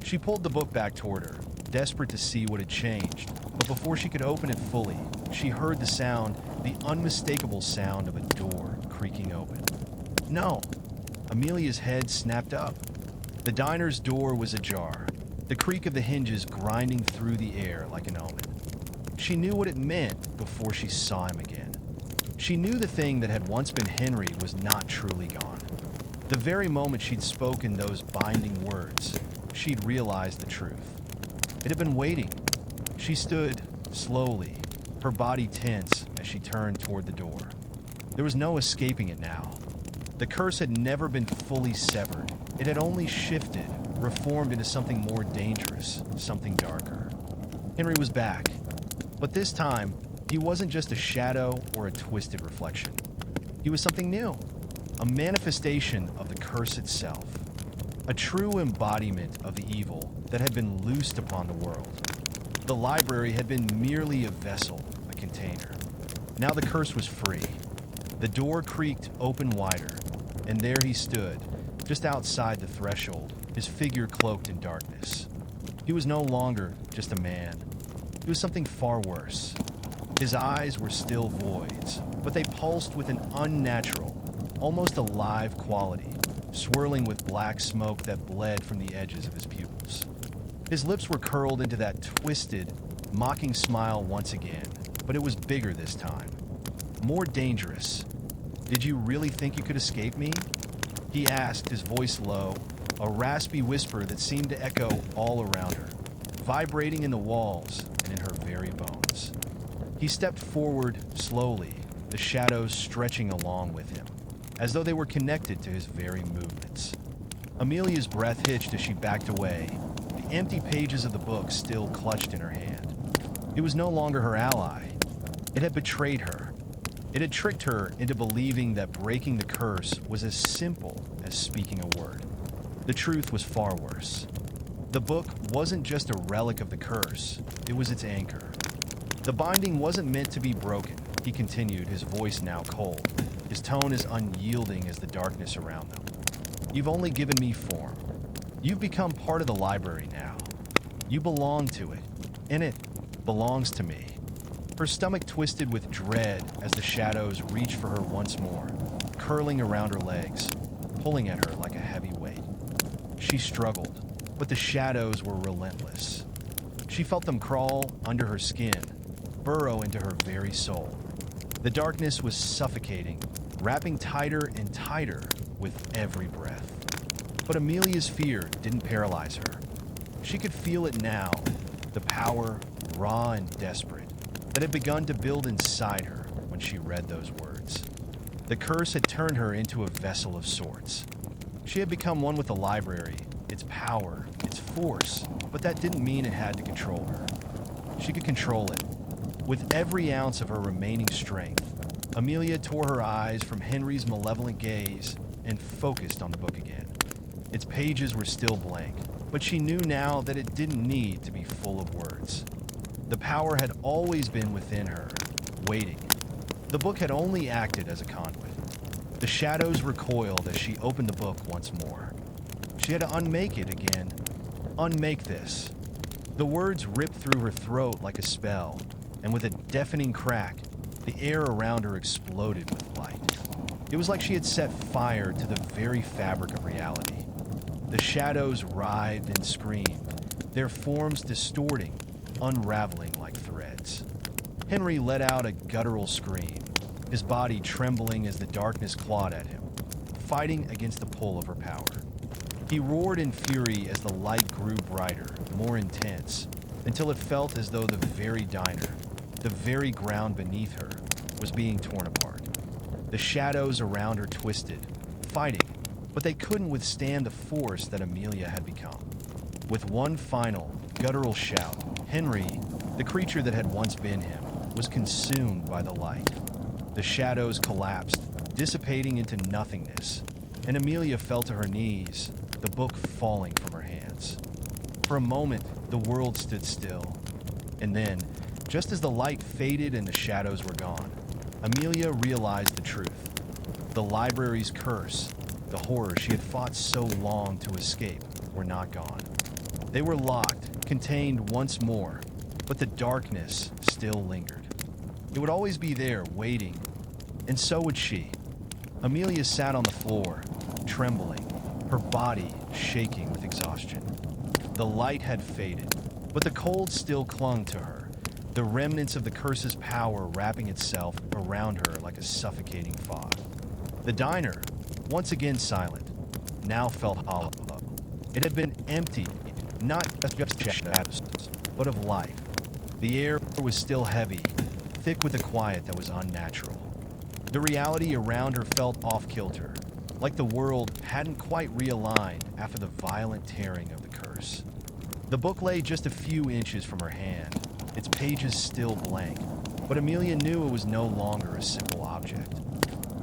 She pulled the book back toward her, desperate to see what had changed, but before she could open it fully, she heard the sound, the unmistakable sound of a door creaking open. No! Amelia's head snapped up. The diner's door was ajar, the creak of the hinges grinding through the air like an omen. She knew what it meant before she saw him again. She knew the thing that had once been Henry was not truly gone. The very moment she'd spoken those binding words, she'd realized the truth. It had been waiting. She stood, slowly, her body tense as she turned toward the door. There was no escaping it now. The curse had never been fully severed. It had only shifted, reformed into something more dangerous, something darker. Henry was back. But this time, he wasn't just a shadow or a twisted reflection. He was something new. A manifestation of the curse itself. A true embodiment of the evil that had been loosed upon the world. The library had been merely a vessel, a container. Now the curse was free. The door creaked open wider, and there he stood, just outside the threshold, his figure cloaked in darkness. He was no longer just a man. He was something far worse. His eyes were still voids, but they pulsed with an unnatural, almost alive quality, swirling with black smoke that bled from the edges of his pupils. His lips were curled into that twisted, mocking smile once again, but it was bigger this time. More dangerous. "Did you really think you could escape me?" he asked, his voice low, a raspy whisper that seemed to echo all around her, vibrating in the walls and in her very bones. He stepped forward slowly, the shadows stretching along with him, as though they were connected to his very movements. Amelia's breath hitched as she backed away, the empty pages of the book still clutched in her hand. It was no longer her ally. It had betrayed her. It had tricked her into believing that breaking the curse was as simple as speaking a word. The truth was far worse. The book wasn't just a relic of the curse, it was its anchor. The binding wasn't meant to be broken, he continued, his voice now cold, his tone as unyielding as the darkness around them. You've only given me form. You've become part of the library now. You belong to it, and it belongs to me. Her stomach twisted with dread as the shadows reached for her once more, curling around her legs, pulling at her like a heavy weight. She struggled, but the shadows were relentless. She felt them crawl under her skin, burrow into her very soul. The darkness was suffocating, wrapping tighter and tighter with every breath. But Amelia's fear didn't paralyze her. She could feel it now, the power, raw and desperate, that had begun to build inside her when she read those words. The curse had turned her into a vessel of sorts. She had become one with the library, its power, its force, but that didn't mean it had to control her. She could control it. With every ounce of her remaining strength, Amelia tore her eyes from Henry's malevolent gaze and focused on the book again. Its pages were still blank, but she knew now that it didn't need to be full of words. The power had always been within her, waiting. The book had only acted as a conduit. The shadows recoiled as she opened the book once more. She had to unmake it again. Unmake this. The words ripped through her throat like a spell, and with a deafening crack, the air around her exploded with light. It was like she had set fire to the very fabric of reality. The shadows writhed and screamed, their forms distorting, unraveling like threads. Henry let out a guttural scream, his body trembling as the darkness clawed at him, fighting against the pull of her power. He roared in fury as the light grew brighter, more intense, until it felt as though the very diner, the very ground beneath her, was being torn apart. The shadows around her twisted, fighting, but they couldn't withstand the force that Amelia had become. With one final, guttural shout, Henry, the creature that had once been him, was consumed by the light. The shadows collapsed, dissipating into nothingness, and Amelia fell to her knees, the book falling from her hands. For a moment, the world stood still. And then, just as the light faded and the shadows were gone, Amelia realized the truth. The library's curse, the horror she had fought so long to escape, were not gone. They were locked, contained once more, but the darkness still lingered. It would always be there, waiting, and so would she. Amelia sat on the floor, trembling, her body shaking with exhaustion. The light had faded, but the cold still clung to her, the remnants of the curse's power wrapping itself around her like a suffocating fog. The diner, once again silent, now felt hollow. It had been empty, not just shadows, but of life. The air was still heavy, thick with a quiet that was unnatural. The reality around her felt off-kilter, like the world hadn't quite realigned after the violent tearing of the curse. The book lay just a few inches from her hand, its pages still blank, but Amelia knew it was no longer a simple object.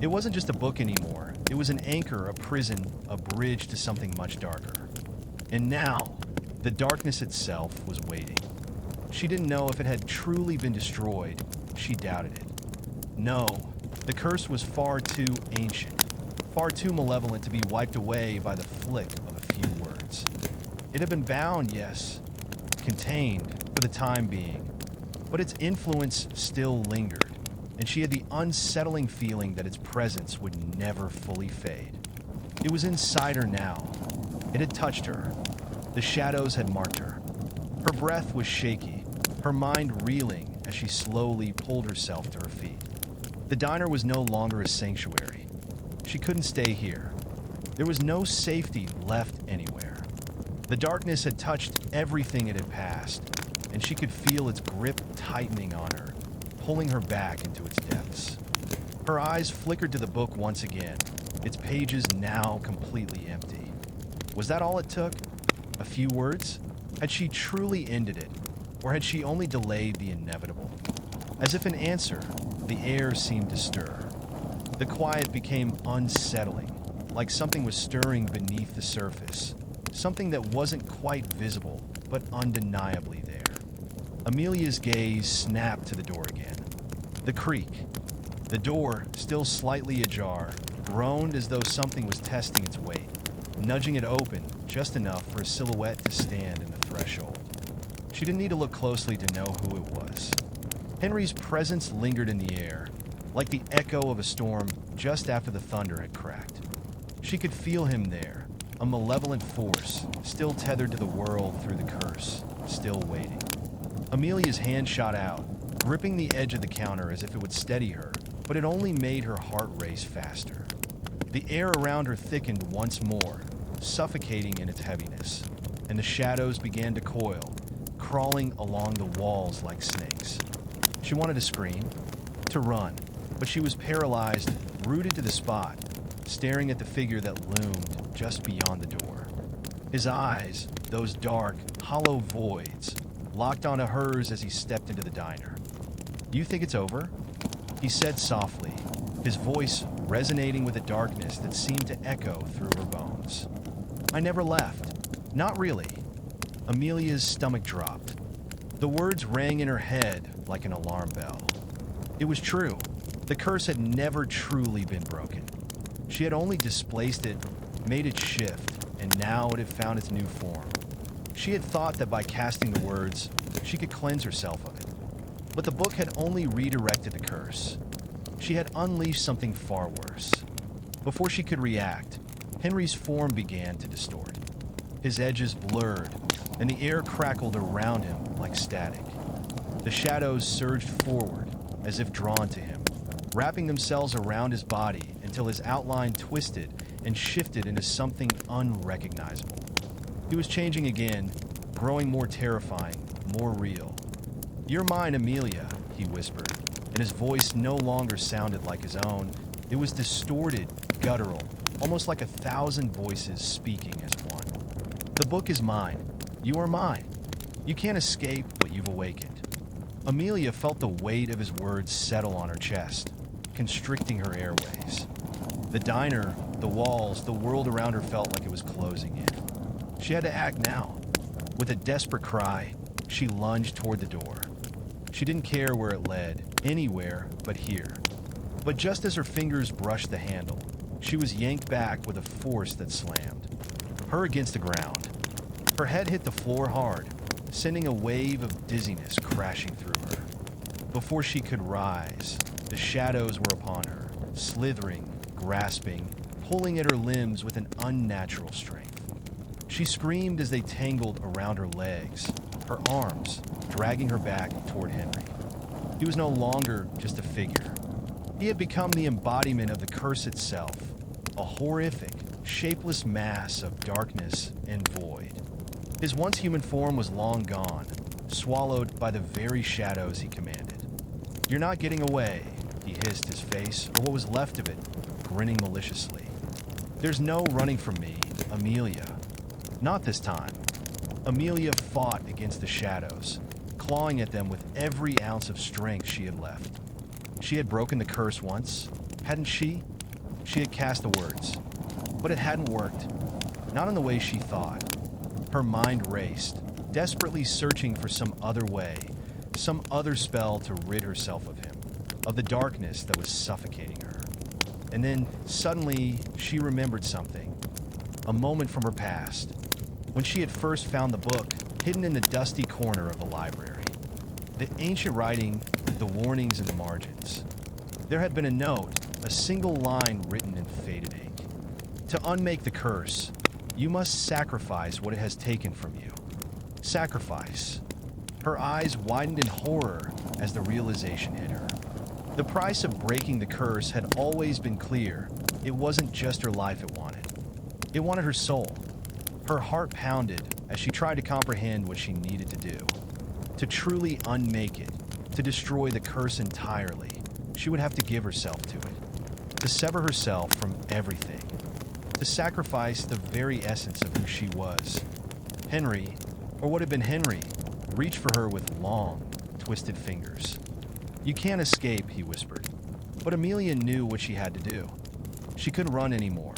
It wasn't just a book anymore, it was an anchor, a prison, a bridge to something much darker. And now, the darkness itself was waiting. She didn't know if it had truly been destroyed. She doubted it. No, the curse was far too ancient, far too malevolent to be wiped away by the flick of a few words. It had been bound, yes, contained for the time being, but its influence still lingered, and she had the unsettling feeling that its presence would never fully fade. It was inside her now. It had touched her. The shadows had marked her. Her breath was shaky, her mind reeling as she slowly pulled herself to her feet. The diner was no longer a sanctuary. She couldn't stay here. There was no safety left anywhere. The darkness had touched everything it had passed, and she could feel its grip tightening on her, pulling her back into its depths. Her eyes flickered to the book once again, its pages now completely empty. Was that all it took? A few words? Had she truly ended it? Or had she only delayed the inevitable? As if in answer, the air seemed to stir. The quiet became unsettling, like something was stirring beneath the surface. Something that wasn't quite visible, but undeniably there. Amelia's gaze snapped to the door again. The creak. The door, still slightly ajar, groaned as though something was testing its weight, nudging it open just enough for a silhouette to stand in the threshold. She didn't need to look closely to know who it was. Henry's presence lingered in the air, like the echo of a storm just after the thunder had cracked. She could feel him there, a malevolent force, still tethered to the world through the curse, still waiting. Amelia's hand shot out, gripping the edge of the counter as if it would steady her, but it only made her heart race faster. The air around her thickened once more, suffocating in its heaviness, and the shadows began to coil, crawling along the walls like snakes. She wanted to scream, to run, but she was paralyzed, rooted to the spot, staring at the figure that loomed just beyond the door. His eyes, those dark, hollow voids, locked onto hers as he stepped into the diner. "You think it's over?" he said softly, his voice resonating with a darkness that seemed to echo through her bones. "I never left. Not really." Amelia's stomach dropped. The words rang in her head like an alarm bell. It was true. The curse had never truly been broken. She had only displaced it, made it shift, and now it had found its new form. She had thought that by casting the words, she could cleanse herself of it. But the book had only redirected the curse. She had unleashed something far worse. Before she could react, Henry's form began to distort. His edges blurred, and the air crackled around him like static. The shadows surged forward, as if drawn to him, wrapping themselves around his body until his outline twisted and shifted into something unrecognizable. He was changing again, growing more terrifying, more real. "You're mine, Amelia," he whispered, and his voice no longer sounded like his own. It was distorted, guttural, almost like 1,000 voices speaking as one. "The book is mine. You are mine. You can't escape what you've awakened." Amelia felt the weight of his words settle on her chest, constricting her airways. The diner, the walls, the world around her felt like it was closing in. She had to act now. With a desperate cry, she lunged toward the door. She didn't care where it led, anywhere but here. But just as her fingers brushed the handle, she was yanked back with a force that slammed her against the ground. Her head hit the floor hard, sending a wave of dizziness crashing through her. Before she could rise, the shadows were upon her, slithering, grasping, pulling at her limbs with an unnatural strength. She screamed as they tangled around her legs, her arms dragging her back toward Henry. He was no longer just a figure. He had become the embodiment of the curse itself, a horrific, shapeless mass of darkness and void. His once human form was long gone, swallowed by the very shadows he commanded. "You're not getting away," he hissed, his face, or what was left of it, grinning maliciously. "There's no running from me, Amelia. Not this time." Amelia fought against the shadows, clawing at them with every ounce of strength she had left. She had broken the curse once, hadn't she? She had cast the words, but it hadn't worked. Not in the way she thought. Her mind raced, desperately searching for some other way, some other spell to rid herself of him, of the darkness that was suffocating her. And then, suddenly, she remembered something. A moment from her past, when she had first found the book hidden in the dusty corner of the library. The ancient writing, the warnings in the margins. There had been a note, a single line written in faded ink. To unmake the curse, you must sacrifice what it has taken from you. Sacrifice. Her eyes widened in horror as the realization hit her. The price of breaking the curse had always been clear. It wasn't just her life it wanted. It wanted her soul. Her heart pounded as she tried to comprehend what she needed to do. To truly unmake it, to destroy the curse entirely, she would have to give herself to it. To sever herself from everything. to sacrifice the very essence of who she was. Henry, or what had been Henry, reached for her with long, twisted fingers. "You can't escape," he whispered. But Amelia knew what she had to do. She couldn't run anymore.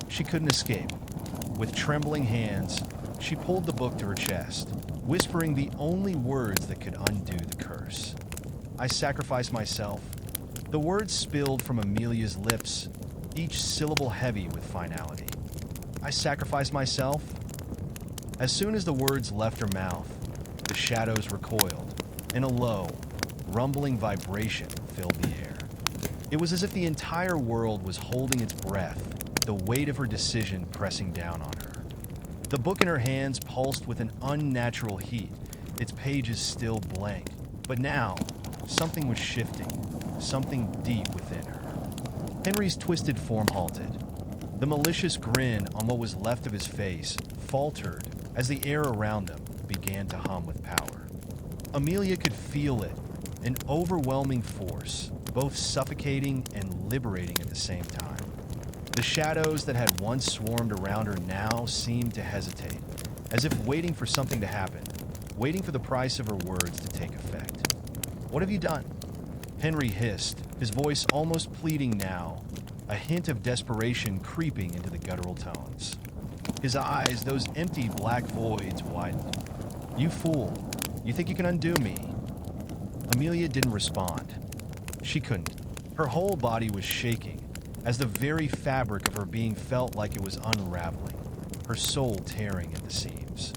She couldn't escape. With trembling hands, she pulled the book to her chest, whispering the only words that could undo the curse. "I sacrifice myself." The words spilled from Amelia's lips, each syllable heavy with finality. "I sacrifice myself." As soon as the words left her mouth, the shadows recoiled, and a low, rumbling vibration filled the air. It was as if the entire world was holding its breath, the weight of her decision pressing down on her. The book in her hands pulsed with an unnatural heat, its pages still blank. But now, something was shifting, something deep within her. Henry's twisted form halted. The malicious grin on what was left of his face faltered as the air around them began to hum with power. Amelia could feel it, an overwhelming force, both suffocating and liberating at the same time. The shadows that had once swarmed around her now seemed to hesitate, as if waiting for something to happen, waiting for the price of her words to take effect. "What have you done?" Henry hissed, his voice almost pleading now, a hint of desperation creeping into the guttural tones. His eyes, those empty black voids, widened. "You fool. You think you can undo me?" Amelia didn't respond. She couldn't. Her whole body was shaking, as the very fabric of her being felt like it was unraveling, her soul tearing at the seams.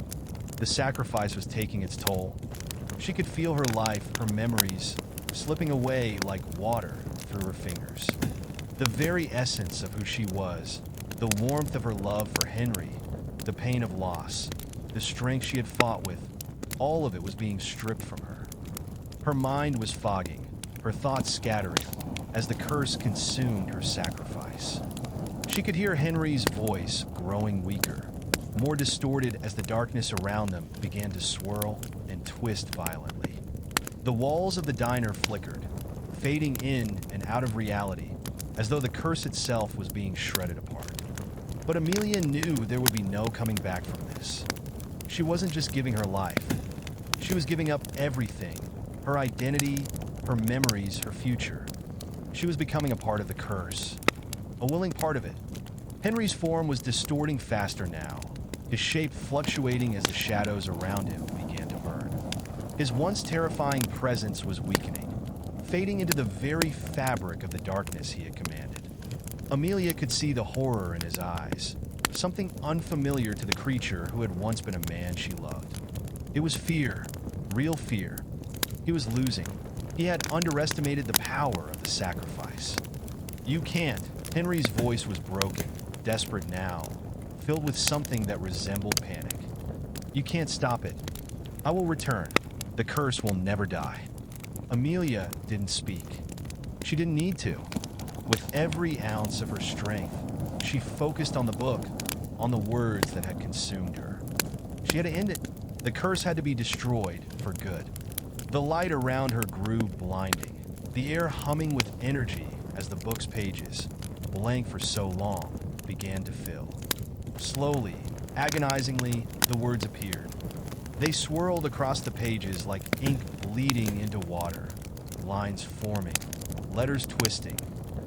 The sacrifice was taking its toll. She could feel her life, her memories, slipping away like water through her fingers. The very essence of who she was, the warmth of her love for Henry, the pain of loss, the strength she had fought with, all of it was being stripped from her. Her mind was fogging, her thoughts scattering, as the curse consumed her sacrifice. She could hear Henry's voice growing weaker, more distorted as the darkness around them began to swirl and twist violently. The walls of the diner flickered, fading in and out of reality, as though the curse itself was being shredded apart. But Amelia knew there would be no coming back from this. She wasn't just giving her life. She was giving up everything, her identity, her memories, her future. She was becoming a part of the curse, a willing part of it. Henry's form was distorting faster now, his shape fluctuating as the shadows around him began to burn. His once terrifying presence was weakening, fading into the very fabric of the darkness he had commanded. Amelia could see the horror in his eyes, something unfamiliar to the creature who had once been a man she loved. It was fear, real fear. He was losing. He had underestimated the power of the sacrifice. "You can't." Henry's voice was broken, desperate now, filled with something that resembled panic. "You can't stop it. I will return. The curse will never die." Amelia didn't speak. She didn't need to. With every ounce of her strength, she focused on the book, on the words that had consumed her. She had to end it. The curse had to be destroyed for good. The light around her grew blinding, the air humming with energy as the book's pages, blank for so long, began to fill. Slowly, agonizingly, the words appeared. They swirled across the pages like ink bleeding into water, lines forming, letters twisting,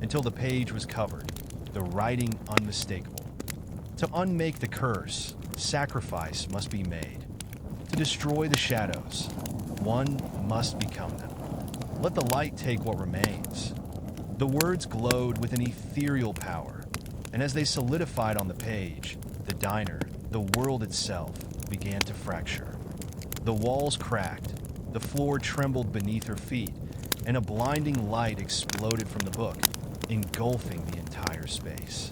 until the page was covered, the writing unmistakable. To unmake the curse, sacrifice must be made. To destroy the shadows, one must become them. Let the light take what remains. The words glowed with an ethereal power, and as they solidified on the page, the diner, the world itself, began to fracture. The walls cracked, the floor trembled beneath her feet, and a blinding light exploded from the book, engulfing the entire space.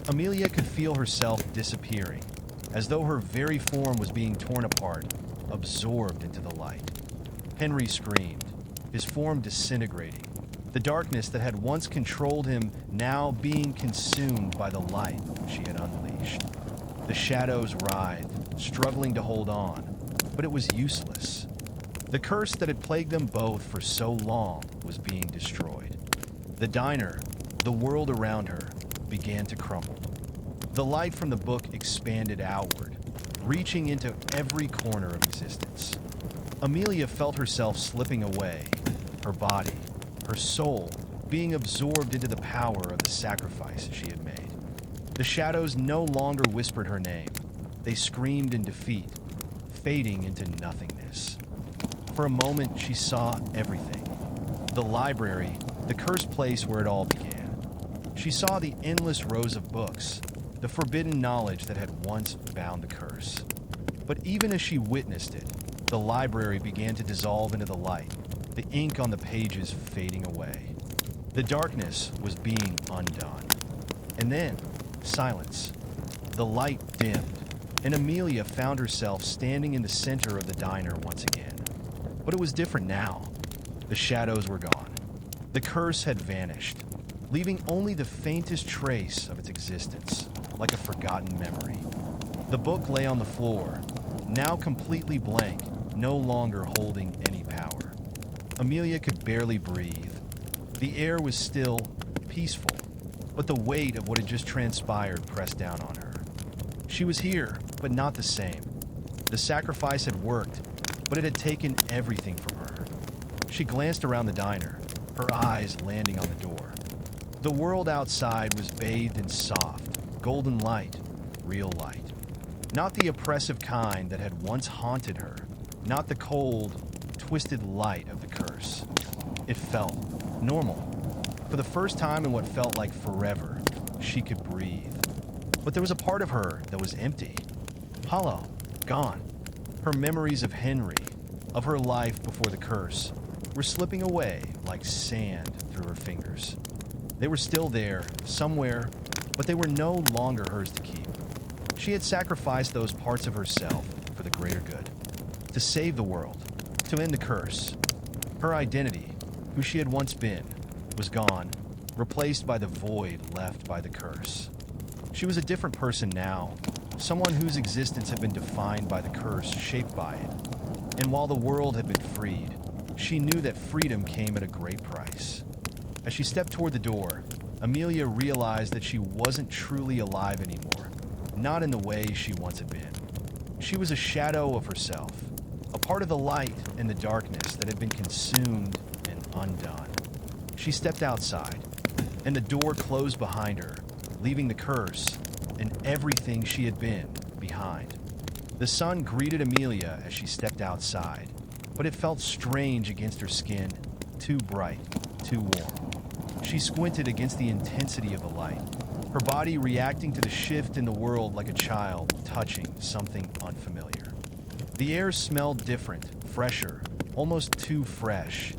Amelia could feel herself disappearing, as though her very form was being torn apart, absorbed into the light. Henry screamed, his form disintegrating, the darkness that had once controlled him now being consumed by the light she had unleashed. The shadows writhed, struggling to hold on, but it was useless. The curse that had plagued them both for so long was being destroyed. The diner, the world around her, began to crumble. The light from the book expanded outward, reaching into every corner of existence. Amelia felt herself slipping away, her body, her soul, being absorbed into the power of the sacrifice she had made. The shadows no longer whispered her name. They screamed in defeat, fading into nothingness. For a moment, she saw everything. The library, the cursed place where it all began. She saw the endless rows of books, the forbidden knowledge that had once bound the curse. But even as she witnessed it, the library began to dissolve into the light, the ink on the pages fading away. The darkness was being undone. And then, silence. The light dimmed, and Amelia found herself standing in the center of the diner once again. But it was different now. The shadows were gone. The curse had vanished, leaving only the faintest trace of its existence, like a forgotten memory. The book lay on the floor, now completely blank, no longer holding any power. Amelia could barely breathe. The air was still, peaceful, but the weight of what had just transpired pressed down on her. She was here, but not the same. The sacrifice had worked, but it had taken everything from her. She glanced around the diner, her eyes landing on the door. The world outside was bathed in soft, golden light, real light. Not the oppressive kind that had once haunted her, not the cold, twisted light of the curse. It felt normal. For the first time in what felt like forever, she could breathe. But there was a part of her that was empty, hollow, gone. Her memories of Henry, of her life before the curse, were slipping away like sand through her fingers. They were still there, somewhere, but they were no longer hers to keep. She had sacrificed those parts of herself for the greater good, to save the world, to end the curse. Her identity, who she had once been, was gone, replaced by the void left by the curse. She was a different person now, someone whose existence had been defined by the curse shaped by it. And while the world had been freed, she knew that freedom came at a great price. As she stepped toward the door, Amelia realized that she wasn't truly alive anymore, not in the way she once had been. She was a shadow of herself, a part of the light and the darkness that had been consumed and undone. She stepped outside, and the door closed behind her, leaving the curse and everything she had been behind. The sun greeted Amelia as she stepped outside, but it felt strange against her skin, too bright, too warm. She squinted against the intensity of the light, her body reacting to the shift in the world like a child touching something unfamiliar. The air smelled different, fresher, almost too fresh,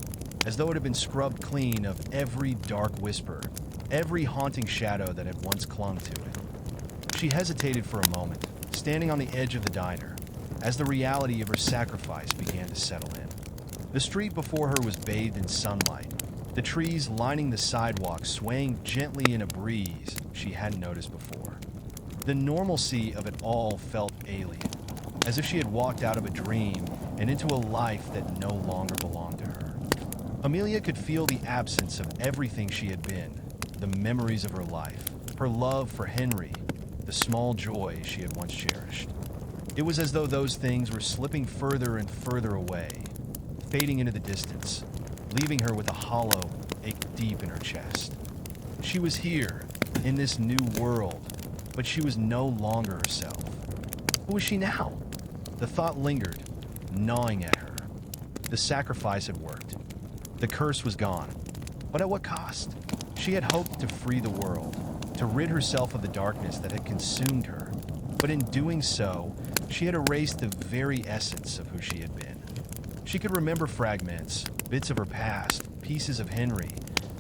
as though it had been scrubbed clean of every dark whisper, every haunting shadow that had once clung to it. She hesitated for a moment, standing on the edge of the diner, as the reality of her sacrifice began to settle in. The street before her was bathed in sunlight, the trees lining the sidewalk swaying gently in a breeze she hadn't noticed before. The normalcy of it all felt alien, as if she had walked out of a dream and into a life that no longer belonged to her. Amelia could feel the absence of everything she had been, the memories of her life, her love for Henry, the small joy she had once cherished. It was as though those things were slipping further and further away, fading into the distance, leaving her with a hollow ache deep in her chest. She was here, in this new world, but she was no longer herself. Who was she now? The thought lingered, gnawing at her. The sacrifice had worked. The curse was gone. But at what cost? She had hoped to free the world, to rid herself of the darkness that had consumed her. But in doing so, she had erased the very essence of who she had been. She could remember fragments, bits of her past, pieces of Henry,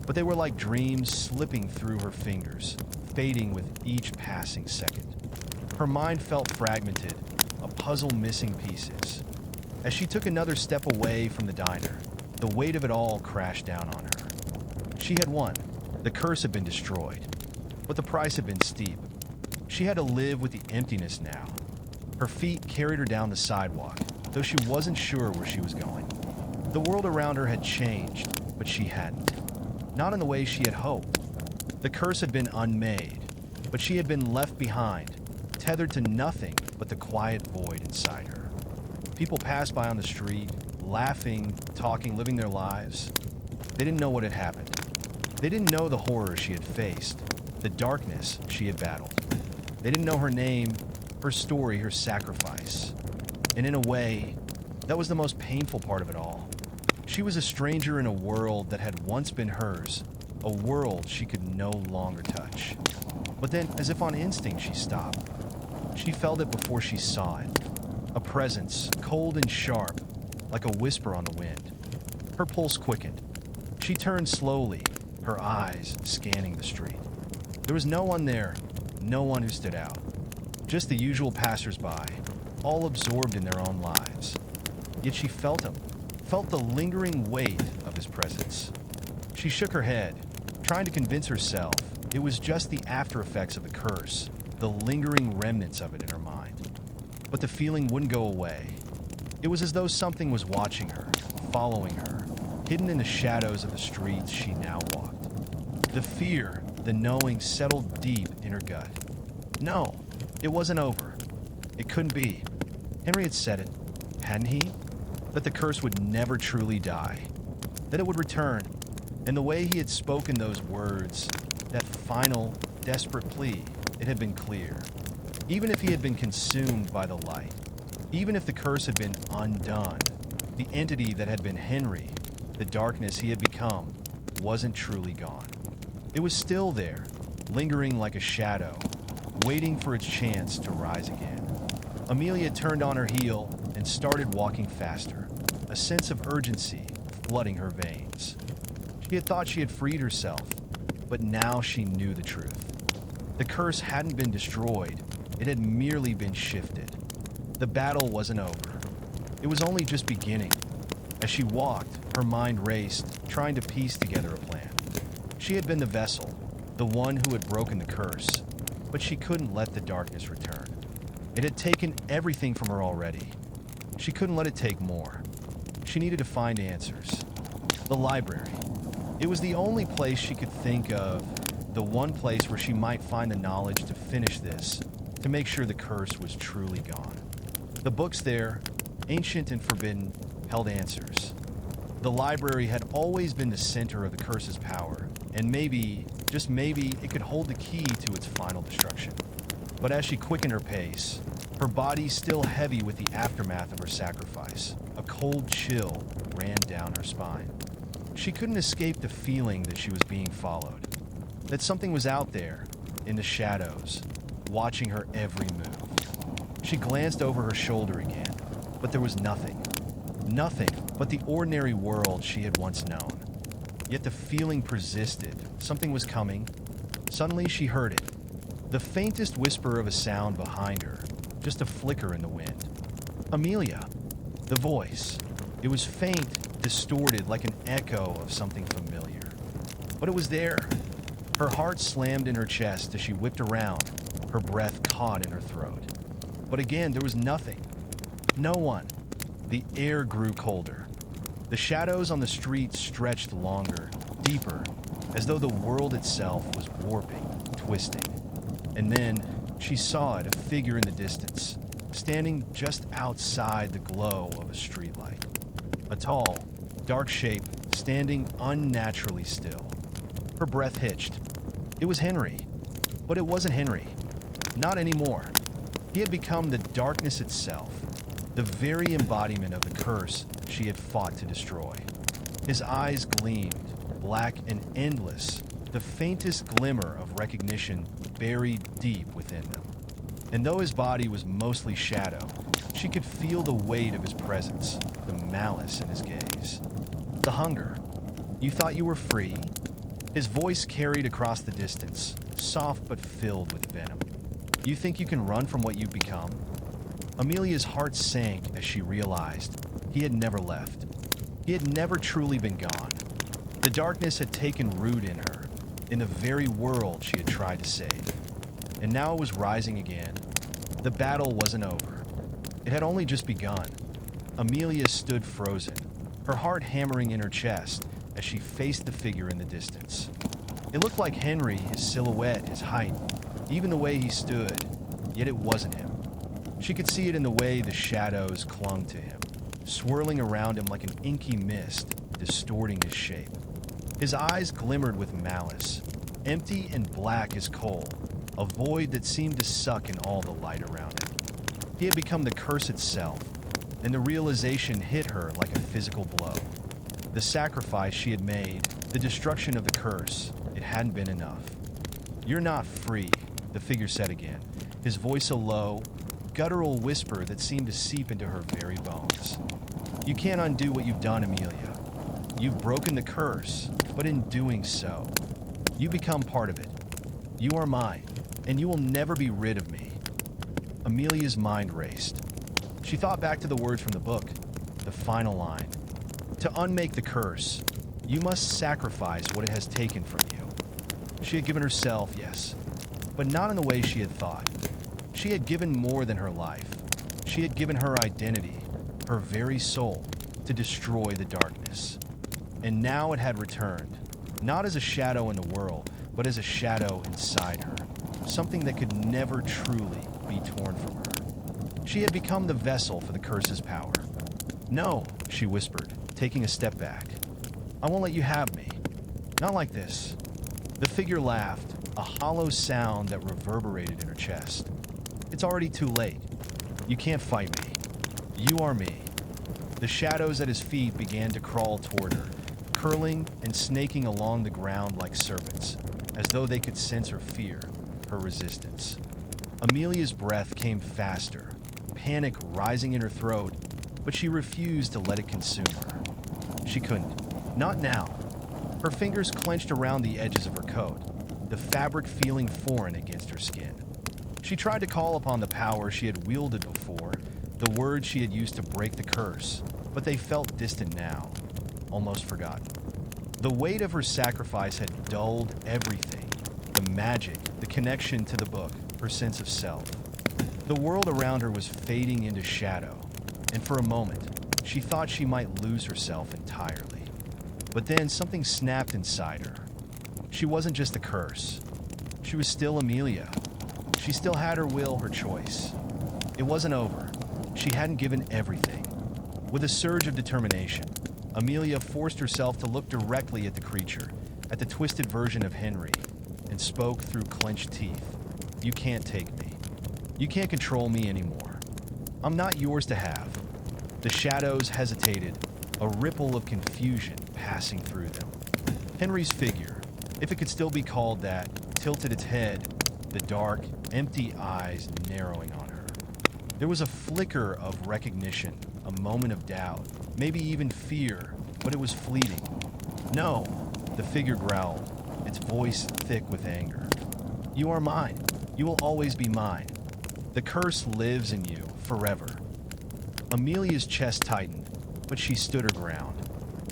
but they were like dreams slipping through her fingers, fading with each passing second. Her mind felt fragmented, a puzzle missing pieces. As she took another step away from the diner, the weight of it all crashed down on her. She had won. The curse had been destroyed, but the price had been steep. She had to live with the emptiness now. Her feet carried her down the sidewalk, though she wasn't sure where she was going. The world around her had changed, but she hadn't. Not in the way she had hoped. The curse had been unmade, but she had been left behind, tethered to nothing but the quiet void inside her. People passed by on the street, laughing, talking, living their lives. They didn't know what had happened. They didn't know the horror she had faced, the darkness she had battled. They didn't know her name, her story, her sacrifice. And in a way, that was the most painful part of it all. She was a stranger in a world that had once been hers, a world she could no longer touch. But then, as if on instinct, she stopped. She felt it before she saw it. A presence, cold and sharp, like a whisper on the wind. Her pulse quickened. She turned slowly, her eyes scanning the street. There was no one there, no one who stood out. Just the usual passersby, all absorbed in their own lives. Yet she felt him, felt the lingering weight of his presence. She shook her head, trying to convince herself it was just the after effects of the curse, the lingering remnants of it in her mind. But the feeling wouldn't go away. It was as though something was watching her, following her, hidden in the shadows of the streets she now walked. The fear, the knowing settled deep in her gut. No, it wasn't over. It couldn't be. Henry had said it, hadn't he? That the curse would never truly die. That it would return. And the way he had spoken those words, that final, desperate plea, it had been clear. Even if he had been consumed by the light, even if the curse had been undone, the entity that had been Henry, the darkness he had become, wasn't truly gone. It was still there, lingering like a shadow, waiting for its chance to rise again. Amelia turned on her heel and started walking faster, a sense of urgency flooding her veins. She had thought she had freed herself, but now she knew the truth. The curse hadn't been destroyed, it had merely been shifted. The battle wasn't over. It was only just beginning. As she walked, her mind raced, trying to piece together a plan. She had been the vessel, the one who had broken the curse, but she couldn't let the darkness return. It had taken everything from her already. She couldn't let it take more. She needed to find answers. The library. It was the only place she could think of, the one place where she might find the knowledge to finish this, to make sure the curse was truly gone. The books there, ancient and forbidden, held answers. The library had always been the center of the curse's power, and maybe, just maybe, it could hold the key to its final destruction. But as she quickened her pace, her body still heavy with the aftermath of her sacrifice, a cold chill ran down her spine. She couldn't escape the feeling that she was being followed, that something was out there, in the shadows, watching her every move. She glanced over her shoulder again, but there was nothing. Nothing but the ordinary world she had once known. Yet the feeling persisted. Something was coming. Suddenly she heard it. The faintest whisper of a sound behind her, just a flicker in the wind. Amelia. The voice. It was faint, distorted like an echo of something familiar. But it was there. Her heart slammed in her chest as she whipped around, her breath caught in her throat. But again, there was nothing. No one. The air grew colder. The shadows on the street stretched longer, deeper, as though the world itself was warping, twisting. And then she saw it, a figure in the distance, standing just outside the glow of a streetlight. A tall, dark shape, standing unnaturally still. Her breath hitched. It was Henry. But it wasn't Henry. Not anymore. He had become the darkness itself, the very embodiment of the curse she had fought to destroy. His eyes gleamed, black and endless, the faintest glimmer of recognition buried deep within them. And though his body was mostly shadow, she could feel the weight of his presence, the malice in his gaze. The hunger. You thought you were free? His voice carried across the distance, soft but filled with venom. You think you can run from what you've become? Amelia's heart sank as she realized he had never left. He had never truly been gone. The darkness had taken root in her, in the very world she had tried to save. And now it was rising again. The battle wasn't over. It had only just begun. Amelia stood frozen, her heart hammering in her chest as she faced the figure in the distance. It looked like Henry, his silhouette, his height, even the way he stood, yet it wasn't him. She could see it in the way the shadows clung to him, swirling around him like an inky mist, distorting his shape. His eyes glimmered with malice, empty and black as coal, a void that seemed to suck in all the light around him. He had become the curse itself, and the realization hit her like a physical blow. The sacrifice she had made, the destruction of the curse, it hadn't been enough. "You're not free," the figure said again, his voice a low, guttural whisper that seemed to seep into her very bones. "You can't undo what you've done, Amelia. You've broken the curse, but in doing so, you become part of it. You are mine, and you will never be rid of me." Amelia's mind raced. She thought back to the words from the book, the final line. "To unmake the curse, you must sacrifice what it has taken from you." She had given herself, yes, but not in the way she had thought. She had given more than her life. She had given her identity, her very soul, to destroy the darkness. And now it had returned, not as a shadow in the world, but as a shadow inside her, something that could never truly be torn from her. She had become the vessel for the curse's power. "No," she whispered, taking a step back. "I won't let you have me. Not like this." The figure laughed, a hollow sound that reverberated in her chest. "It's already too late. You can't fight me. You are me." The shadows at his feet began to crawl toward her, curling and snaking along the ground like serpents, as though they could sense her fear, her resistance. Amelia's breath came faster, panic rising in her throat, but she refused to let it consume her. She couldn't. Not now. Her fingers clenched around the edges of her coat, the fabric feeling foreign against her skin. She tried to call upon the power she had wielded before, the words she had used to break the curse, but they felt distant now, almost forgotten. The weight of her sacrifice had dulled everything, the magic, the connection to the book, her sense of self. The world around her was fading into shadow, and for a moment, she thought she might lose herself entirely. But then something snapped inside her. She wasn't just a curse. She was still Amelia. She still had her will, her choice. It wasn't over. She hadn't given everything. With a surge of determination, Amelia forced herself to look directly at the creature, at the twisted version of Henry, and spoke through clenched teeth. "You can't take me. You can't control me anymore. I'm not yours to have." The shadows hesitated, a ripple of confusion passing through them. Henry's figure, if it could still be called that, tilted its head, the dark, empty eyes narrowing on her. There was a flicker of recognition, a moment of doubt, maybe even fear, but it was fleeting. "No," the figure growled, its voice thick with anger. "You are mine. You will always be mine. The curse lives in you forever." Amelia's chest tightened, but she stood her ground.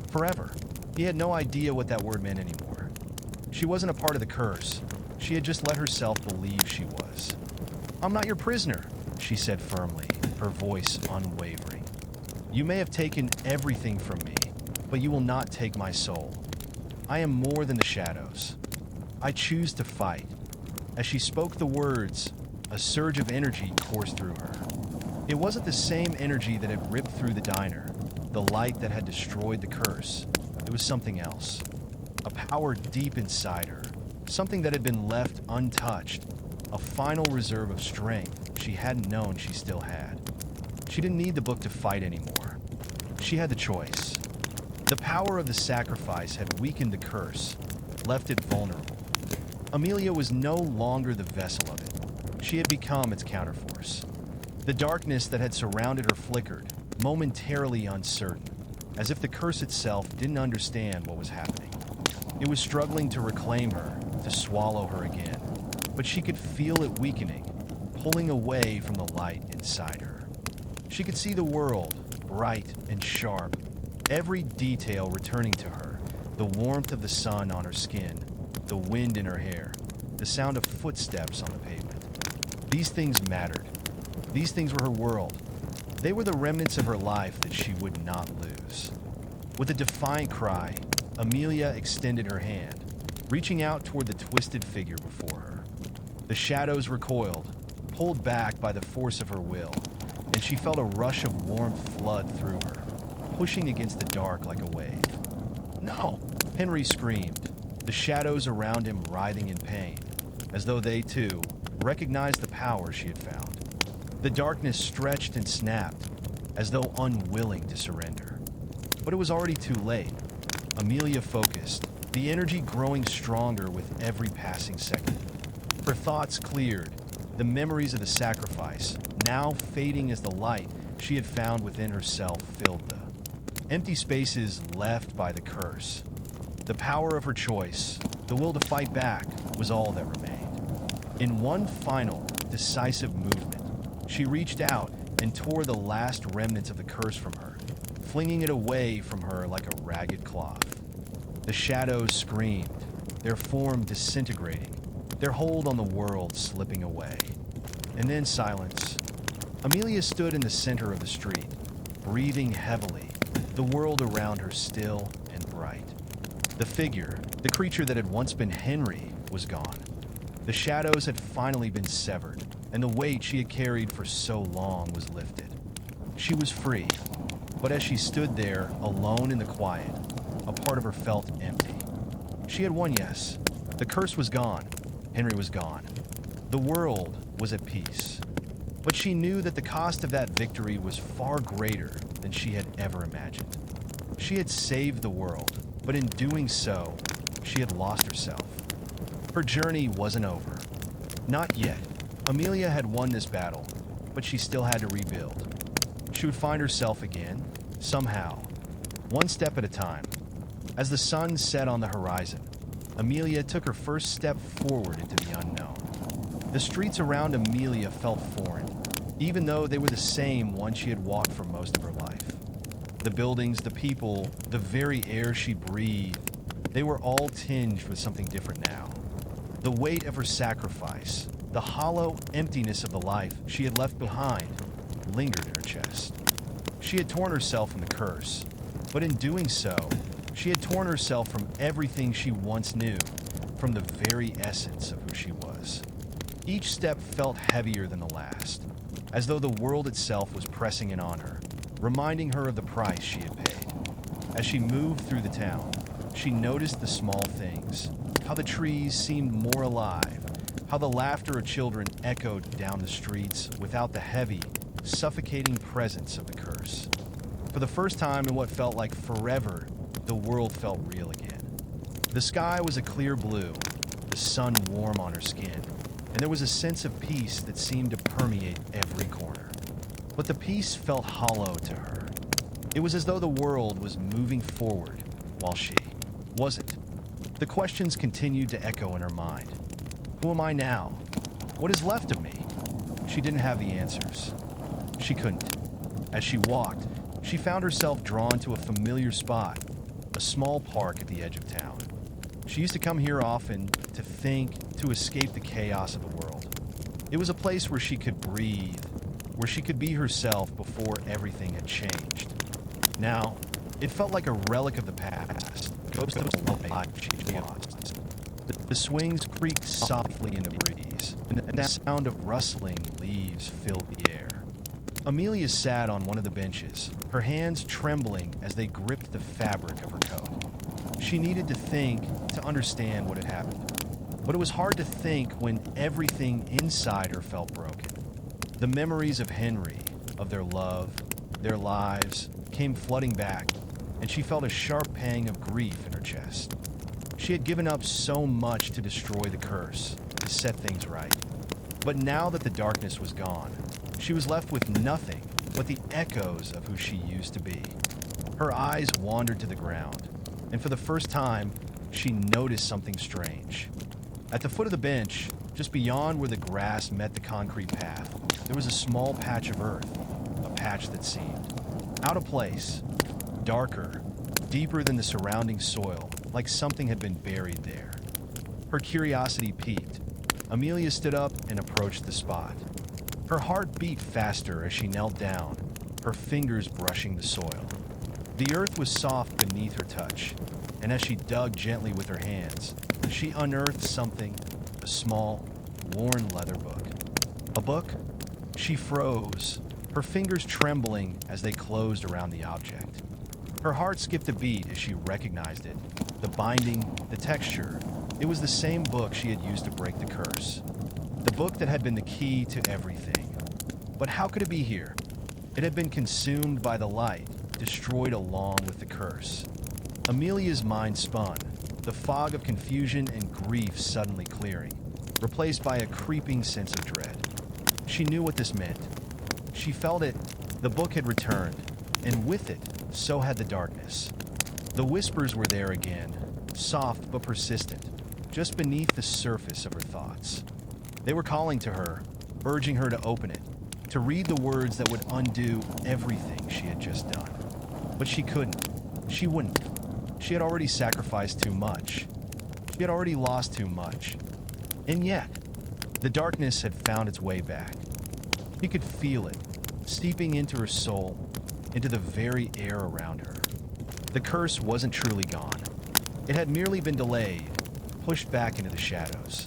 Forever. He had no idea what that word meant anymore. She wasn't a part of the curse. She had just let herself believe she was. "I'm not your prisoner," she said firmly, her voice unwavering. "You may have taken everything from me, but you will not take my soul. I am more than the shadows. I choose to fight." As she spoke the words, a surge of energy coursed through her. It wasn't the same energy that had ripped through the diner, the light that had destroyed the curse. It was something else. A power deep inside her, something that had been left untouched, a final reserve of strength she hadn't known she still had. She didn't need the book to fight anymore. She had the choice. The power of the sacrifice had weakened the curse, left it vulnerable. Amelia was no longer the vessel of it. She had become its counterforce. The darkness that had surrounded her flickered, momentarily uncertain, as if the curse itself didn't understand what was happening. It was struggling to reclaim her, to swallow her again, but she could feel it weakening, pulling away from the light inside her. She could see the world, bright and sharp, every detail returning to her, the warmth of the sun on her skin, the wind in her hair, the sound of footsteps on the pavement. These things mattered. These things were her world. They were the remnants of her life that she would not lose. With a defiant cry, Amelia extended her hand, reaching out toward the twisted figure before her. The shadows recoiled, pulled back by the force of her will, and she felt a rush of warmth flood through her, pushing against the dark like a wave. "No!" Henry screamed, the shadows around him writhing in pain, as though they, too, recognized the power she had found. The darkness stretched and snapped, as though unwilling to surrender. But it was already too late. Amelia focused, the energy growing stronger with every passing second. Her thoughts cleared, the memories of the sacrifice, now fading as the light she had found within herself filled the empty spaces left by the curse. The power of her choice, the will to fight back, was all that remained. In one final, decisive movement, she reached out and tore the last remnants of the curse from her, flinging it away from her like a ragged cloth. The shadows screamed, their form disintegrating, their hold on the world slipping away. And then silence. Amelia stood in the center of the street, breathing heavily, the world around her still and bright. The figure, the creature that had once been Henry, was gone. The shadows had finally been severed, and the weight she had carried for so long was lifted. She was free, but as she stood there, alone in the quiet, a part of her felt empty. She had won, yes. The curse was gone. Henry was gone. The world was at peace. But she knew that the cost of that victory was far greater than she had ever imagined. She had saved the world, but in doing so, she had lost herself. Her journey wasn't over. Not yet. Amelia had won this battle, but she still had to rebuild. She would find herself again, somehow, one step at a time. As the sun set on the horizon, Amelia took her first step forward into the unknown. The streets around Amelia felt foreign, even though they were the same ones she had walked for most of her life. The buildings, the people, the very air she breathed, they were all tinged with something different now. The weight of her sacrifice, the hollow emptiness of the life she had left behind, lingered in her chest. She had torn herself from the curse, but in doing so, she had torn herself from everything she once knew, from the very essence of who she was. Each step felt heavier than the last, as though the world itself was pressing in on her, reminding her of the price she had paid. As she moved through the town, she noticed the small things, how the trees seemed more alive, how the laughter of children echoed down the streets without the heavy, suffocating presence of the curse. For the first time in what felt like forever, the world felt real again. The sky was a clear blue, the sun warm on her skin, and there was a sense of peace that seemed to permeate every corner. But the peace felt hollow to her. It was as though the world was moving forward while she wasn't. The questions continued to echo in her mind. Who am I now? What is left of me? She didn't have the answers. She couldn't. As she walked, she found herself drawn to a familiar spot, a small park at the edge of town. She used to come here often to think, to escape the chaos of the world. It was a place where she could breathe, where she could be herself before everything had changed. Now, it felt like a relic of the past, ghost of a life she lost. The swings creaked softly in the breeze, and the sound of rustling leaves filled the air. Amelia sat on one of the benches, her hands trembling as they gripped the fabric of her coat. She needed to think, to understand what had happened. But it was hard to think when everything inside her felt broken. The memories of Henry, of their love, their lives, came flooding back, and she felt a sharp pang of grief in her chest. She had given up so much to destroy the curse, to set things right. But now that the darkness was gone, she was left with nothing but the echoes of who she used to be. Her eyes wandered to the ground, and for the first time, she noticed something strange. At the foot of the bench, just beyond where the grass met the concrete path, there was a small patch of earth, a patch that seemed out of place, darker, deeper than the surrounding soil, like something had been buried there. Her curiosity piqued. Amelia stood up and approached the spot. Her heart beat faster as she knelt down, her fingers brushing the soil. The earth was soft beneath her touch, and as she dug gently with her hands, she unearthed something, a small, worn leather book. A book? She froze, her fingers trembling as they closed around the object. Her heart skipped a beat as she recognized it. The binding, the texture, it was the same book she had used to break the curse. The book that had been the key to everything. But how could it be here? It had been consumed by the light, destroyed along with the curse. Amelia's mind spun, the fog of confusion and grief suddenly clearing, replaced by a creeping sense of dread. She knew what this meant. She felt it. The book had returned, and with it, so had the darkness. The whispers were there again, soft but persistent, just beneath the surface of her thoughts. They were calling to her, urging her to open it, to read the words that would undo everything she had just done. But she couldn't. She wouldn't. She had already sacrificed too much. She had already lost too much. And yet, the darkness had found its way back. She could feel it, seeping into her soul, into the very air around her. The curse wasn't truly gone. It had merely been delayed, pushed back into the shadows.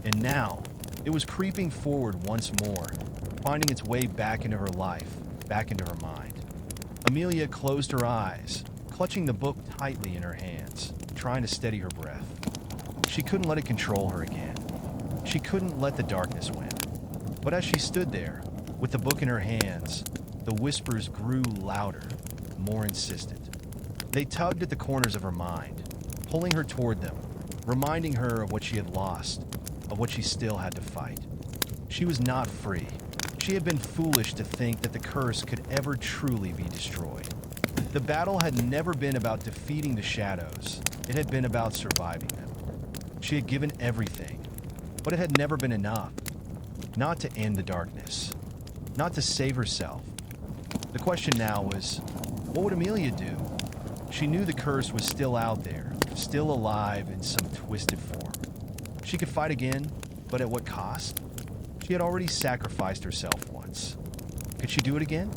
And now, it was creeping forward once more, finding its way back into her life, back into her mind. Amelia closed her eyes, clutching the book tightly in her hands, trying to steady her breath. She couldn't let it control her again. She couldn't let the darkness win. But as she stood there, with the book in her hands, the whispers grew louder, more insistent. They tugged at the corners of her mind, pulling her toward them, reminding her of what she had lost, of what she still had to fight. She was not free. She had been foolish to think that the curse could ever truly be destroyed. The battle had never been about defeating the shadows. It had been about surviving them. She had given everything, but it had never been enough. Not to end the darkness, not to save herself. The question now was, what would Amelia do? She knew the curse was still out there, still alive in some twisted form. She could fight again, but at what cost? She had already sacrificed herself once. Could she do it again?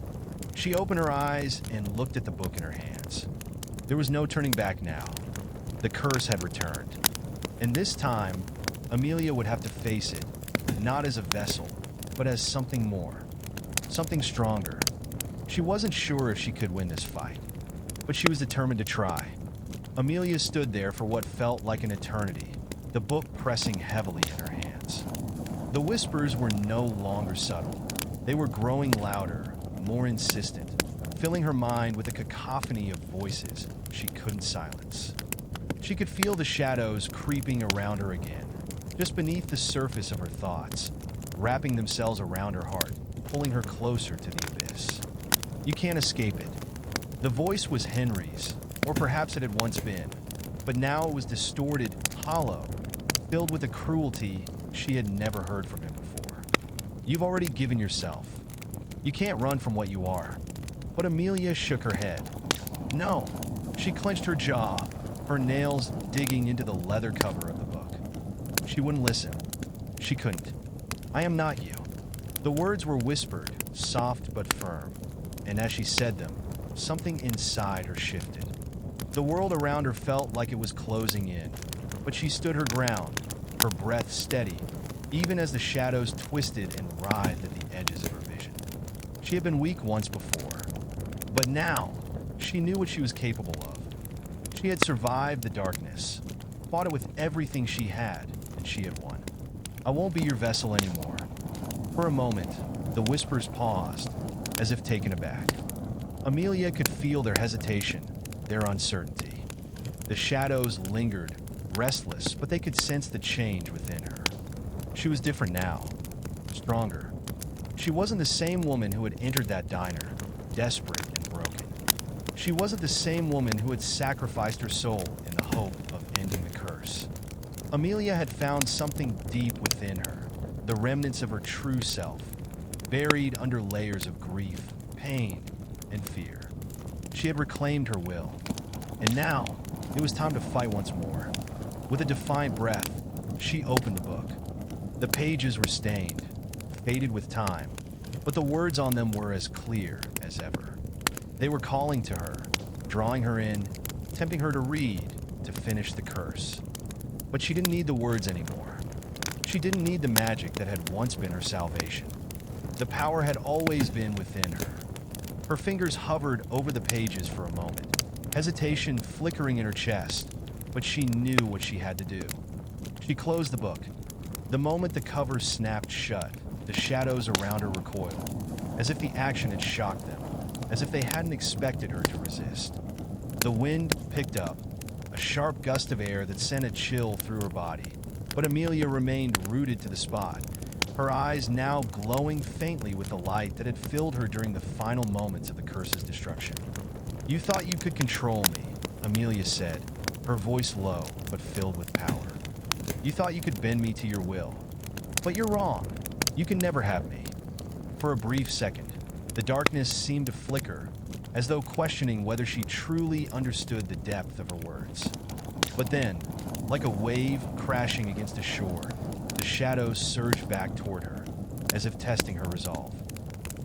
She opened her eyes and looked at the book in her hands. There was no turning back now. The curse had returned. And this time, Amelia would have to face it, not as a vessel, but as something more, something stronger. She wasn't sure if she could win this fight, but she was determined to try. Amelia stood there for what felt like an eternity, the book pressing heavily in her hands. The whispers were no longer subtle. They were growing louder, more insistent, filling her mind with a cacophony of voices she couldn't silence. She could feel the shadows creeping around her again, just beneath the surface of her thoughts, wrapping themselves around her heart, pulling her closer to the abyss. You can't escape it. The voice was Henry's, or perhaps it had once been, but now it was distorted, hollow, filled with a cruelty she had never heard from him before. You've already given yourself. You can't run from what you are. But Amelia shook her head. No. She clenched her jaw, her nails digging into the leather cover of the book. She wouldn't listen. She couldn't. I am not you. The words were whispered, soft but firm, and as she said them, something inside her shifted. The world around her felt like it was closing in, but she stood her ground, her breath steady, even as the shadows twisted and writhed at the edges of her vision. She had been weak once before, but now she knew what she was capable of. She had survived the darkness, fought it with everything she had, and she had won. I won't be your vessel anymore. For a moment, the whispers paused, as if taken aback. Amelia could feel their hesitation, their uncertainty. The shadows lingered, restless, but they could sense the change within her. She was different now, stronger. She wasn't the same woman who had entered that diner, desperate and broken. She wasn't the same woman who had sacrificed her soul in the hope of ending the curse. Amelia had found something deep within her, the remnants of her true self, buried under layers of grief, pain, and fear. She had reclaimed her will, and now it was time to fight once more. With a defiant breath, she opened the book. The pages were stained, faded with time, but the words on them were as clear as ever. They were calling to her, drawing her in, tempting her to read, to finish the curse. But she didn't need the words anymore. She didn't need the magic that had once been her salvation. The power had always been within her. Her fingers hovered over the pages for a moment, hesitation flickering in her chest, but she knew what she had to do. She closed the book. The moment the cover snapped shut, the shadows around her recoiled, as if the action had shocked them, as if they hadn't expected her to resist. The wind picked up, a sharp gust of air that sent a chill through her body, but Amelia remained rooted to the spot, her eyes now glowing faintly with the light that had filled her during the final moments of the curse's destruction. "You thought you could control me," Amelia said, her voice low but filled with power. "You thought you could bend me to your will. But you're wrong. You can never have me." For a brief second, the darkness seemed to flicker, as though questioning whether she truly understood the depth of her words. But then, like a wave crashing against a shore, the shadows surged back toward her, as if testing her resolve.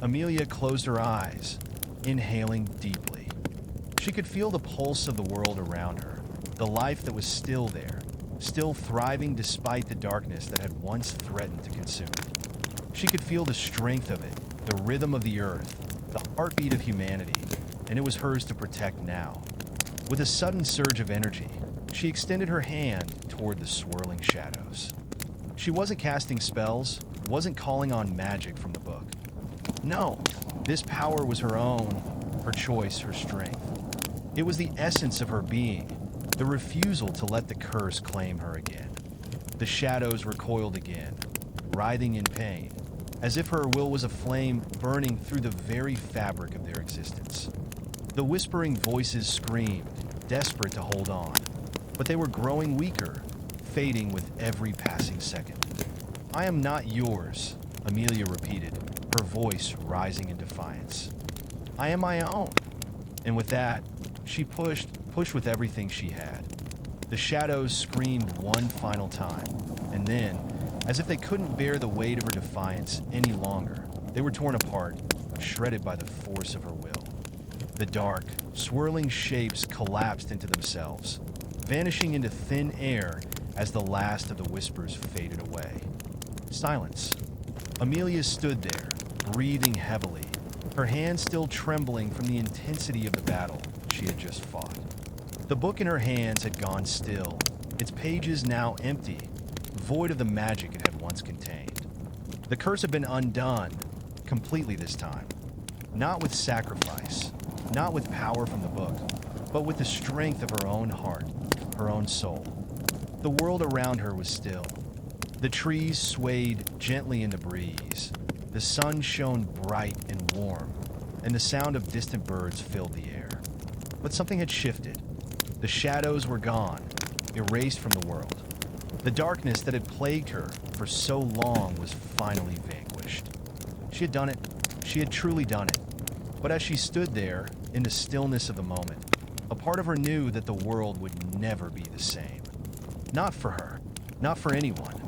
Amelia closed her eyes, inhaling deeply. She could feel the pulse of the world around her, the life that was still there, still thriving despite the darkness that had once threatened to consume it. She could feel the strength of it, the rhythm of the earth, the heartbeat of humanity, and it was hers to protect now. With a sudden surge of energy, she extended her hand toward the swirling shadows. She wasn't casting spells, wasn't calling on magic from the book. No, this power was her own, her choice, her strength. It was the essence of her being, the refusal to let the curse claim her again. The shadows recoiled again, writhing in pain, as if her will was a flame burning through the very fabric of their existence. The whispering voices screamed, desperate to hold on, but they were growing weaker, fading with every passing second. "I am not yours," Amelia repeated, her voice rising in defiance. "I am my own." And with that, she pushed with everything she had. The shadows screamed one final time, and then, as if they couldn't bear the weight of her defiance any longer, they were torn apart, shredded by the force of her will. The dark, swirling shapes collapsed into themselves, vanishing into thin air as the last of the whispers faded away. Silence. Amelia stood there, breathing heavily, her hands still trembling from the intensity of the battle she had just fought. The book in her hands had gone still, its pages now empty, void of the magic it had once contained. The curse had been undone, completely this time. Not with sacrifice, not with power from the book, but with the strength of her own heart, her own soul. The world around her was still. The trees swayed gently in the breeze. The sun shone bright and warm, and the sound of distant birds filled the air. But something had shifted. The shadows were gone, erased from the world. The darkness that had plagued her for so long was finally vanquished. She had done it. She had truly done it. But as she stood there, in the stillness of the moment, a part of her knew that the world would never be the same. Not for her. Not for anyone.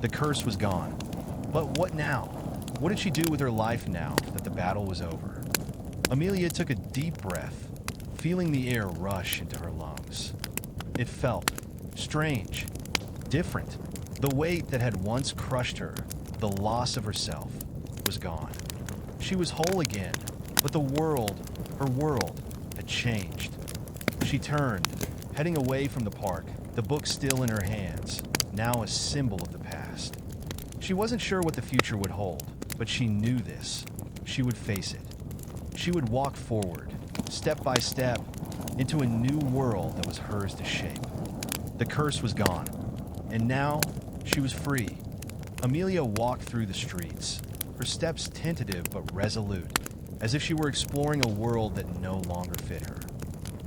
The curse was gone. But what now? What did she do with her life now that the battle was over? Amelia took a deep breath, feeling the air rush into her lungs. It felt strange, different. The weight that had once crushed her, the loss of herself, was gone. She was whole again, but the world, her world, had changed. She turned, heading away from the park, the book still in her hands, now a symbol of the past. She wasn't sure what the future would hold, but she knew this. She would face it. She would walk forward, step by step, into a new world that was hers to shape. The curse was gone, and now she was free. Amelia walked through the streets, her steps tentative but resolute, as if she were exploring a world that no longer fit her.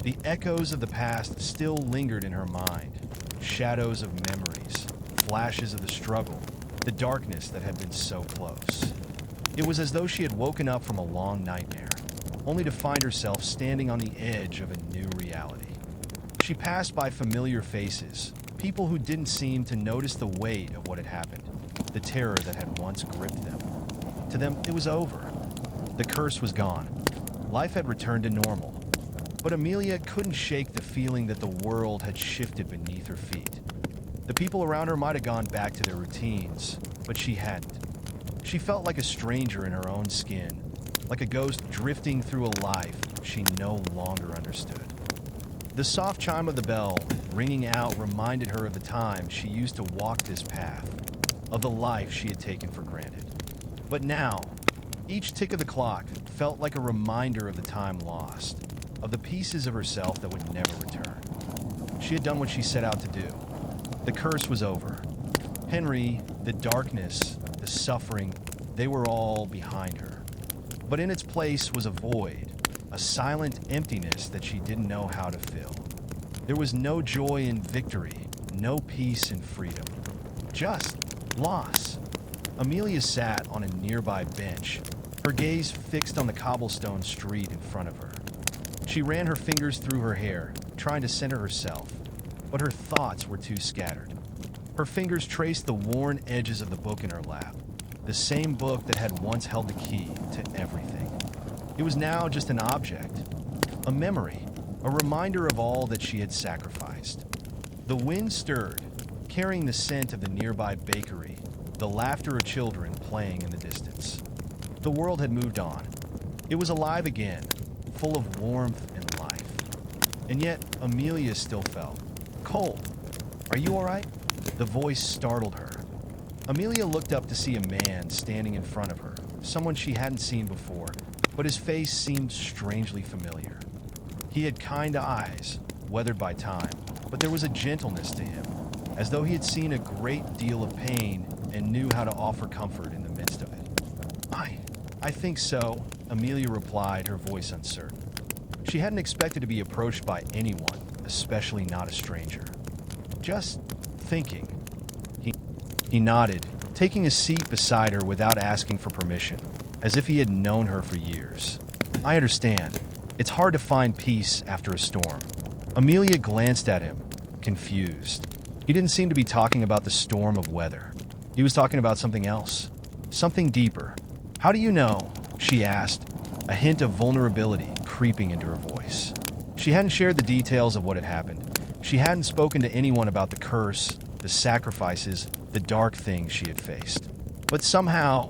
The echoes of the past still lingered in her mind, shadows of memories, flashes of the struggle, the darkness that had been so close. It was as though she had woken up from a long nightmare, only to find herself standing on the edge of a new reality. She passed by familiar faces, people who didn't seem to notice the weight of what had happened, the terror that had once gripped them. To them, it was over. The curse was gone. Life had returned to normal. But Amelia couldn't shake the feeling that the world had shifted beneath her feet. The people around her might have gone back to their routines, but she hadn't. She felt like a stranger in her own skin, like a ghost drifting through a life she no longer understood. The soft chime of the bell ringing out reminded her of the time she used to walk this path, of the life she had taken for granted. But now, each tick of the clock felt like a reminder of the time lost, of the pieces of herself that would never return. She had done what she set out to do. The curse was over. Henry, the darkness, the suffering, they were all behind her. But in its place was a void, a silent emptiness that she didn't know how to fill. There was no joy in victory, no peace in freedom. Just loss. Amelia sat on a nearby bench, her gaze fixed on the cobblestone street in front of her. She ran her fingers through her hair, trying to center herself, but her thoughts were too scattered. Her fingers traced the worn edges of the book in her lap, the same book that had once held the key to everything. It was now just an object, a memory, a reminder of all that she had sacrificed. The wind stirred, carrying the scent of the nearby bakery, the laughter of children playing in the distance. The world had moved on. It was alive again, full of warmth and life. And yet, Amelia still felt cold. "Are you all right?" The voice startled her. Amelia looked up to see a man standing in front of her, someone she hadn't seen before, but his face seemed strangely familiar. He had kind eyes, weathered by time, but there was a gentleness to him, as though he had seen a great deal of pain and knew how to offer comfort in the midst of it. I think so," Amelia replied, her voice uncertain. She hadn't expected to be approached by anyone, especially not a stranger. "Just thinking." He nodded, taking a seat beside her without asking for permission, as if he had known her for years. "I understand. It's hard to find peace after a storm." Amelia glanced at him, confused. He didn't seem to be talking about the storm of weather. He was talking about something else, something deeper. "How do you know?" she asked, a hint of vulnerability creeping into her voice. She hadn't shared the details of what had happened. She hadn't spoken to anyone about the curse, the sacrifices, the dark things she had faced. But somehow,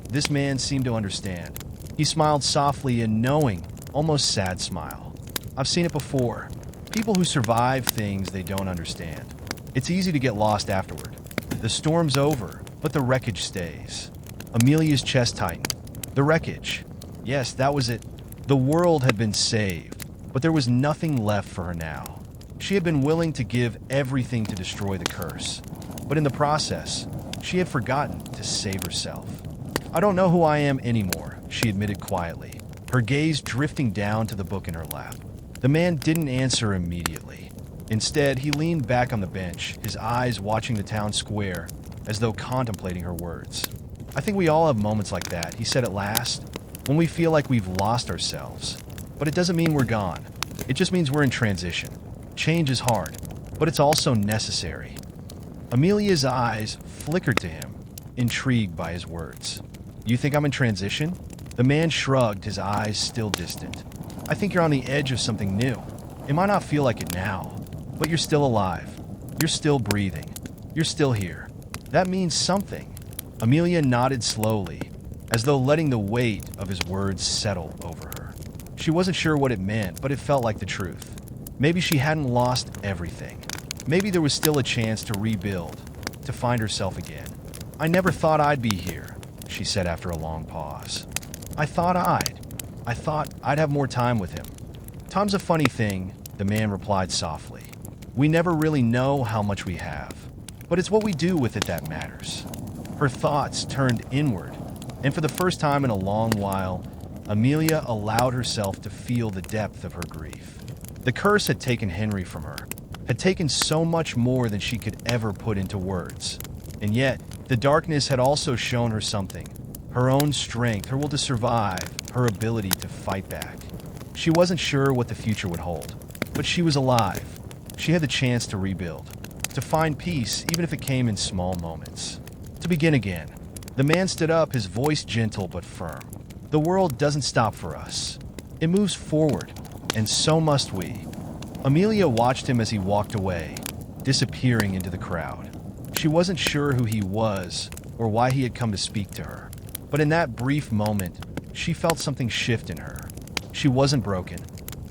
this man seemed to understand. He smiled softly, a knowing, almost sad smile. "I've seen it before. People who survive things they don't understand. It's easy to get lost afterward. The storm's over, but the wreckage stays." Amelia's chest tightened. The wreckage. Yes, that was it. The world had been saved, but there was nothing left for her now. She had been willing to give everything to destroy the curse, but in the process, she had forgotten to save herself. "I don't know who I am anymore," she admitted quietly, her gaze drifting down to the book in her lap. The man didn't answer immediately. Instead, he leaned back on the bench, his eyes watching the town square, as though contemplating her words. "I think we all have moments like that," he said at last, "when we feel like we've lost ourselves. But it doesn't mean we're gone. It just means we're in transition. Change is hard, but it's also necessary." Amelia's eyes flickered to him, intrigued by his words. "You think I'm in transition?" The man shrugged, his eyes still distant. "I think you're on the edge of something new. It might not feel like it now, but you're still alive. You're still breathing. You're still here. That means something." Amelia nodded slowly, as though letting the weight of his words settle over her. She wasn't sure what it meant, but it felt like the truth. Maybe she hadn't lost everything. Maybe there was still a chance to rebuild, to find herself again. "I never thought I'd be here," she said after a long pause. I thought I'd have more time with him." "Time's a funny thing," the man replied softly. "We never really know how much we have, but it's what we do with it that matters." Her thoughts turned inward, and for the first time in a long while, Amelia allowed herself to feel the depth of her grief. The curse had taken Henry from her, had taken so much more than she could ever put into words. And yet, the darkness had also shown her something, her own strength, her will to survive, her ability to fight back. She wasn't sure what the future would hold, but she was alive. She had the chance to rebuild, to find peace even if it came in small moments. To begin again. The man stood up, his voice gentle but firm. "The world doesn't stop for us. It moves forward, and so must we." Amelia watched him as he walked away, disappearing into the crowd. She wasn't sure who he was or why he had come to speak to her. But in that brief moment, she felt something shift in her. She wasn't broken.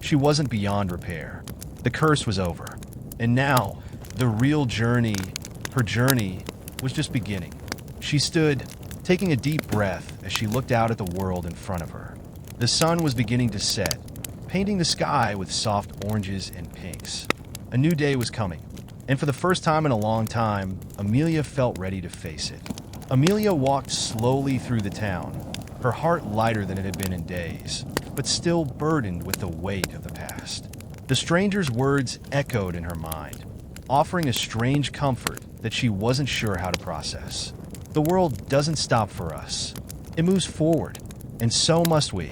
She wasn't beyond repair. The curse was over. And now, the real journey, her journey, was just beginning. She stood, taking a deep breath as she looked out at the world in front of her. The sun was beginning to set, painting the sky with soft oranges and pinks. A new day was coming, and for the first time in a long time, Amelia felt ready to face it. Amelia walked slowly through the town, her heart lighter than it had been in days, but still burdened with the weight of the past. The stranger's words echoed in her mind, offering a strange comfort that she wasn't sure how to process. The world doesn't stop for us. It moves forward, and so must we.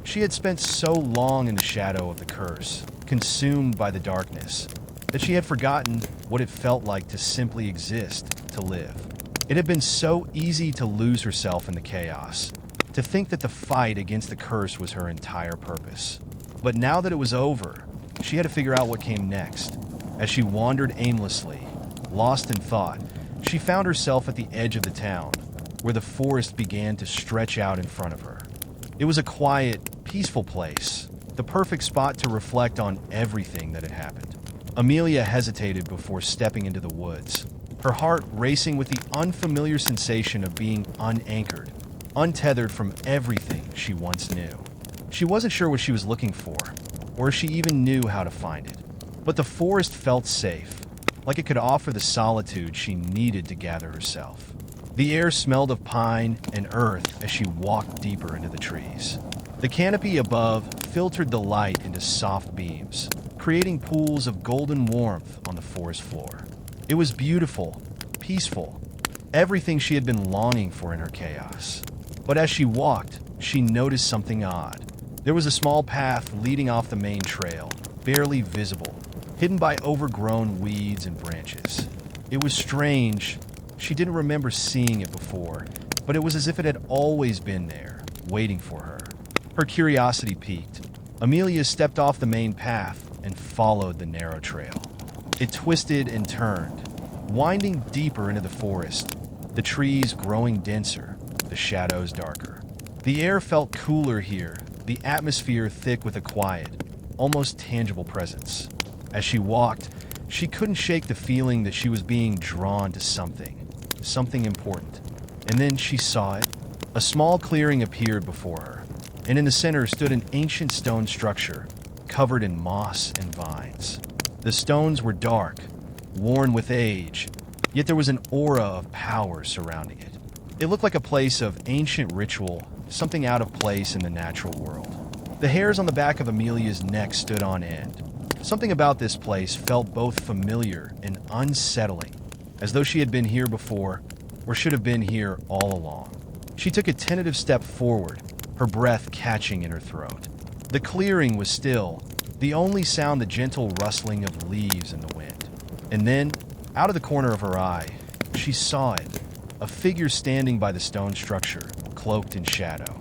She had spent so long in the shadow of the curse, consumed by the darkness, that she had forgotten what it felt like to simply exist, to live. It had been so easy to lose herself in the chaos, to think that the fight against the curse was her entire purpose. But now that it was over, she had to figure out what came next. As she wandered aimlessly, lost in thought, she found herself at the edge of the town, where the forest began to stretch out in front of her. It was a quiet, peaceful place, the perfect spot to reflect on everything that had happened. Amelia hesitated before stepping into the woods, her heart racing with the unfamiliar sensation of being unanchored, untethered from everything she once knew. She wasn't sure what she was looking for, or if she even knew how to find it. But the forest felt safe, like it could offer the solitude she needed to gather herself. The air smelled of pine and earth as she walked deeper into the trees. The canopy above filtered the light into soft beams, creating pools of golden warmth on the forest floor. It was beautiful, peaceful, everything she had been longing for in her chaos. But as she walked, she noticed something odd. There was a small path leading off the main trail, barely visible, hidden by overgrown weeds and branches. It was strange. She didn't remember seeing it before, but it was as if it had always been there, waiting for her. Her curiosity piqued. Amelia stepped off the main path and followed the narrow trail. It twisted and turned, winding deeper into the forest, the trees growing denser, the shadows darker. The air felt cooler here, the atmosphere thick with a quiet, almost tangible presence. As she walked, she couldn't shake the feeling that she was being drawn to something important. And then she saw it. A small clearing appeared before her, and in the center stood an ancient stone structure, covered in moss and vines. The stones were dark, worn with age, yet there was an aura of power surrounding it. It looked like a place of ancient ritual, something out of place in the natural world. The hairs on the back of Amelia's neck stood on end. Something about this place felt both familiar and unsettling, as though she had been here before, or should have been here all along. She took a tentative step forward, her breath catching in her throat. The clearing was still, the only sound the gentle rustling of leaves in the wind. And then, out of the corner of her eye, she saw it, a figure standing by the stone structure, cloaked in shadow.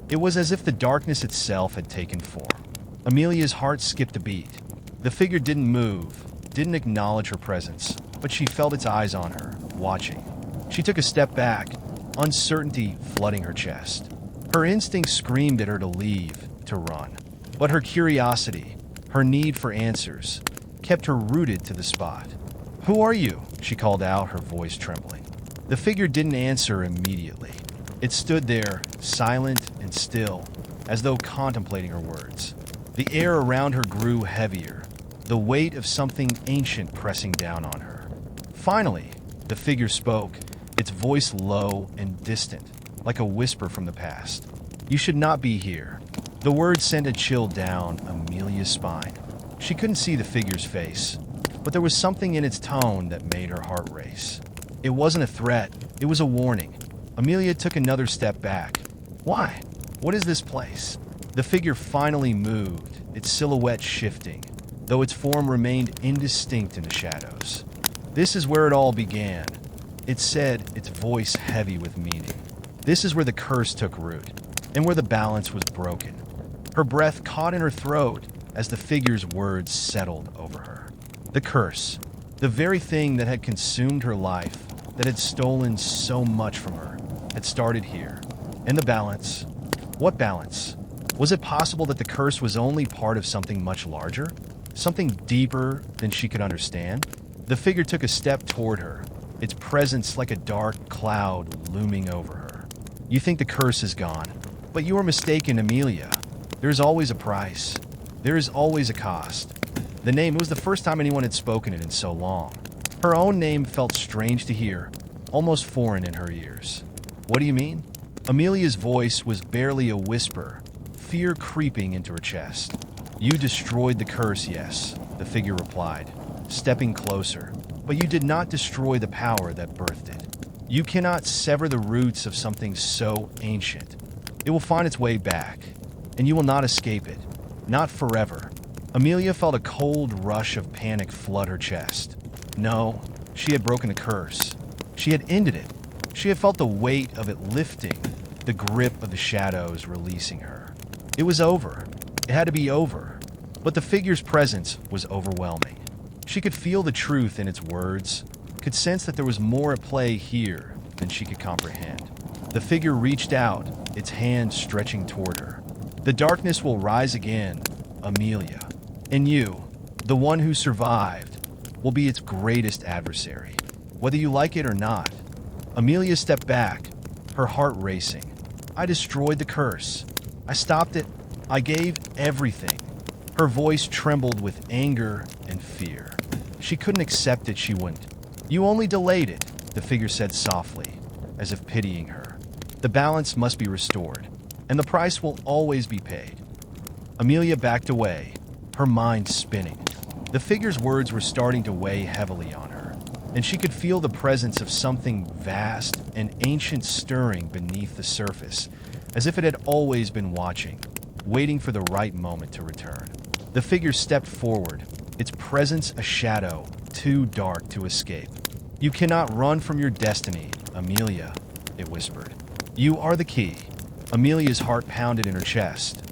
It was as if the darkness itself had taken form. Amelia's heart skipped a beat. The figure didn't move, didn't acknowledge her presence, but she felt its eyes on her, watching. She took a step back, uncertainty flooding her chest. Her instinct screamed at her to leave, to run. But her curiosity, her need for answers, kept her rooted to the spot. "Who are you?" she called out, her voice trembling. The figure didn't answer immediately. It stood there, silent and still, as though contemplating her words. The air around her grew heavier, the weight of something ancient pressing down on her. Finally, the figure spoke, its voice low and distant, like a whisper from the past. "You should not be here." The words sent a chill down Amelia's spine. She couldn't see the figure's face, but there was something in its tone that made her heart race. It wasn't a threat, it was a warning. Amelia took another step back. "Why? What is this place?" The figure finally moved, its silhouette shifting, though its form remained indistinct in the shadows. "This is where it all began," it said, its voice heavy with meaning. "This is where the curse took root, and where the balance was broken." Her breath caught in her throat as the figure's words settled over her. The curse. The very thing that had consumed her life, that had stolen so much from her, had started here. And the balance? What balance? Was it possible that the curse was only part of something much larger? Something deeper than she could understand? The figure took a step toward her, its presence like a dark cloud looming over her. You think the curse is gone, but you are mistaken, Amelia. There is always a price. There is always a cost. The name, it was the first time anyone had spoken it in so long. Her own name felt strange to hear, almost foreign in her ears. What do you mean? Amelia's voice was barely a whisper, fear creeping into her chest. You destroyed the curse, yes, the figure replied, stepping closer. But you did not destroy the power that birthed it. You cannot sever the roots of something so ancient. It will find its way back, and you will not escape it. Not forever. Amelia felt a cold rush of panic flood her chest. No, she had broken a curse. She had ended it. She had felt the weight of it lifting, the grip of the shadows releasing her. It was over. It had to be over. But the figure's presence was overwhelming. She could feel the truth in its words, could sense that there was more at play here than she could comprehend. The figure reached out, its hand stretching toward her. The darkness will rise again, Amelia. And you, the one who survived, will be its greatest adversary, whether you like it or not. Amelia stepped back, her heart racing. I destroyed the curse. I stopped it. I gave everything. Her voice trembled with anger and fear. She couldn't accept it, she wouldn't. You only delayed it, the figure said softly, as if pitying her. The balance must be restored, and the price will always be paid. Amelia backed away, her mind spinning. The figure's words were starting to weigh heavily on her, and she could feel the presence of something vast and ancient stirring beneath the surface, as if it had always been watching, waiting for the right moment to return. The figure stepped forward, its presence a shadow too dark to escape. You cannot run from your destiny, Amelia, it whispered. You are the key. Amelia's heart pounded in her chest,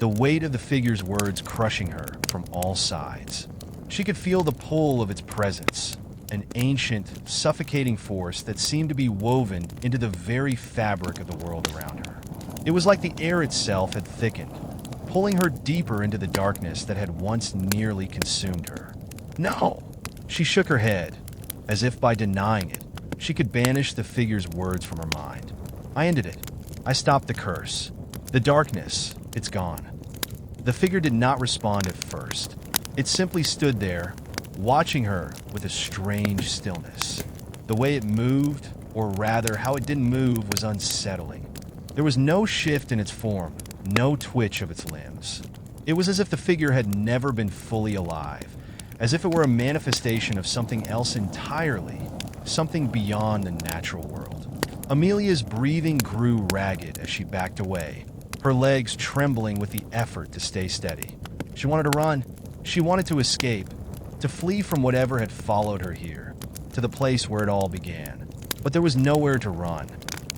the weight of the figure's words crushing her from all sides. She could feel the pull of its presence, an ancient, suffocating force that seemed to be woven into the very fabric of the world around her. It was like the air itself had thickened, pulling her deeper into the darkness that had once nearly consumed her. No! She shook her head, as if by denying it, she could banish the figure's words from her mind. I ended it. I stopped the curse. The darkness, it's gone. The figure did not respond at first. It simply stood there, watching her with a strange stillness. The way it moved, or rather how it didn't move, was unsettling. There was no shift in its form, no twitch of its limbs. It was as if the figure had never been fully alive, as if it were a manifestation of something else entirely, something beyond the natural world. Amelia's breathing grew ragged as she backed away, her legs trembling with the effort to stay steady. She wanted to run. She wanted to escape, to flee from whatever had followed her here, to the place where it all began. But there was nowhere to run,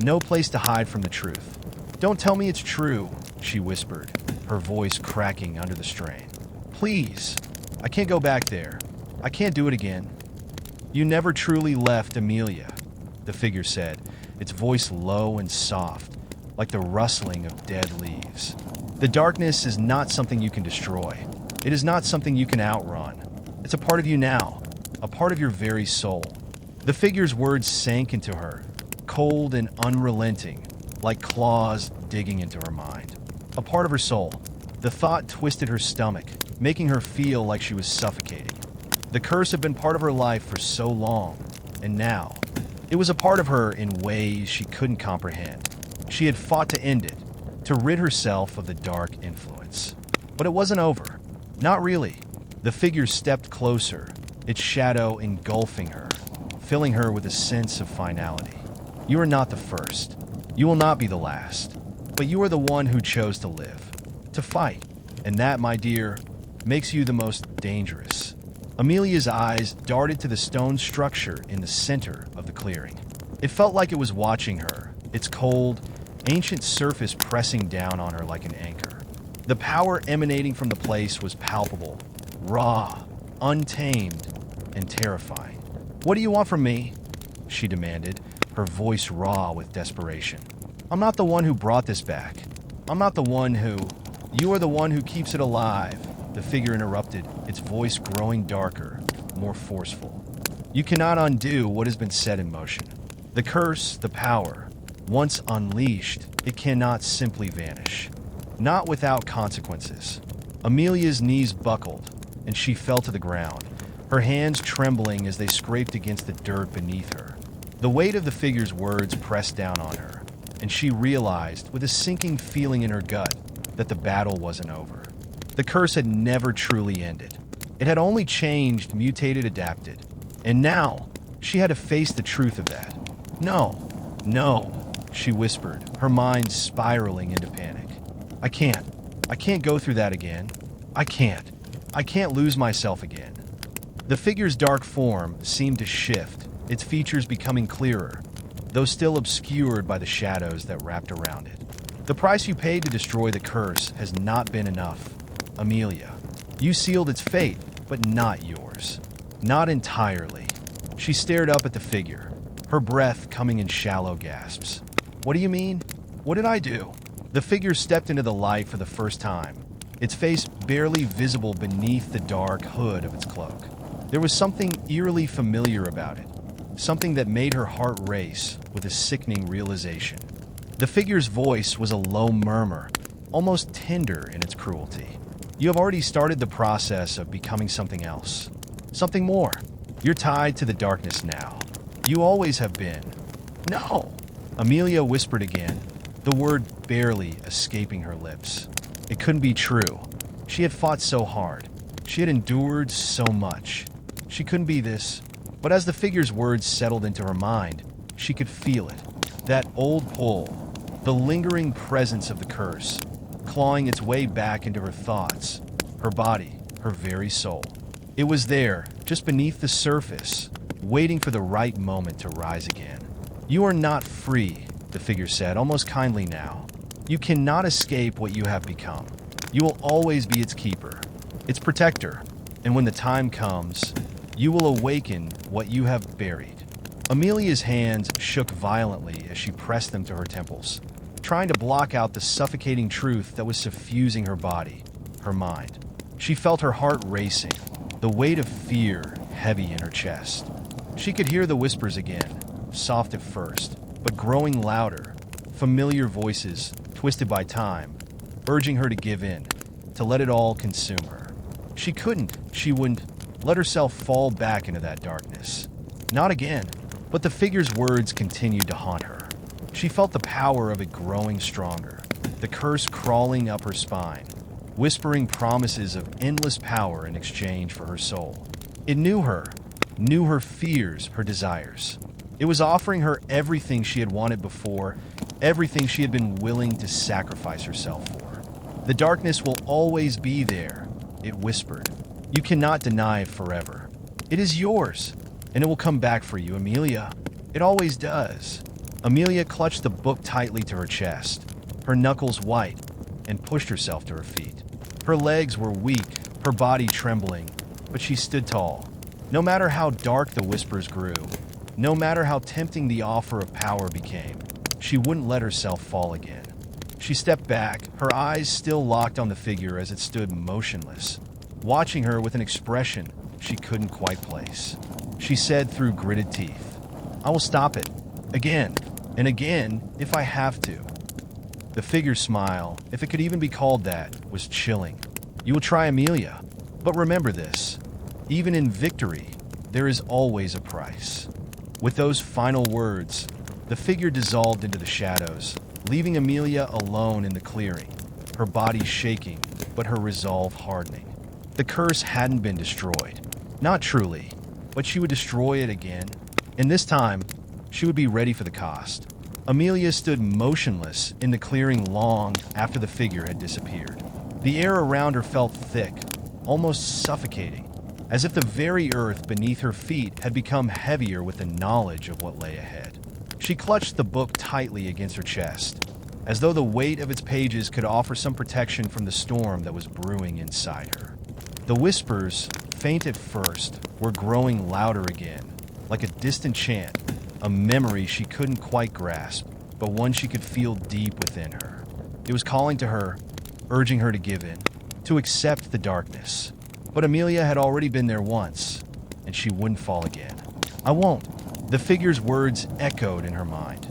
no place to hide from the truth. Don't tell me it's true, she whispered, her voice cracking under the strain. Please, I can't go back there. I can't do it again. You never truly left, Amelia, the figure said, its voice low and soft, like the rustling of dead leaves. The darkness is not something you can destroy. It is not something you can outrun. It's a part of you now, a part of your very soul. The figure's words sank into her, cold and unrelenting, like claws digging into her mind. A part of her soul. The thought twisted her stomach, making her feel like she was suffocating. The curse had been part of her life for so long, and now, it was a part of her in ways she couldn't comprehend. She had fought to end it, to rid herself of the dark influence. But it wasn't over. Not really. The figure stepped closer, its shadow engulfing her, filling her with a sense of finality. You are not the first. You will not be the last. But you are the one who chose to live, to fight. And that, my dear, makes you the most dangerous. Amelia's eyes darted to the stone structure in the center of the clearing. It felt like it was watching her, its cold, ancient surface pressing down on her like an anchor. The power emanating from the place was palpable, raw, untamed, and terrifying. "What do you want from me?" she demanded, her voice raw with desperation. "I'm not the one who brought this back. I'm not the one who—" "You are the one who keeps it alive," the figure interrupted, its voice growing darker, more forceful. "You cannot undo what has been set in motion. The curse, the power, once unleashed, it cannot simply vanish. Not without consequences." Amelia's knees buckled, and she fell to the ground, her hands trembling as they scraped against the dirt beneath her. The weight of the figure's words pressed down on her, and she realized, with a sinking feeling in her gut, that the battle wasn't over. The curse had never truly ended. It had only changed, mutated, adapted. And now, she had to face the truth of that. "No, no," she whispered, her mind spiraling into panic. I can't go through that again. I can't lose myself again." The figure's dark form seemed to shift, its features becoming clearer, though still obscured by the shadows that wrapped around it. "The price you paid to destroy the curse has not been enough, Amelia. You sealed its fate, but not yours. Not entirely." She stared up at the figure, her breath coming in shallow gasps. "What do you mean? What did I do?" The figure stepped into the light for the first time, its face barely visible beneath the dark hood of its cloak. There was something eerily familiar about it, something that made her heart race with a sickening realization. The figure's voice was a low murmur, almost tender in its cruelty. "You have already started the process of becoming something else. Something more. You're tied to the darkness now. You always have been." "No!" Amelia whispered again, the word barely escaping her lips. It couldn't be true. She had fought so hard. She had endured so much. She couldn't be this. But as the figure's words settled into her mind, she could feel it. That old pull, the lingering presence of the curse, clawing its way back into her thoughts, her body, her very soul. It was there, just beneath the surface, waiting for the right moment to rise again. "You are not free," the figure said, almost kindly now. "You cannot escape what you have become. You will always be its keeper, its protector, and when the time comes, you will awaken what you have buried." Amelia's hands shook violently as she pressed them to her temples, trying to block out the suffocating truth that was suffusing her body, her mind. She felt her heart racing, the weight of fear heavy in her chest. She could hear the whispers again, soft at first, but growing louder, familiar voices, twisted by time, urging her to give in, to let it all consume her. She wouldn't let herself fall back into that darkness. Not again, but the figure's words continued to haunt her. She felt the power of it growing stronger, the curse crawling up her spine, whispering promises of endless power in exchange for her soul. It knew her fears, her desires. It was offering her everything she had wanted before, everything she had been willing to sacrifice herself for. "The darkness will always be there," it whispered. "You cannot deny it forever. It is yours, and it will come back for you, Amelia. It always does." Amelia clutched the book tightly to her chest, her knuckles white, and pushed herself to her feet. Her legs were weak, her body trembling, but she stood tall. No matter how dark the whispers grew, no matter how tempting the offer of power became, she wouldn't let herself fall again. She stepped back, her eyes still locked on the figure as it stood motionless, watching her with an expression she couldn't quite place. She said through gritted teeth, "I will stop it, again and again if I have to." The figure's smile, if it could even be called that, was chilling. "You will try, Amelia, but remember this, even in victory, there is always a price." With those final words, the figure dissolved into the shadows, leaving Amelia alone in the clearing, her body shaking, but her resolve hardening. The curse hadn't been destroyed. Not truly, but she would destroy it again, and this time, she would be ready for the cost. Amelia stood motionless in the clearing long after the figure had disappeared. The air around her felt thick, almost suffocating, as if the very earth beneath her feet had become heavier with the knowledge of what lay ahead. She clutched the book tightly against her chest, as though the weight of its pages could offer some protection from the storm that was brewing inside her. The whispers, faint at first, were growing louder again, like a distant chant, a memory she couldn't quite grasp, but one she could feel deep within her. It was calling to her, urging her to give in, to accept the darkness. But Amelia had already been there once, and she wouldn't fall again. I won't. The figure's words echoed in her mind.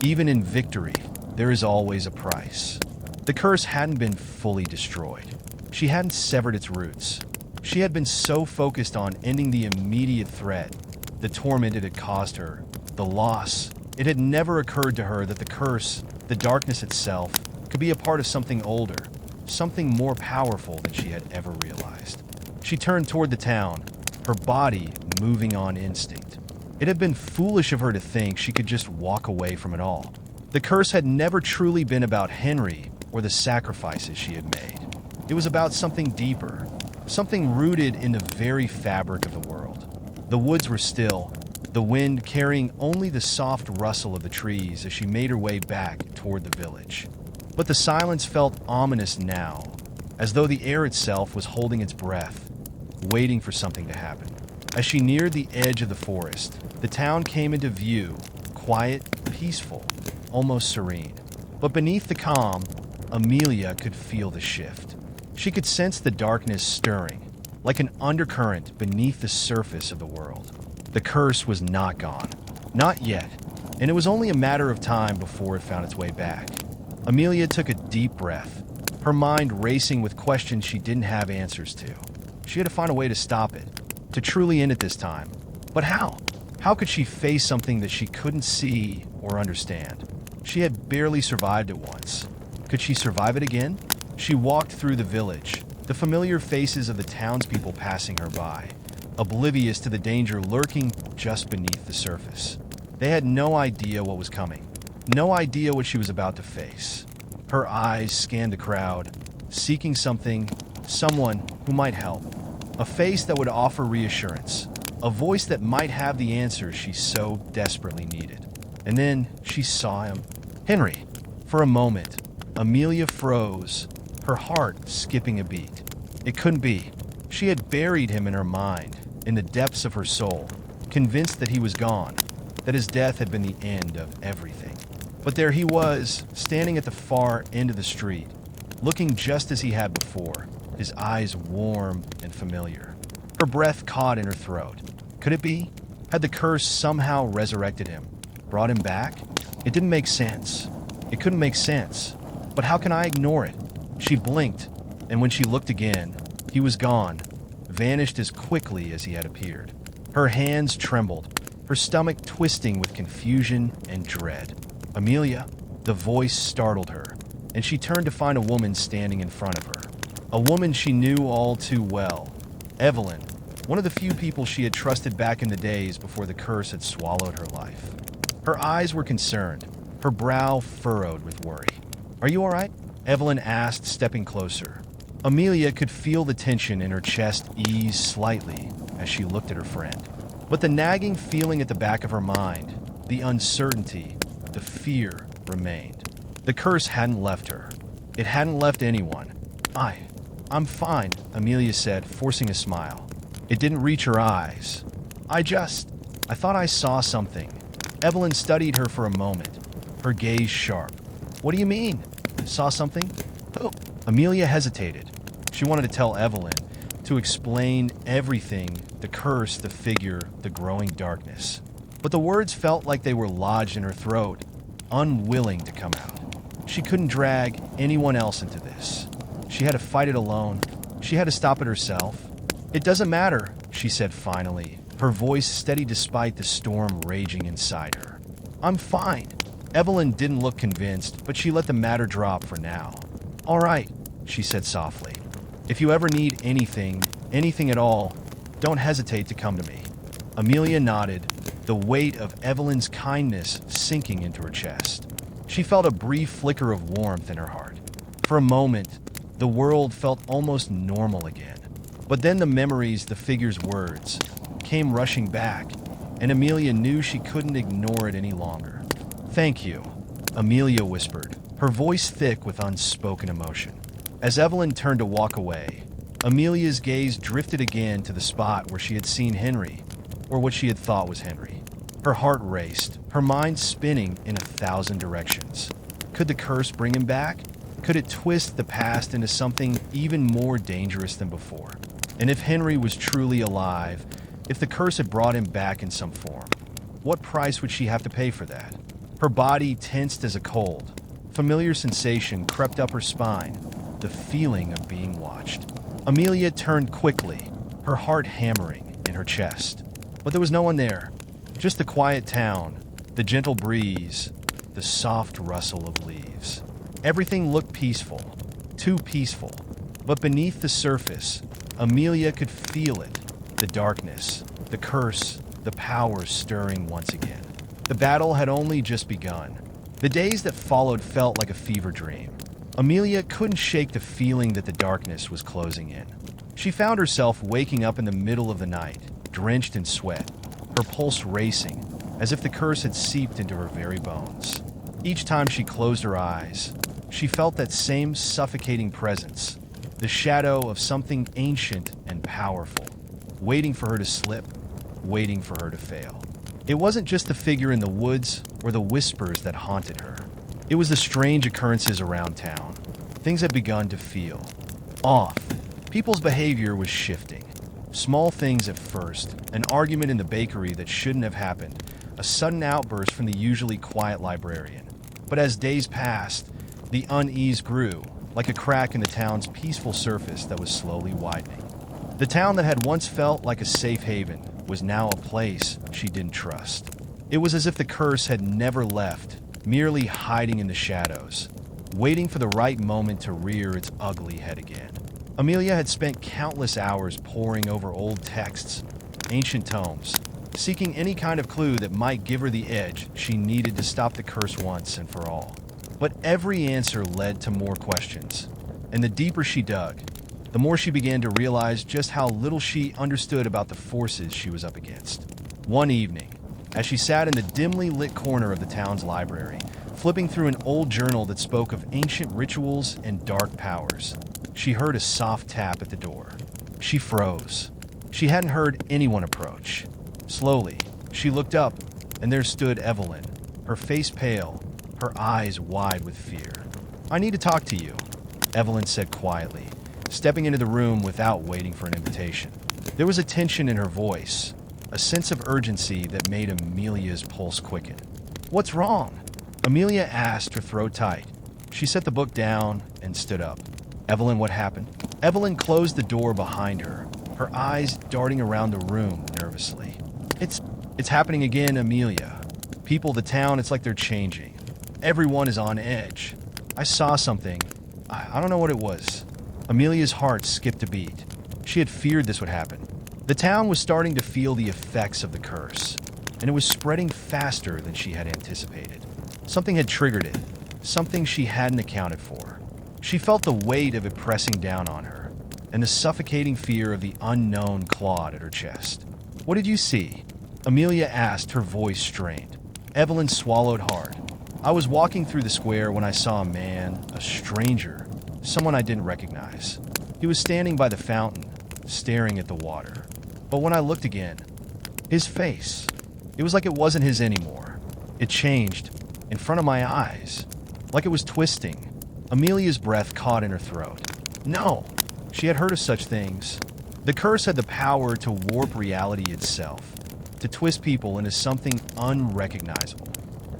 Even in victory, there is always a price. The curse hadn't been fully destroyed. She hadn't severed its roots. She had been so focused on ending the immediate threat, the torment it had caused her, the loss. It had never occurred to her that the curse, the darkness itself, could be a part of something older, something more powerful than she had ever realized. She turned toward the town, her body moving on instinct. It had been foolish of her to think she could just walk away from it all. The curse had never truly been about Henry or the sacrifices she had made. It was about something deeper, something rooted in the very fabric of the world. The woods were still, the wind carrying only the soft rustle of the trees as she made her way back toward the village. But the silence felt ominous now, as though the air itself was holding its breath, waiting for something to happen. As she neared the edge of the forest, the town came into view, quiet, peaceful, almost serene. But beneath the calm, Amelia could feel the shift. She could sense the darkness stirring, like an undercurrent beneath the surface of the world. The curse was not gone. Not yet. And it was only a matter of time before it found its way back. Amelia took a deep breath, her mind racing with questions she didn't have answers to. She had to find a way to stop it, to truly end it this time. But how? How could she face something that she couldn't see or understand? She had barely survived it once. Could she survive it again? She walked through the village, the familiar faces of the townspeople passing her by, oblivious to the danger lurking just beneath the surface. They had no idea what was coming, no idea what she was about to face. Her eyes scanned the crowd, seeking something, someone who might help. A face that would offer reassurance, a voice that might have the answers she so desperately needed. And then she saw him. Henry. For a moment, Amelia froze, her heart skipping a beat. It couldn't be. She had buried him in her mind, in the depths of her soul, convinced that he was gone, that his death had been the end of everything. But there he was, standing at the far end of the street, looking just as he had before, his eyes warm and familiar. Her breath caught in her throat. Could it be? Had the curse somehow resurrected him, brought him back? It didn't make sense. It couldn't make sense. But how can I ignore it? She blinked, and when she looked again, he was gone, vanished as quickly as he had appeared. Her hands trembled, her stomach twisting with confusion and dread. Amelia, the voice startled her, and she turned to find a woman standing in front of her. A woman she knew all too well. Evelyn, one of the few people she had trusted back in the days before the curse had swallowed her life. Her eyes were concerned, her brow furrowed with worry. Are you all right? Evelyn asked, stepping closer. Amelia could feel the tension in her chest ease slightly as she looked at her friend. But the nagging feeling at the back of her mind, the uncertainty, the fear remained. The curse hadn't left her. It hadn't left anyone. I'm fine, Amelia said, forcing a smile. It didn't reach her eyes. I thought I saw something. Evelyn studied her for a moment, her gaze sharp. What do you mean? Saw something? Oh. Amelia hesitated. She wanted to tell Evelyn, to explain everything, the curse, the figure, the growing darkness. But the words felt like they were lodged in her throat, unwilling to come out. She couldn't drag anyone else into this. She had to fight it alone. She had to stop it herself. It doesn't matter, she said finally, her voice steady despite the storm raging inside her. I'm fine. Evelyn didn't look convinced, but she let the matter drop for now. All right, she said softly. If you ever need anything at all, don't hesitate to come to me. Amelia nodded, the weight of Evelyn's kindness sinking into her chest. She felt a brief flicker of warmth in her heart. For a moment, the world felt almost normal again. But then the memories, the figure's words, came rushing back, and Amelia knew she couldn't ignore it any longer. Thank you, Amelia whispered, her voice thick with unspoken emotion. As Evelyn turned to walk away, Amelia's gaze drifted again to the spot where she had seen Henry, or what she had thought was Henry. Her heart raced, her mind spinning in 1,000 directions. Could the curse bring him back? Could it twist the past into something even more dangerous than before? And if Henry was truly alive, if the curse had brought him back in some form, what price would she have to pay for that? Her body tensed as a cold. Familiar sensation crept up her spine, the feeling of being watched. Amelia turned quickly, her heart hammering in her chest. But there was no one there, just the quiet town, the gentle breeze, the soft rustle of leaves. Everything looked peaceful, too peaceful. But beneath the surface, Amelia could feel it, the darkness, the curse, the power stirring once again. The battle had only just begun. The days that followed felt like a fever dream. Amelia couldn't shake the feeling that the darkness was closing in. She found herself waking up in the middle of the night, drenched in sweat, her pulse racing, as if the curse had seeped into her very bones. Each time she closed her eyes, she felt that same suffocating presence, the shadow of something ancient and powerful, waiting for her to slip, waiting for her to fail. It wasn't just the figure in the woods or the whispers that haunted her. It was the strange occurrences around town. Things had begun to feel off. People's behavior was shifting. Small things at first, an argument in the bakery that shouldn't have happened, a sudden outburst from the usually quiet librarian. But as days passed, the unease grew, like a crack in the town's peaceful surface that was slowly widening. The town that had once felt like a safe haven was now a place she didn't trust. It was as if the curse had never left, merely hiding in the shadows, waiting for the right moment to rear its ugly head again. Amelia had spent countless hours poring over old texts, ancient tomes, seeking any kind of clue that might give her the edge she needed to stop the curse once and for all. But every answer led to more questions, and the deeper she dug, the more she began to realize just how little she understood about the forces she was up against. One evening, as she sat in the dimly lit corner of the town's library, flipping through an old journal that spoke of ancient rituals and dark powers, she heard a soft tap at the door. She froze. She hadn't heard anyone approach. Slowly, she looked up, and there stood Evelyn, her face pale, her eyes wide with fear. "I need to talk to you," Evelyn said quietly, stepping into the room without waiting for an invitation. There was a tension in her voice, a sense of urgency that made Amelia's pulse quicken. "What's wrong?" Amelia asked, her throat tight. She set the book down and stood up. "Evelyn, what happened?" Evelyn closed the door behind her, her eyes darting around the room nervously. It's happening again, Amelia. People, the town, it's like they're changing. Everyone is on edge. I saw something. I don't know what it was." Amelia's heart skipped a beat. She had feared this would happen. The town was starting to feel the effects of the curse, and it was spreading faster than she had anticipated. Something had triggered it, something she hadn't accounted for. She felt the weight of it pressing down on her, and the suffocating fear of the unknown clawed at her chest. "What did you see?" Amelia asked, her voice strained. Evelyn swallowed hard. "I was walking through the square when I saw a man, a stranger, someone I didn't recognize. He was standing by the fountain, staring at the water. But when I looked again, his face, it was like it wasn't his anymore. It changed, in front of my eyes, like it was twisting." Amelia's breath caught in her throat. No, she had heard of such things. The curse had the power to warp reality itself, to twist people into something unrecognizable.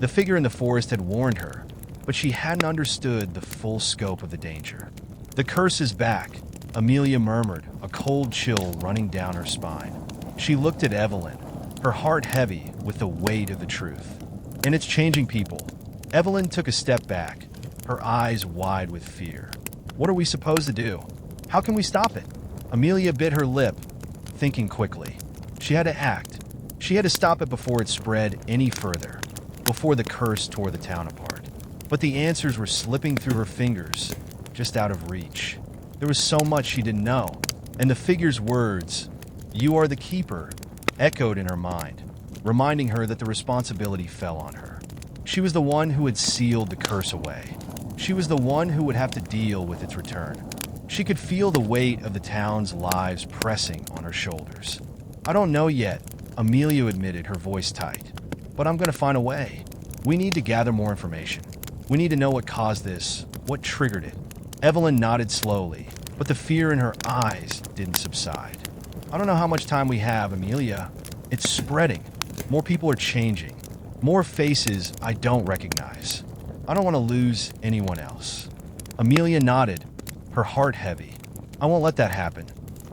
The figure in the forest had warned her, but she hadn't understood the full scope of the danger. "The curse is back," Amelia murmured, a cold chill running down her spine. She looked at Evelyn, her heart heavy with the weight of the truth. "And it's changing people." Evelyn took a step back, her eyes wide with fear. "What are we supposed to do? How can we stop it?" Amelia bit her lip, thinking quickly. She had to act. She had to stop it before it spread any further, before the curse tore the town apart. But the answers were slipping through her fingers, just out of reach. There was so much she didn't know, and the figure's words, "You are the keeper," echoed in her mind, reminding her that the responsibility fell on her. She was the one who had sealed the curse away. She was the one who would have to deal with its return. She could feel the weight of the town's lives pressing on her shoulders. "I don't know yet," Amelia admitted, her voice tight. "But I'm going to find a way. We need to gather more information. We need to know what caused this, what triggered it." Evelyn nodded slowly, but the fear in her eyes didn't subside. "I don't know how much time we have, Amelia. It's spreading. More people are changing. More faces I don't recognize. I don't want to lose anyone else." Amelia nodded, her heart heavy. "I won't let that happen.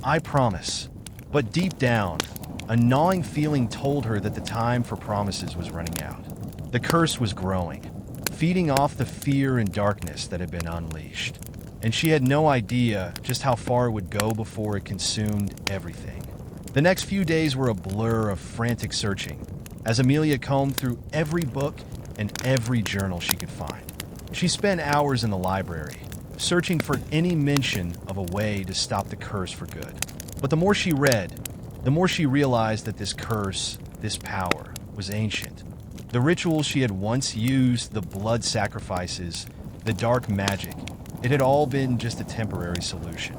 I promise." But deep down, a gnawing feeling told her that the time for promises was running out. The curse was growing, feeding off the fear and darkness that had been unleashed. And she had no idea just how far it would go before it consumed everything. The next few days were a blur of frantic searching, as Amelia combed through every book and every journal she could find. She spent hours in the library, searching for any mention of a way to stop the curse for good. But the more she read, the more she realized that this curse, this power, was ancient. The rituals she had once used, the blood sacrifices, the dark magic, it had all been just a temporary solution.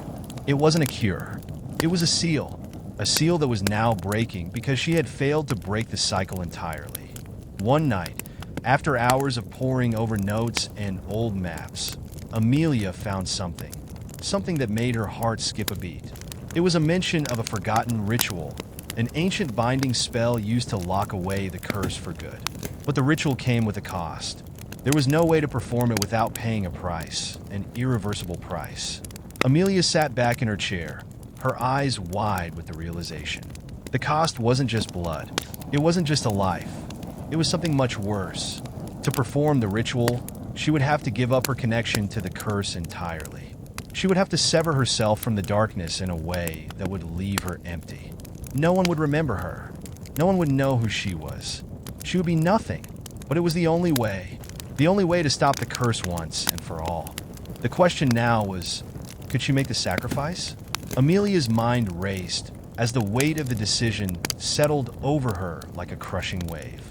It wasn't a cure. It was a seal that was now breaking because she had failed to break the cycle entirely. One night, after hours of poring over notes and old maps, Amelia found something that made her heart skip a beat. It was a mention of a forgotten ritual, an ancient binding spell used to lock away the curse for good. But the ritual came with a cost. There was no way to perform it without paying a price, an irreversible price. Amelia sat back in her chair, her eyes wide with the realization. The cost wasn't just blood. It wasn't just a life. It was something much worse. To perform the ritual, she would have to give up her connection to the curse entirely. She would have to sever herself from the darkness in a way that would leave her empty. No one would remember her. No one would know who she was. She would be nothing. But it was the only way to stop the curse once and for all. The question now was, could she make the sacrifice? Amelia's mind raced as the weight of the decision settled over her like a crushing wave.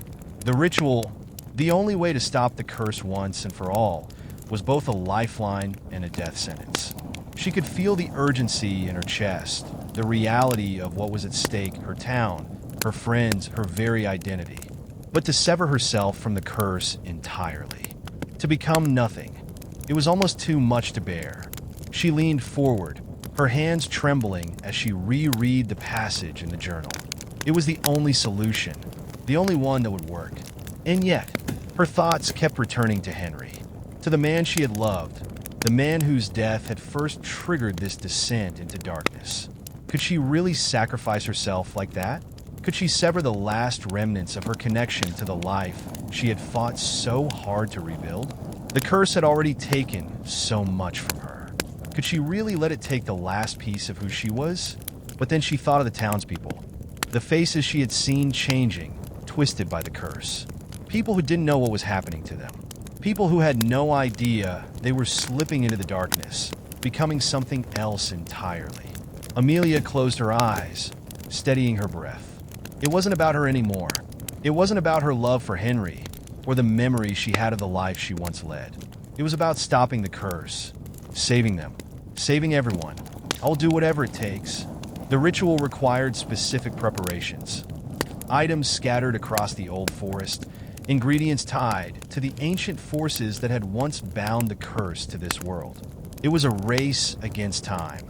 The ritual, the only way to stop the curse once and for all, was both a lifeline and a death sentence. She could feel the urgency in her chest, the reality of what was at stake, her town, her friends, her very identity. But to sever herself from the curse entirely, to become nothing, it was almost too much to bear. She leaned forward, her hands trembling as she reread the passage in the journal. It was the only solution, the only one that would work. And yet, her thoughts kept returning to Henry, to the man she had loved, the man whose death had first triggered this descent into darkness. Could she really sacrifice herself like that? Could she sever the last remnants of her connection to the life she had fought so hard to rebuild? The curse had already taken so much from her. Could she really let it take the last piece of who she was? But then she thought of the townspeople, the faces she had seen changing, twisted by the curse. People who didn't know what was happening to them. People who had no idea they were slipping into the darkness, becoming something else entirely. Amelia closed her eyes, steadying her breath. It wasn't about her anymore. It wasn't about her love for Henry, or the memory she had of the life she once led. It was about stopping the curse, saving them, saving everyone. I'll do whatever it takes. The ritual required specific preparations. Items scattered across the old forest, ingredients tied to the ancient forces that had once bound the curse to this world. It was a race against time,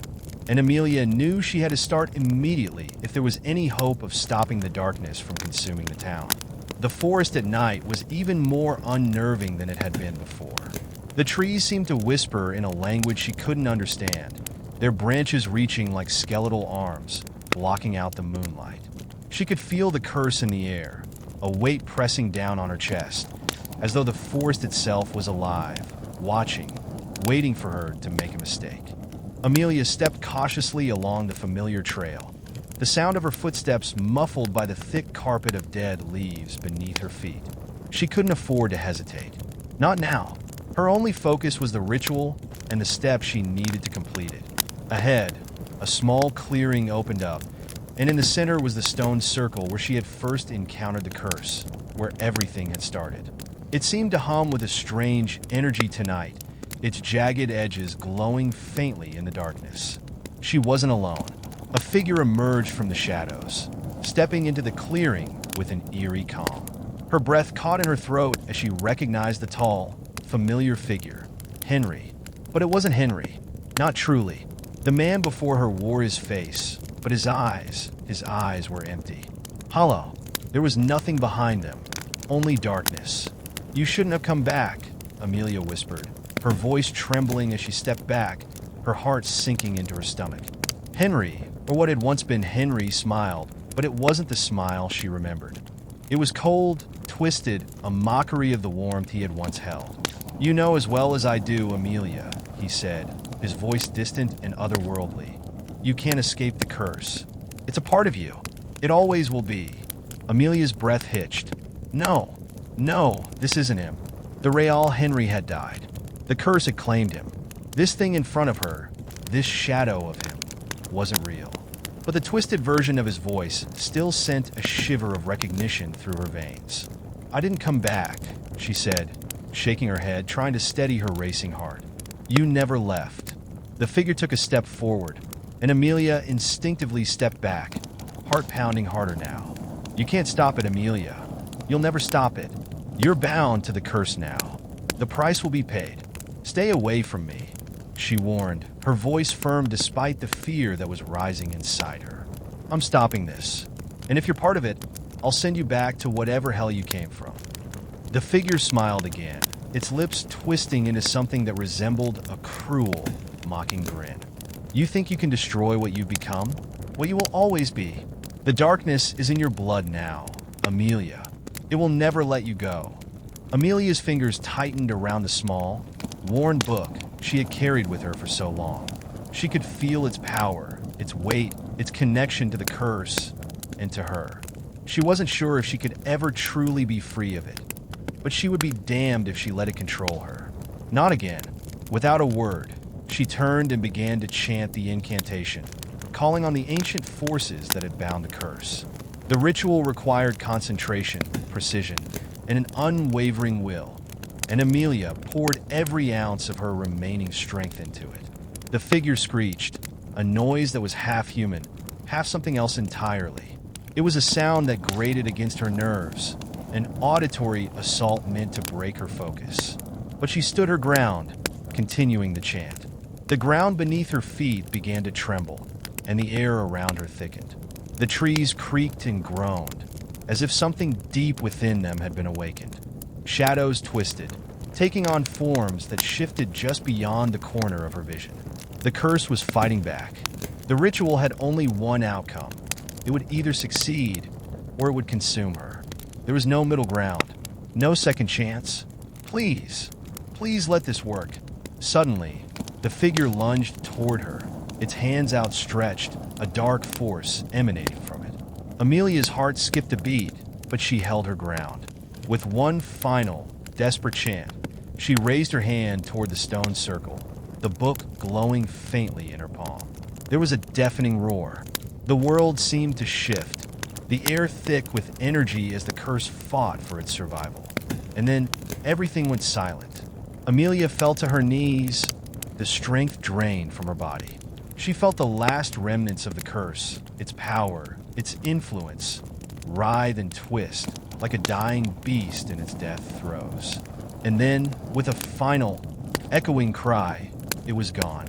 and Amelia knew she had to start immediately if there was any hope of stopping the darkness from consuming the town. The forest at night was even more unnerving than it had been before. The trees seemed to whisper in a language she couldn't understand, their branches reaching like skeletal arms, blocking out the moonlight. She could feel the curse in the air, a weight pressing down on her chest, as though the forest itself was alive, watching, waiting for her to make a mistake. Amelia stepped cautiously along the familiar trail, the sound of her footsteps muffled by the thick carpet of dead leaves beneath her feet. She couldn't afford to hesitate. Not now. Her only focus was the ritual and the steps she needed to complete it. Ahead, a small clearing opened up, and in the center was the stone circle where she had first encountered the curse, where everything had started. It seemed to hum with a strange energy tonight, its jagged edges glowing faintly in the darkness. She wasn't alone. A figure emerged from the shadows, stepping into the clearing with an eerie calm. Her breath caught in her throat as she recognized the tall, familiar figure, Henry. But it wasn't Henry. Not truly. The man before her wore his face, but his eyes were empty. Hollow. There was nothing behind them, only darkness. "You shouldn't have come back," Amelia whispered, her voice trembling as she stepped back, her heart sinking into her stomach. Henry, or what had once been Henry, smiled, but it wasn't the smile she remembered. It was cold, twisted, a mockery of the warmth he had once held. "You know as well as I do, Amelia," he said, his voice distant and otherworldly. "You can't escape the curse. It's a part of you. It always will be." Amelia's breath hitched. No, this isn't him. The Real Henry had died. The curse had claimed him. This thing in front of her, this shadow of him, wasn't real. But the twisted version of his voice still sent a shiver of recognition through her veins. "I didn't come back," she said, shaking her head, trying to steady her racing heart. "You never left." The figure took a step forward, and Amelia instinctively stepped back, heart pounding harder now. "You can't stop it, Amelia. You'll never stop it. You're bound to the curse now. The price will be paid. Stay away from me," she warned, her voice firm despite the fear that was rising inside her. "I'm stopping this. And if you're part of it, I'll send you back to whatever hell you came from." The figure smiled again, its lips twisting into something that resembled a cruel, mocking grin. "You think you can destroy what you've become? What you will always be. The darkness is in your blood now, Amelia. It will never let you go." Amelia's fingers tightened around the small, worn book she had carried with her for so long. She could feel its power, its weight, its connection to the curse, and to her. She wasn't sure if she could ever truly be free of it, but she would be damned if she let it control her. Not again. Without a word, she turned and began to chant the incantation, calling on the ancient forces that had bound the curse. The ritual required concentration, precision, and an unwavering will, and Amelia poured every ounce of her remaining strength into it. The figure screeched, a noise that was half human, half something else entirely. It was a sound that grated against her nerves, an auditory assault meant to break her focus. But she stood her ground, continuing the chant. The ground beneath her feet began to tremble, and the air around her thickened. The trees creaked and groaned, as if something deep within them had been awakened. Shadows twisted, taking on forms that shifted just beyond the corner of her vision. The curse was fighting back. The ritual had only one outcome. It would either succeed, or it would consume her. There was no middle ground, no second chance. Please let this work." Suddenly, the figure lunged toward her, its hands outstretched, a dark force emanating from it. Amelia's heart skipped a beat, but she held her ground. With one final, desperate chant, she raised her hand toward the stone circle, the book glowing faintly in her palm. There was a deafening roar. The world seemed to shift, the air thick with energy as the curse fought for its survival. And then everything went silent. Amelia fell to her knees, the strength drained from her body. She felt the last remnants of the curse, its power, its influence, writhe and twist like a dying beast in its death throes. And then, with a final, echoing cry, it was gone.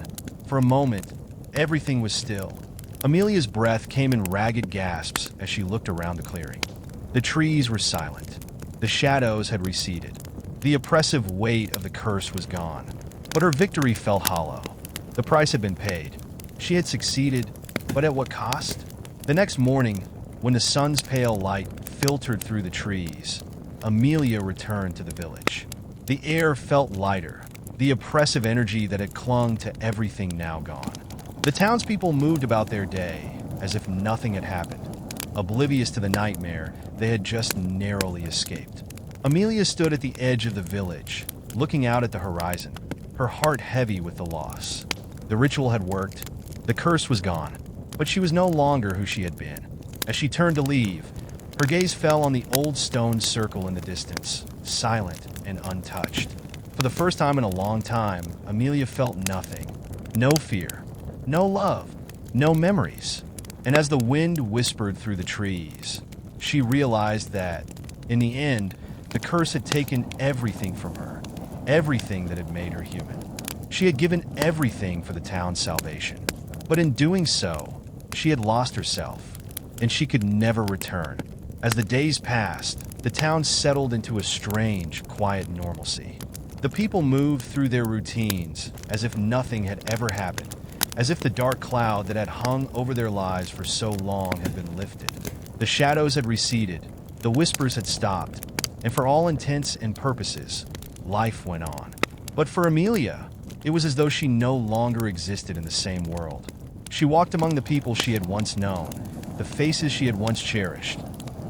For a moment, everything was still. Amelia's breath came in ragged gasps as she looked around the clearing. The trees were silent. The shadows had receded. The oppressive weight of the curse was gone. But her victory felt hollow. The price had been paid. She had succeeded, but at what cost? The next morning, when the sun's pale light filtered through the trees, Amelia returned to the village. The air felt lighter, the oppressive energy that had clung to everything now gone. The townspeople moved about their day as if nothing had happened, oblivious to the nightmare they had just narrowly escaped. Amelia stood at the edge of the village, looking out at the horizon, her heart heavy with the loss. The ritual had worked, the curse was gone, but she was no longer who she had been. As she turned to leave, her gaze fell on the old stone circle in the distance, silent and untouched. For the first time in a long time, Amelia felt nothing. No fear, no love, no memories. And as the wind whispered through the trees, she realized that, in the end, the curse had taken everything from her, everything that had made her human. She had given everything for the town's salvation. But in doing so, she had lost herself, and she could never return. As the days passed, the town settled into a strange, quiet normalcy. The people moved through their routines as if nothing had ever happened, as if the dark cloud that had hung over their lives for so long had been lifted. The shadows had receded, the whispers had stopped, and for all intents and purposes, life went on. But for Amelia, it was as though she no longer existed in the same world. She walked among the people she had once known, the faces she had once cherished,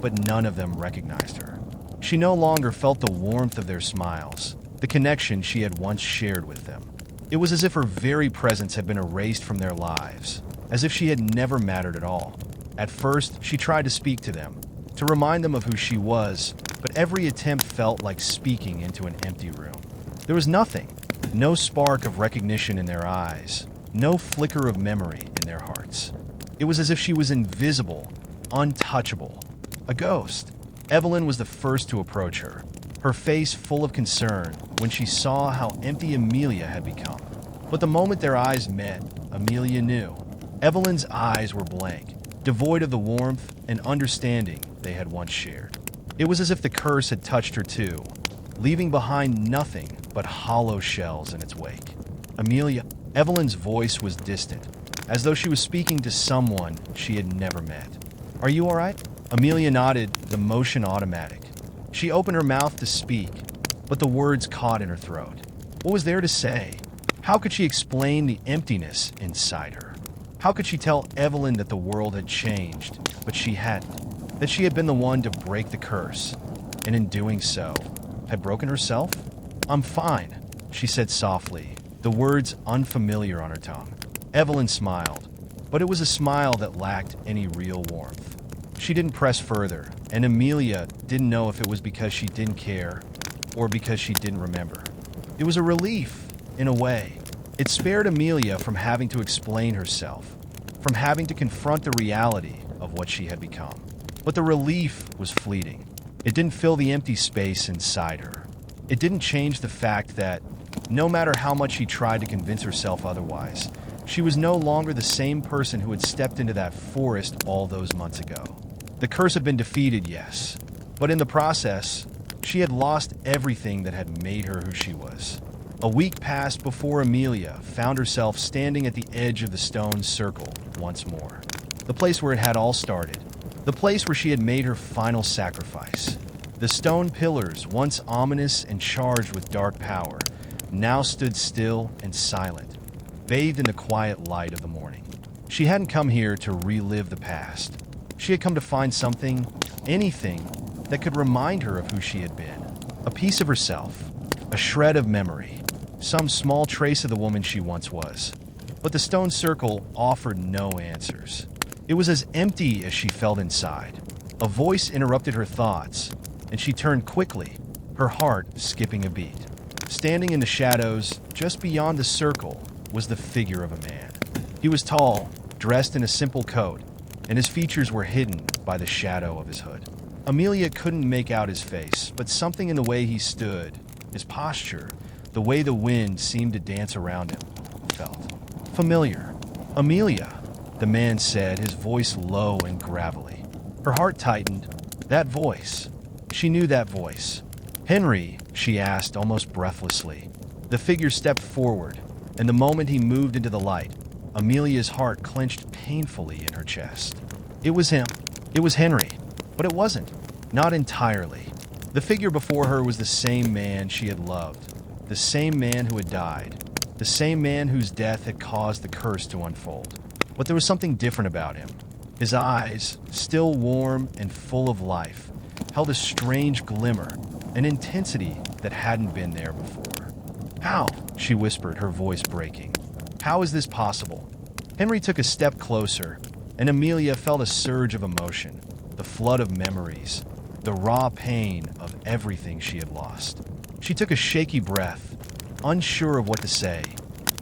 but none of them recognized her. She no longer felt the warmth of their smiles, the connection she had once shared with them. It was as if her very presence had been erased from their lives, as if she had never mattered at all. At first, she tried to speak to them, to remind them of who she was, but every attempt felt like speaking into an empty room. There was nothing, no spark of recognition in their eyes, no flicker of memory in their hearts. It was as if she was invisible, untouchable, a ghost. Evelyn was the first to approach her, her face full of concern when she saw how empty Amelia had become. But the moment their eyes met, Amelia knew. Evelyn's eyes were blank, devoid of the warmth and understanding they had once shared. It was as if the curse had touched her too, leaving behind nothing but hollow shells in its wake. Amelia, Evelyn's voice was distant, as though she was speaking to someone she had never met. "Are you all right?" Amelia nodded, the motion automatic. She opened her mouth to speak, but the words caught in her throat. What was there to say? How could she explain the emptiness inside her? How could she tell Evelyn that the world had changed, but she hadn't? That she had been the one to break the curse, and in doing so, had broken herself? "I'm fine," she said softly, the words unfamiliar on her tongue. Evelyn smiled, but it was a smile that lacked any real warmth. She didn't press further, and Amelia didn't know if it was because she didn't care or because she didn't remember. It was a relief, in a way. It spared Amelia from having to explain herself, from having to confront the reality of what she had become. But the relief was fleeting. It didn't fill the empty space inside her. It didn't change the fact that, no matter how much she tried to convince herself otherwise, she was no longer the same person who had stepped into that forest all those months ago. The curse had been defeated, yes, but in the process, she had lost everything that had made her who she was. A week passed before Amelia found herself standing at the edge of the stone circle once more. The place where it had all started. The place where she had made her final sacrifice. The stone pillars, once ominous and charged with dark power, now stood still and silent, bathed in the quiet light of the morning. She hadn't come here to relive the past. She had come to find something, anything, that could remind her of who she had been. A piece of herself, a shred of memory, some small trace of the woman she once was. But the stone circle offered no answers. It was as empty as she felt inside. A voice interrupted her thoughts, and she turned quickly, her heart skipping a beat. Standing in the shadows, just beyond the circle, was the figure of a man. He was tall, dressed in a simple coat, and his features were hidden by the shadow of his hood. Amelia couldn't make out his face, but something in the way he stood, his posture, the way the wind seemed to dance around him, felt familiar. "Amelia," the man said, his voice low and gravelly. Her heart tightened. That voice. She knew that voice. "Henry?" she asked almost breathlessly. The figure stepped forward, and the moment he moved into the light, Amelia's heart clenched painfully in her chest. It was him. It was Henry. But it wasn't. Not entirely. The figure before her was the same man she had loved. The same man who had died. The same man whose death had caused the curse to unfold. But there was something different about him. His eyes, still warm and full of life, held a strange glimmer, an intensity that hadn't been there before. "How?" she whispered, her voice breaking. "How is this possible?" Henry took a step closer, and Amelia felt a surge of emotion, the flood of memories, the raw pain of everything she had lost. She took a shaky breath, unsure of what to say,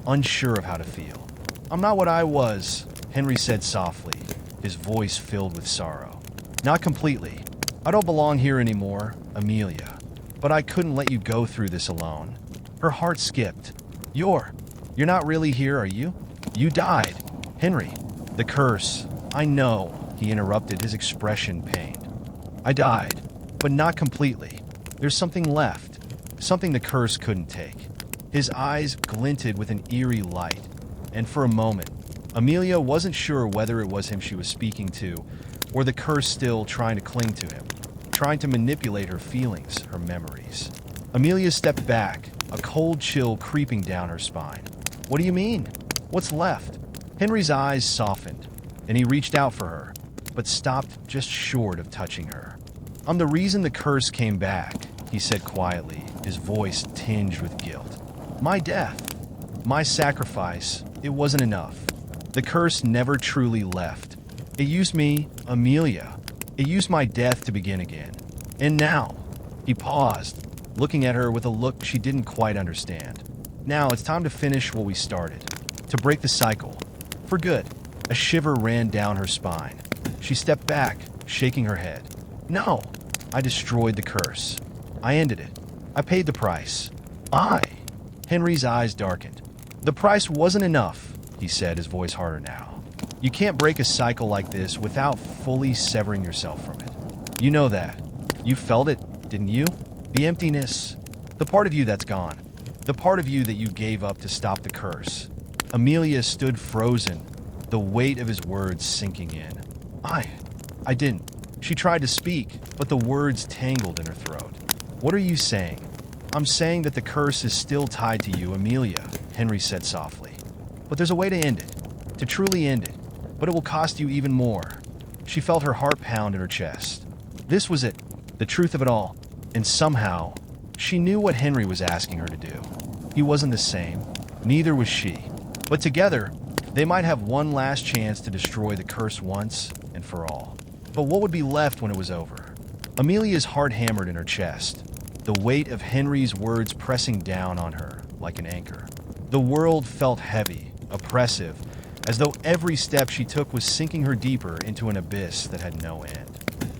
unsure of how to feel. "I'm not what I was," Henry said softly, his voice filled with sorrow. "Not completely. I don't belong here anymore, Amelia. But I couldn't let you go through this alone." Her heart skipped. You're not really here, are you? You died. Henry, the curse. I know," he interrupted, his expression pained. "I died, but not completely. There's something left, something the curse couldn't take." His eyes glinted with an eerie light, and for a moment, Amelia wasn't sure whether it was him she was speaking to, or the curse still trying to cling to him, trying to manipulate her feelings, her memories. Amelia stepped back, a cold chill creeping down her spine. "What do you mean? What's left?" Henry's eyes softened, and he reached out for her, but stopped just short of touching her. "I'm the reason the curse came back," he said quietly, his voice tinged with guilt. "My death, my sacrifice, it wasn't enough. The curse never truly left. It used me, Amelia. It used my death to begin again. And now," he paused, looking at her with a look she didn't quite understand. "Now it's time to finish what we started, to break the cycle. For good." A shiver ran down her spine. She stepped back, shaking her head. "No, I destroyed the curse. I ended it. I paid the price. Henry's eyes darkened. "The price wasn't enough," he said, his voice harder now. "You can't break a cycle like this without fully severing yourself from it. You know that. You felt it, didn't you? The emptiness, the part of you that's gone, the part of you that you gave up to stop the curse." Amelia stood frozen, the weight of his words sinking in. I didn't." She tried to speak, but the words tangled in her throat. "What are you saying?" "I'm saying that the curse is still tied to you, Amelia," Henry said softly. "But there's a way to end it, to truly end it, but it will cost you even more." She felt her heart pound in her chest. This was it, the truth of it all, and somehow, she knew what Henry was asking her to do. He wasn't the same, neither was she. But together, they might have one last chance to destroy the curse once and for all. But what would be left when it was over? Amelia's heart hammered in her chest, the weight of Henry's words pressing down on her like an anchor. The world felt heavy, oppressive, as though every step she took was sinking her deeper into an abyss that had no end.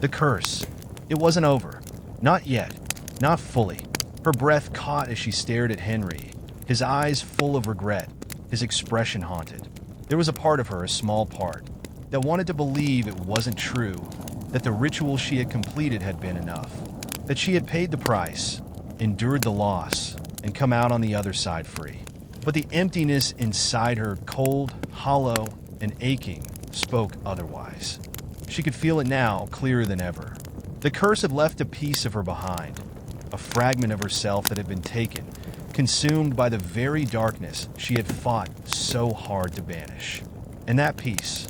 The curse. It wasn't over. Not yet. Not fully. Her breath caught as she stared at Henry, his eyes full of regret, his expression haunted. There was a part of her, a small part, that wanted to believe it wasn't true, that the ritual she had completed had been enough, that she had paid the price, endured the loss, and come out on the other side free. But the emptiness inside her, cold, hollow, and aching, spoke otherwise. She could feel it now, clearer than ever. The curse had left a piece of her behind, a fragment of herself that had been taken, consumed by the very darkness she had fought so hard to banish. And that piece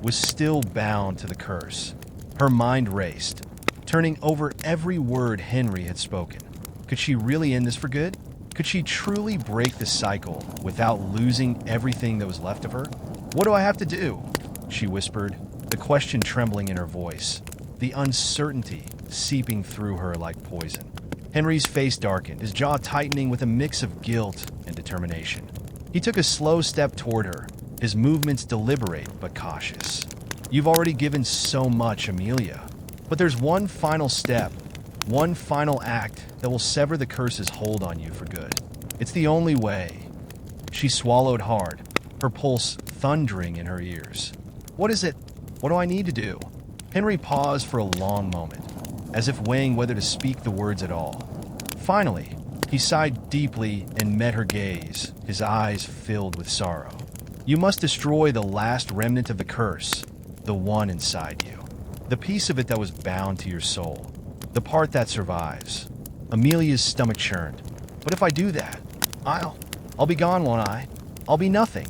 was still bound to the curse. Her mind raced, turning over every word Henry had spoken. Could she really end this for good? Could she truly break the cycle without losing everything that was left of her? "What do I have to do?" she whispered, the question trembling in her voice, the uncertainty seeping through her like poison. Henry's face darkened, his jaw tightening with a mix of guilt and determination. He took a slow step toward her, his movements deliberate but cautious. "You've already given so much, Amelia. But there's one final step, one final act that will sever the curse's hold on you for good. It's the only way." She swallowed hard, her pulse thundering in her ears. "What is it? What do I need to do?" Henry paused for a long moment, as if weighing whether to speak the words at all. Finally, he sighed deeply and met her gaze, his eyes filled with sorrow. "You must destroy the last remnant of the curse, the one inside you. The piece of it that was bound to your soul. The part that survives." Amelia's stomach churned. "But if I do that, I'll be gone, won't I? I'll be nothing."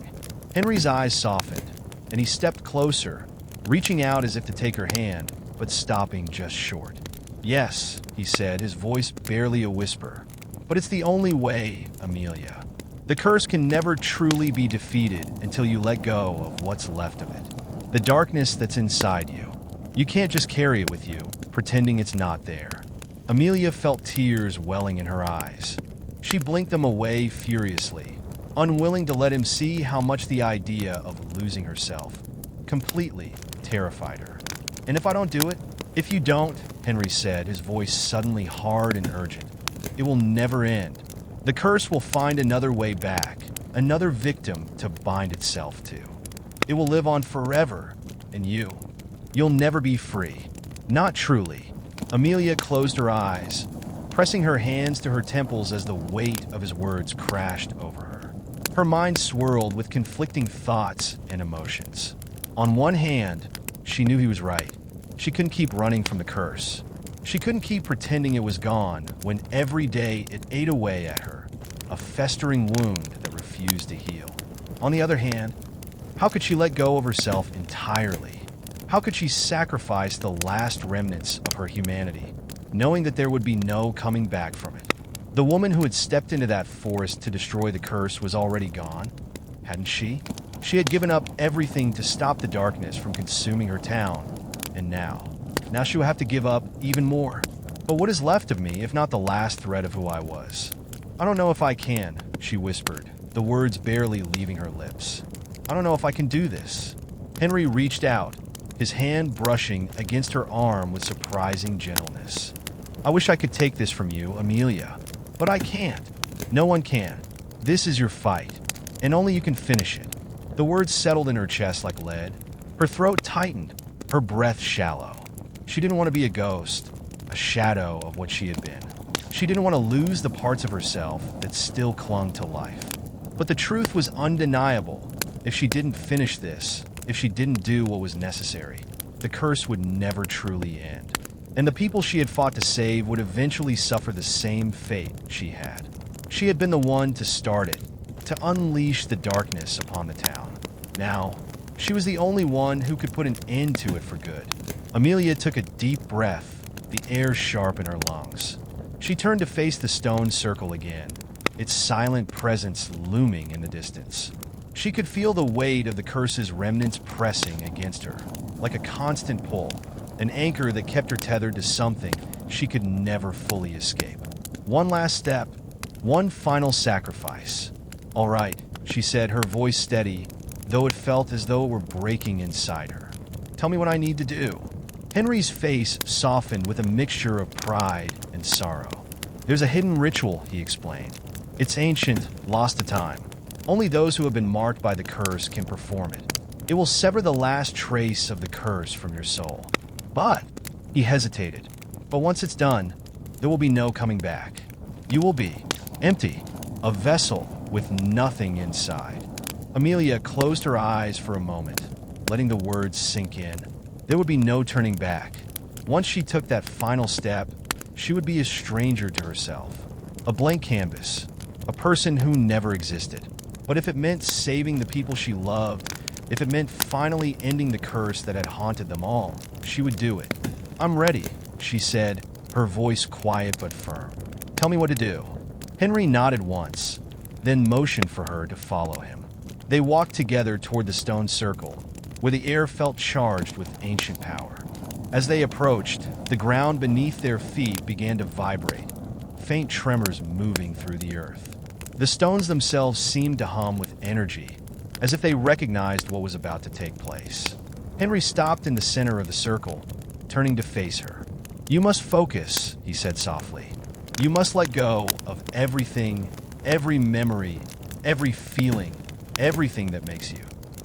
Henry's eyes softened, and he stepped closer, reaching out as if to take her hand, but stopping just short. "Yes," he said, his voice barely a whisper. "But it's the only way, Amelia. The curse can never truly be defeated until you let go of what's left of it. The darkness that's inside you. You can't just carry it with you, pretending it's not there. Amelia felt tears welling in her eyes. She blinked them away furiously, unwilling to let him see how much the idea of losing herself completely terrified her. "And if I don't do it?" "If you don't," Henry said, his voice suddenly hard and urgent, "it will never end. The curse will find another way back, another victim to bind itself to. It will live on forever, and you'll never be free. Not truly." Amelia closed her eyes, pressing her hands to her temples as the weight of his words crashed over her. Her mind swirled with conflicting thoughts and emotions. On one hand, she knew he was right. She couldn't keep running from the curse. She couldn't keep pretending it was gone when every day it ate away at her, a festering wound that refused to heal. On the other hand, how could she let go of herself entirely? How could she sacrifice the last remnants of her humanity, knowing that there would be no coming back from it? The woman who had stepped into that forest to destroy the curse was already gone, hadn't she? She had given up everything to stop the darkness from consuming her town, and now she will have to give up even more. But what is left of me if not the last thread of who I was? "I don't know if I can," she whispered, the words barely leaving her lips. "I don't know if I can do this." Henry reached out, his hand brushing against her arm with surprising gentleness. "I wish I could take this from you, Amelia, but I can't. No one can. This is your fight, and only you can finish it." The words settled in her chest like lead. Her throat tightened, her breath shallow. She didn't want to be a ghost, a shadow of what she had been. She didn't want to lose the parts of herself that still clung to life. But the truth was undeniable. If she didn't finish this, if she didn't do what was necessary, the curse would never truly end. And the people she had fought to save would eventually suffer the same fate she had. She had been the one to start it, to unleash the darkness upon the town. Now, she was the only one who could put an end to it for good. Amelia took a deep breath, the air sharp in her lungs. She turned to face the stone circle again, its silent presence looming in the distance. She could feel the weight of the curse's remnants pressing against her, like a constant pull, an anchor that kept her tethered to something she could never fully escape. One last step, one final sacrifice. "All right," she said, her voice steady, though it felt as though it were breaking inside her. "Tell me what I need to do." Henry's face softened with a mixture of pride and sorrow. "There's a hidden ritual," he explained. "It's ancient, lost to time. Only those who have been marked by the curse can perform it. It will sever the last trace of the curse from your soul. But," he hesitated, "but once it's done, there will be no coming back. You will be empty, a vessel with nothing inside." Amelia closed her eyes for a moment, letting the words sink in. There would be no turning back. Once she took that final step, she would be a stranger to herself, a blank canvas, a person who never existed. But if it meant saving the people she loved, if it meant finally ending the curse that had haunted them all, she would do it. "I'm ready," she said, her voice quiet but firm. "Tell me what to do." Henry nodded once, then motioned for her to follow him. They walked together toward the stone circle, where the air felt charged with ancient power. As they approached, the ground beneath their feet began to vibrate, faint tremors moving through the earth. The stones themselves seemed to hum with energy, as if they recognized what was about to take place. Henry stopped in the center of the circle, turning to face her. "You must focus," he said softly. "You must let go of everything, every memory, every feeling, everything that makes you,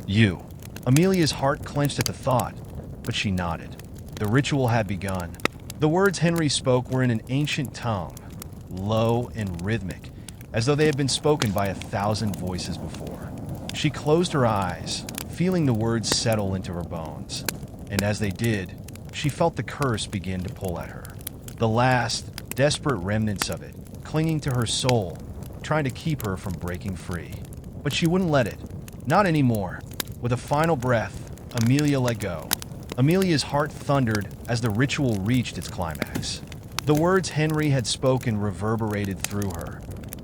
you." Amelia's heart clenched at the thought, but she nodded. The ritual had begun. The words Henry spoke were in an ancient tongue, low and rhythmic, as though they had been spoken by 1,000 voices before. She closed her eyes, feeling the words settle into her bones, and as they did, she felt the curse begin to pull at her. The last, desperate remnants of it, clinging to her soul, trying to keep her from breaking free. But she wouldn't let it. Not anymore. With a final breath, Amelia let go. Amelia's heart thundered as the ritual reached its climax. The words Henry had spoken reverberated through her,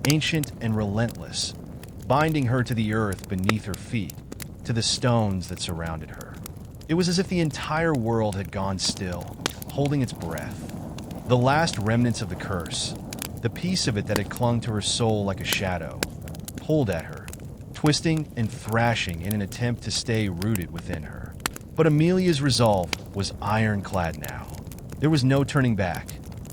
ancient and relentless, binding her to the earth beneath her feet, to the stones that surrounded her. It was as if the entire world had gone still, holding its breath. The last remnants of the curse, the piece of it that had clung to her soul like a shadow, pulled at her, twisting and thrashing in an attempt to stay rooted within her. But Amelia's resolve was ironclad now. There was no turning back.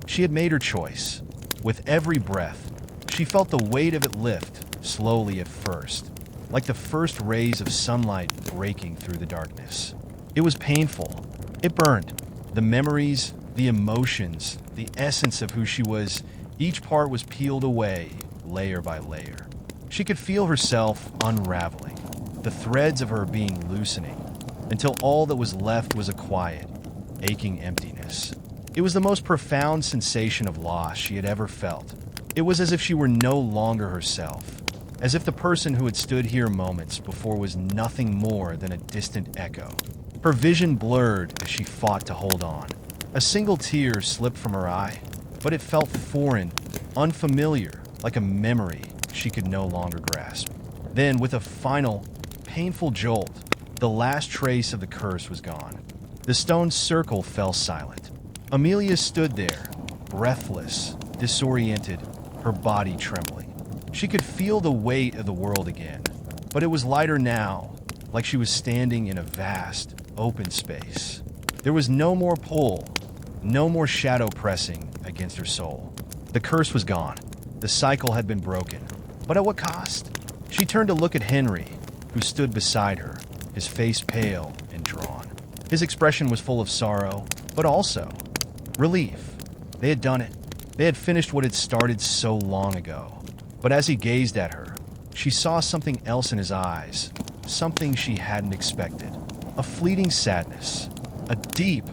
She had made her choice. With every breath, she felt the weight of it lift, slowly at first, like the first rays of sunlight breaking through the darkness. It was painful. It burned. The memories, the emotions, the essence of who she was, each part was peeled away, layer by layer. She could feel herself unraveling, the threads of her being loosening, until all that was left was a quiet, aching emptiness. It was the most profound sensation of loss she had ever felt. It was as if she were no longer herself, as if the person who had stood here moments before was nothing more than a distant echo. Her vision blurred as she fought to hold on. A single tear slipped from her eye, but it felt foreign, unfamiliar, like a memory she could no longer grasp. Then, with a final, painful jolt, the last trace of the curse was gone. The stone circle fell silent. Amelia stood there, breathless, disoriented, her body trembling. She could feel the weight of the world again, but it was lighter now, like she was standing in a vast, open space. There was no more pull, no more shadow pressing against her soul. The curse was gone. The cycle had been broken. But at what cost? She turned to look at Henry, who stood beside her, his face pale and drawn. His expression was full of sorrow, but also relief. They had done it. They had finished what had started so long ago. But as he gazed at her, she saw something else in his eyes, something she hadn't expected. A fleeting sadness, a deep,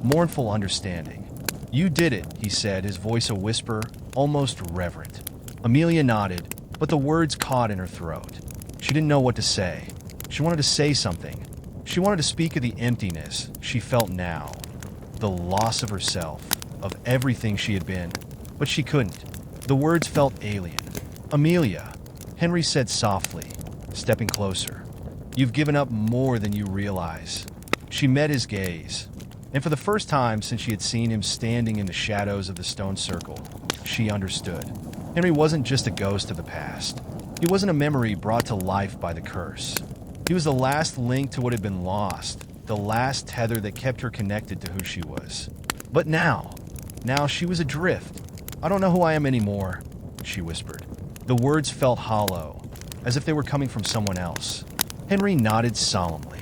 mournful understanding. "You did it," he said, his voice a whisper, almost reverent. Amelia nodded, but the words caught in her throat. She didn't know what to say. She wanted to say something. She wanted to speak of the emptiness she felt now, the loss of herself, of everything she had been, but she couldn't. The words felt alien. "Amelia," Henry said softly, stepping closer. "You've given up more than you realize." She met his gaze, and for the first time since she had seen him standing in the shadows of the stone circle, she understood. Henry wasn't just a ghost of the past. He wasn't a memory brought to life by the curse. He was the last link to what had been lost, the last tether that kept her connected to who she was. But now she was adrift. "I don't know who I am anymore," she whispered. The words felt hollow, as if they were coming from someone else. Henry nodded solemnly.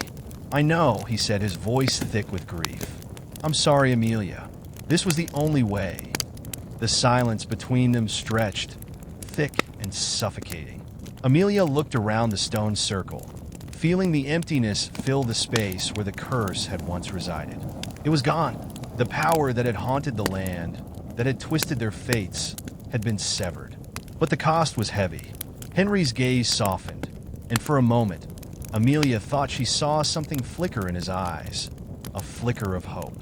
"I know," he said, his voice thick with grief. "I'm sorry, Amelia. This was the only way." The silence between them stretched, thick and suffocating. Amelia looked around the stone circle, feeling the emptiness fill the space where the curse had once resided. It was gone. The power that had haunted the land, that had twisted their fates, had been severed. But the cost was heavy. Henry's gaze softened, and for a moment, Amelia thought she saw something flicker in his eyes, a flicker of hope.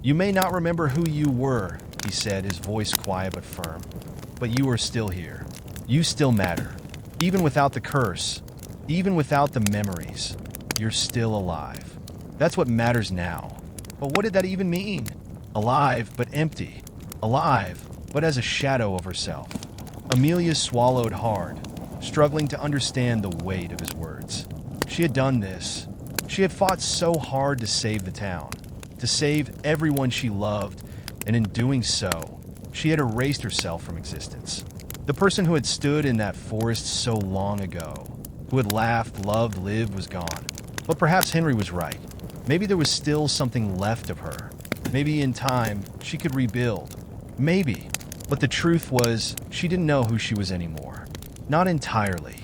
"You may not remember who you were," he said, his voice quiet but firm, "but you are still here. You still matter. Even without the curse, even without the memories, you're still alive. That's what matters now." But what did that even mean? Alive, but empty. Alive, but as a shadow of herself. Amelia swallowed hard, struggling to understand the weight of his words. She had done this. She had fought so hard to save the town, to save everyone she loved, and in doing so, she had erased herself from existence. The person who had stood in that forest so long ago, who had laughed, loved, lived, was gone. But perhaps Henry was right. Maybe there was still something left of her. Maybe in time, she could rebuild. Maybe. But the truth was, she didn't know who she was anymore. Not entirely.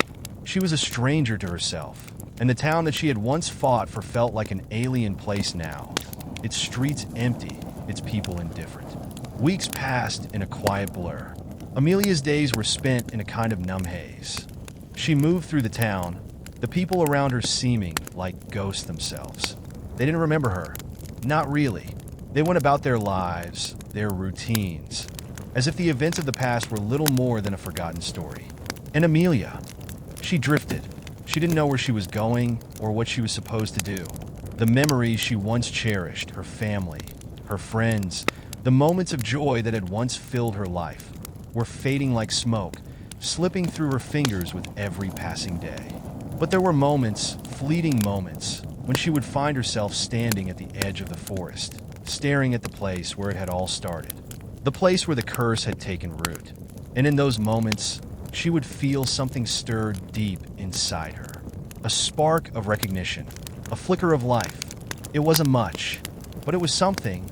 She was a stranger to herself, and the town that she had once fought for felt like an alien place now. Its streets empty, its people indifferent. Weeks passed in a quiet blur. Amelia's days were spent in a kind of numb haze. She moved through the town, the people around her seeming like ghosts themselves. They didn't remember her. Not really. They went about their lives, their routines, as if the events of the past were little more than a forgotten story. And Amelia, she drifted. She didn't know where she was going or what she was supposed to do. The memories she once cherished, her family, her friends, The moments of joy that had once filled her life were fading like smoke, slipping through her fingers with every passing day. But there were moments, fleeting moments, when she would find herself standing at the edge of the forest, staring at the place where it had all started, the place where the curse had taken root. And in those moments, she would feel something stir deep inside her. A spark of recognition, a flicker of life. It wasn't much, but it was something.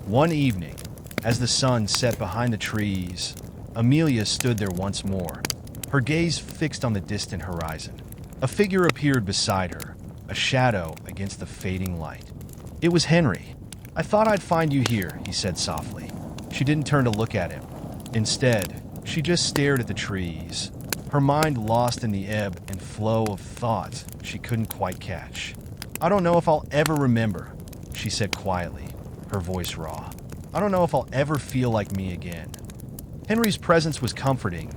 One evening, as the sun set behind the trees, Amelia stood there once more, her gaze fixed on the distant horizon. A figure appeared beside her, a shadow against the fading light. It was Henry. "I thought I'd find you here," he said softly. She didn't turn to look at him. Instead, she just stared at the trees, her mind lost in the ebb and flow of thoughts she couldn't quite catch. "I don't know if I'll ever remember," she said quietly, her voice raw. "I don't know if I'll ever feel like me again." Henry's presence was comforting,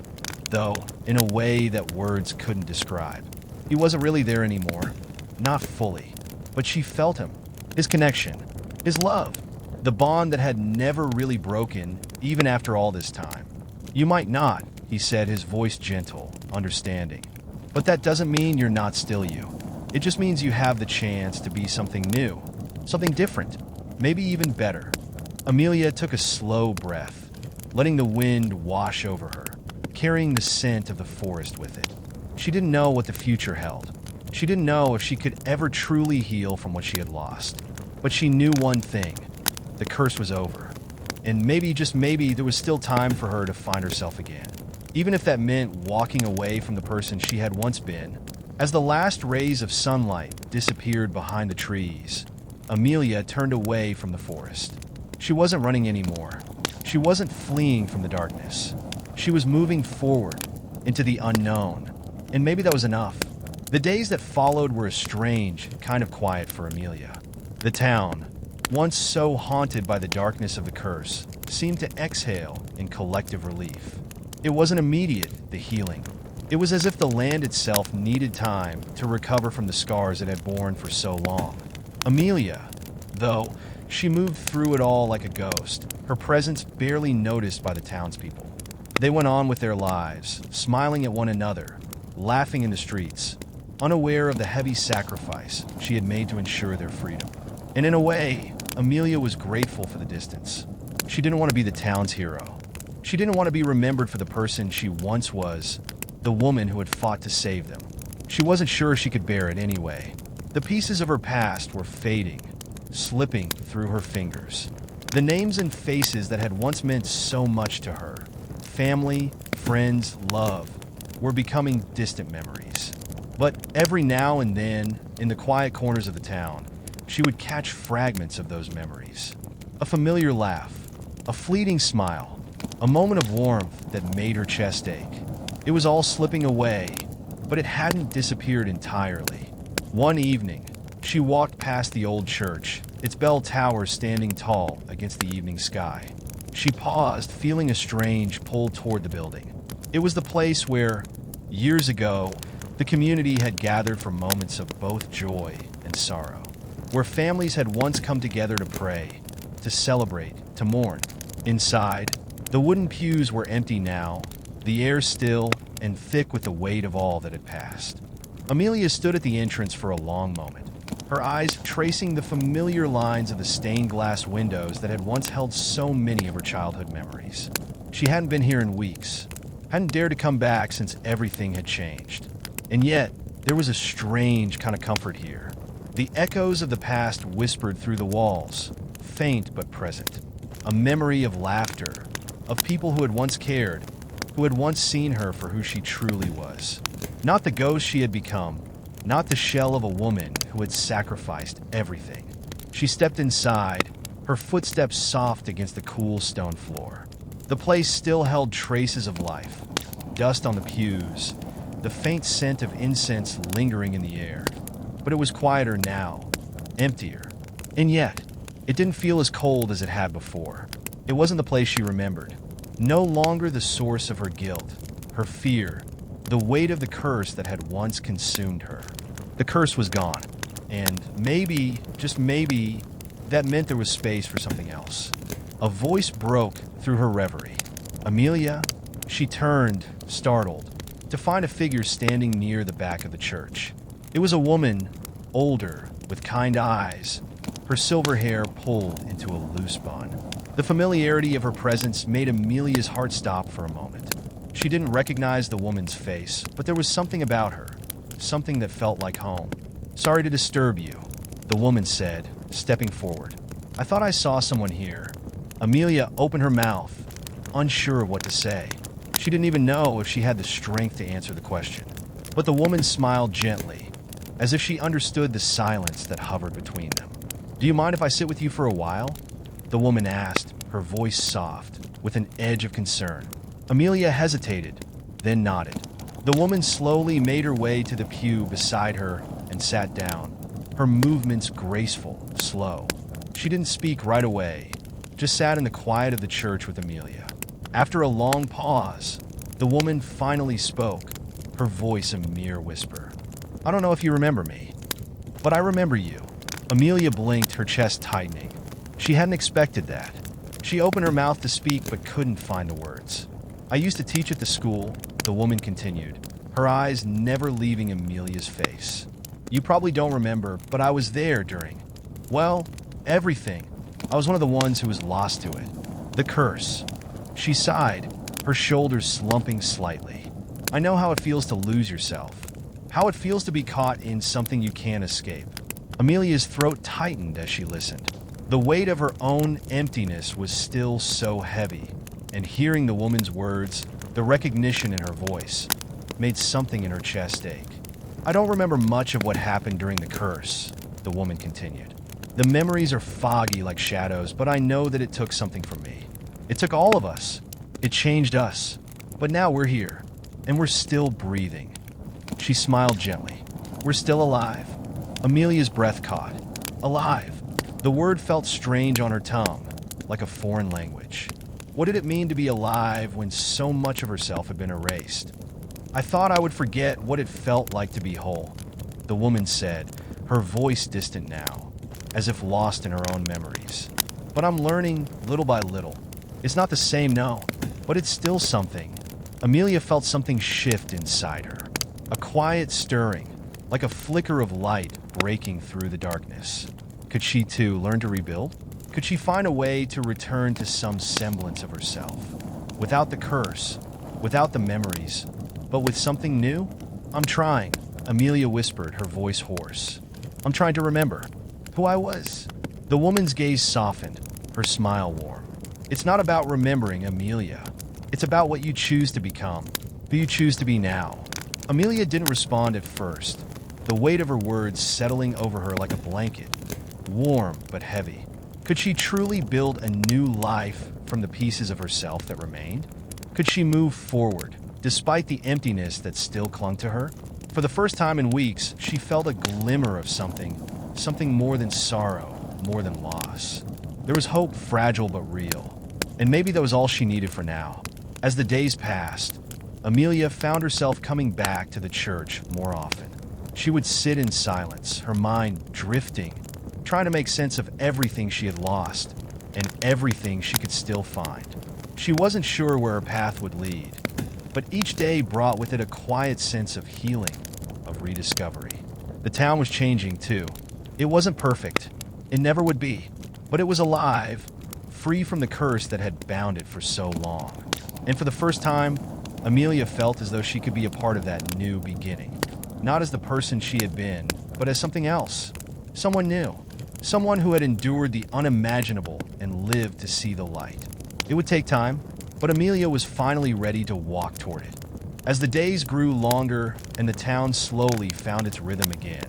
though in a way that words couldn't describe. He wasn't really there anymore, not fully, but she felt him, his connection, his love, the bond that had never really broken, even after all this time. "You might not," he said, his voice gentle, understanding. "But that doesn't mean you're not still you. It just means you have the chance to be something new, something different, maybe even better." Amelia took a slow breath, letting the wind wash over her, carrying the scent of the forest with it. She didn't know what the future held. She didn't know if she could ever truly heal from what she had lost. But she knew one thing: the curse was over. And maybe, just maybe, there was still time for her to find herself again, even if that meant walking away from the person she had once been. As the last rays of sunlight disappeared behind the trees, Amelia turned away from the forest. She wasn't running anymore. She wasn't fleeing from the darkness. She was moving forward into the unknown, and maybe that was enough. The days that followed were a strange kind of quiet for Amelia. The town, once so haunted by the darkness of the curse, seemed to exhale in collective relief. It wasn't immediate, the healing. It was as if the land itself needed time to recover from the scars it had borne for so long. Amelia, though, she moved through it all like a ghost, her presence barely noticed by the townspeople. They went on with their lives, smiling at one another, laughing in the streets, unaware of the heavy sacrifice she had made to ensure their freedom. And in a way, Amelia was grateful for the distance. She didn't want to be the town's hero. She didn't want to be remembered for the person she once was, the woman who had fought to save them. She wasn't sure she could bear it anyway. The pieces of her past were fading, slipping through her fingers. The names and faces that had once meant so much to her, family, friends, love, were becoming distant memories. But every now and then, in the quiet corners of the town, she would catch fragments of those memories. A familiar laugh, a fleeting smile, a moment of warmth that made her chest ache. It was all slipping away, but it hadn't disappeared entirely. One evening, she walked past the old church, its bell tower standing tall against the evening sky. She paused, feeling a strange pull toward the building. It was the place where, years ago, the community had gathered for moments of both joy and sorrow, where families had once come together to pray, to celebrate, to mourn. Inside, the wooden pews were empty now, the air still and thick with the weight of all that had passed. Amelia stood at the entrance for a long moment, her eyes tracing the familiar lines of the stained glass windows that had once held so many of her childhood memories. She hadn't been here in weeks, hadn't dared to come back since everything had changed. And yet, there was a strange kind of comfort here. The echoes of the past whispered through the walls, faint but present. A memory of laughter, of people who had once cared, who had once seen her for who she truly was. Not the ghost she had become, not the shell of a woman who had sacrificed everything. She stepped inside, her footsteps soft against the cool stone floor. The place still held traces of life, dust on the pews, the faint scent of incense lingering in the air. But it was quieter now, emptier. And yet, it didn't feel as cold as it had before. It wasn't the place she remembered. No longer the source of her guilt, her fear, the weight of the curse that had once consumed her. The curse was gone. And maybe, just maybe, that meant there was space for something else. A voice broke through her reverie. "Amelia?" She turned, startled, to find a figure standing near the back of the church. It was a woman, older, with kind eyes, her silver hair pulled into a loose bun. The familiarity of her presence made Amelia's heart stop for a moment. She didn't recognize the woman's face, but there was something about her, something that felt like home. "Sorry to disturb you," the woman said, stepping forward. "I thought I saw someone here." Amelia opened her mouth, unsure of what to say. She didn't even know if she had the strength to answer the question. But the woman smiled gently, as if she understood the silence that hovered between them. "Do you mind if I sit with you for a while?" the woman asked, her voice soft, with an edge of concern. Amelia hesitated, then nodded. The woman slowly made her way to the pew beside her and sat down, her movements graceful, slow. She didn't speak right away, just sat in the quiet of the church with Amelia. After a long pause, the woman finally spoke, her voice a mere whisper. "I don't know if you remember me, but I remember you." Amelia blinked, her chest tightening. She hadn't expected that. She opened her mouth to speak but couldn't find the words. "I used to teach at the school," the woman continued, her eyes never leaving Amelia's face. "You probably don't remember, but I was there during, well, everything. I was one of the ones who was lost to it. The curse." She sighed, her shoulders slumping slightly. "I know how it feels to lose yourself, how it feels to be caught in something you can't escape." Amelia's throat tightened as she listened. The weight of her own emptiness was still so heavy, and hearing the woman's words, the recognition in her voice, made something in her chest ache. "I don't remember much of what happened during the curse," the woman continued. "The memories are foggy like shadows, but I know that it took something from me. It took all of us. It changed us. But now we're here, and we're still breathing." She smiled gently. "We're still alive." Amelia's breath caught. Alive. The word felt strange on her tongue, like a foreign language. What did it mean to be alive when so much of herself had been erased? "I thought I would forget what it felt like to be whole," the woman said, her voice distant now, as if lost in her own memories. "But I'm learning little by little. It's not the same, no, but it's still something." Amelia felt something shift inside her, a quiet stirring, like a flicker of light breaking through the darkness. Could she too learn to rebuild? Could she find a way to return to some semblance of herself? Without the curse, without the memories, but with something new? "I'm trying," Amelia whispered, her voice hoarse. "I'm trying to remember who I was." The woman's gaze softened, her smile warm. "It's not about remembering, Amelia. It's about what you choose to become, who you choose to be now." Amelia didn't respond at first, the weight of her words settling over her like a blanket, warm but heavy. Could she truly build a new life from the pieces of herself that remained? Could she move forward, despite the emptiness that still clung to her? For the first time in weeks, she felt a glimmer of something more than sorrow, more than loss. There was hope, fragile but real, and maybe that was all she needed for now. As the days passed, Amelia found herself coming back to the church more often. She would sit in silence, her mind drifting, trying to make sense of everything she had lost and everything she could still find. She wasn't sure where her path would lead, but each day brought with it a quiet sense of healing, of rediscovery. The town was changing too. It wasn't perfect. It never would be. But it was alive, free from the curse that had bound it for so long. And for the first time, Amelia felt as though she could be a part of that new beginning. Not as the person she had been, but as something else. Someone new. Someone who had endured the unimaginable and lived to see the light. It would take time, but Amelia was finally ready to walk toward it. As the days grew longer and the town slowly found its rhythm again,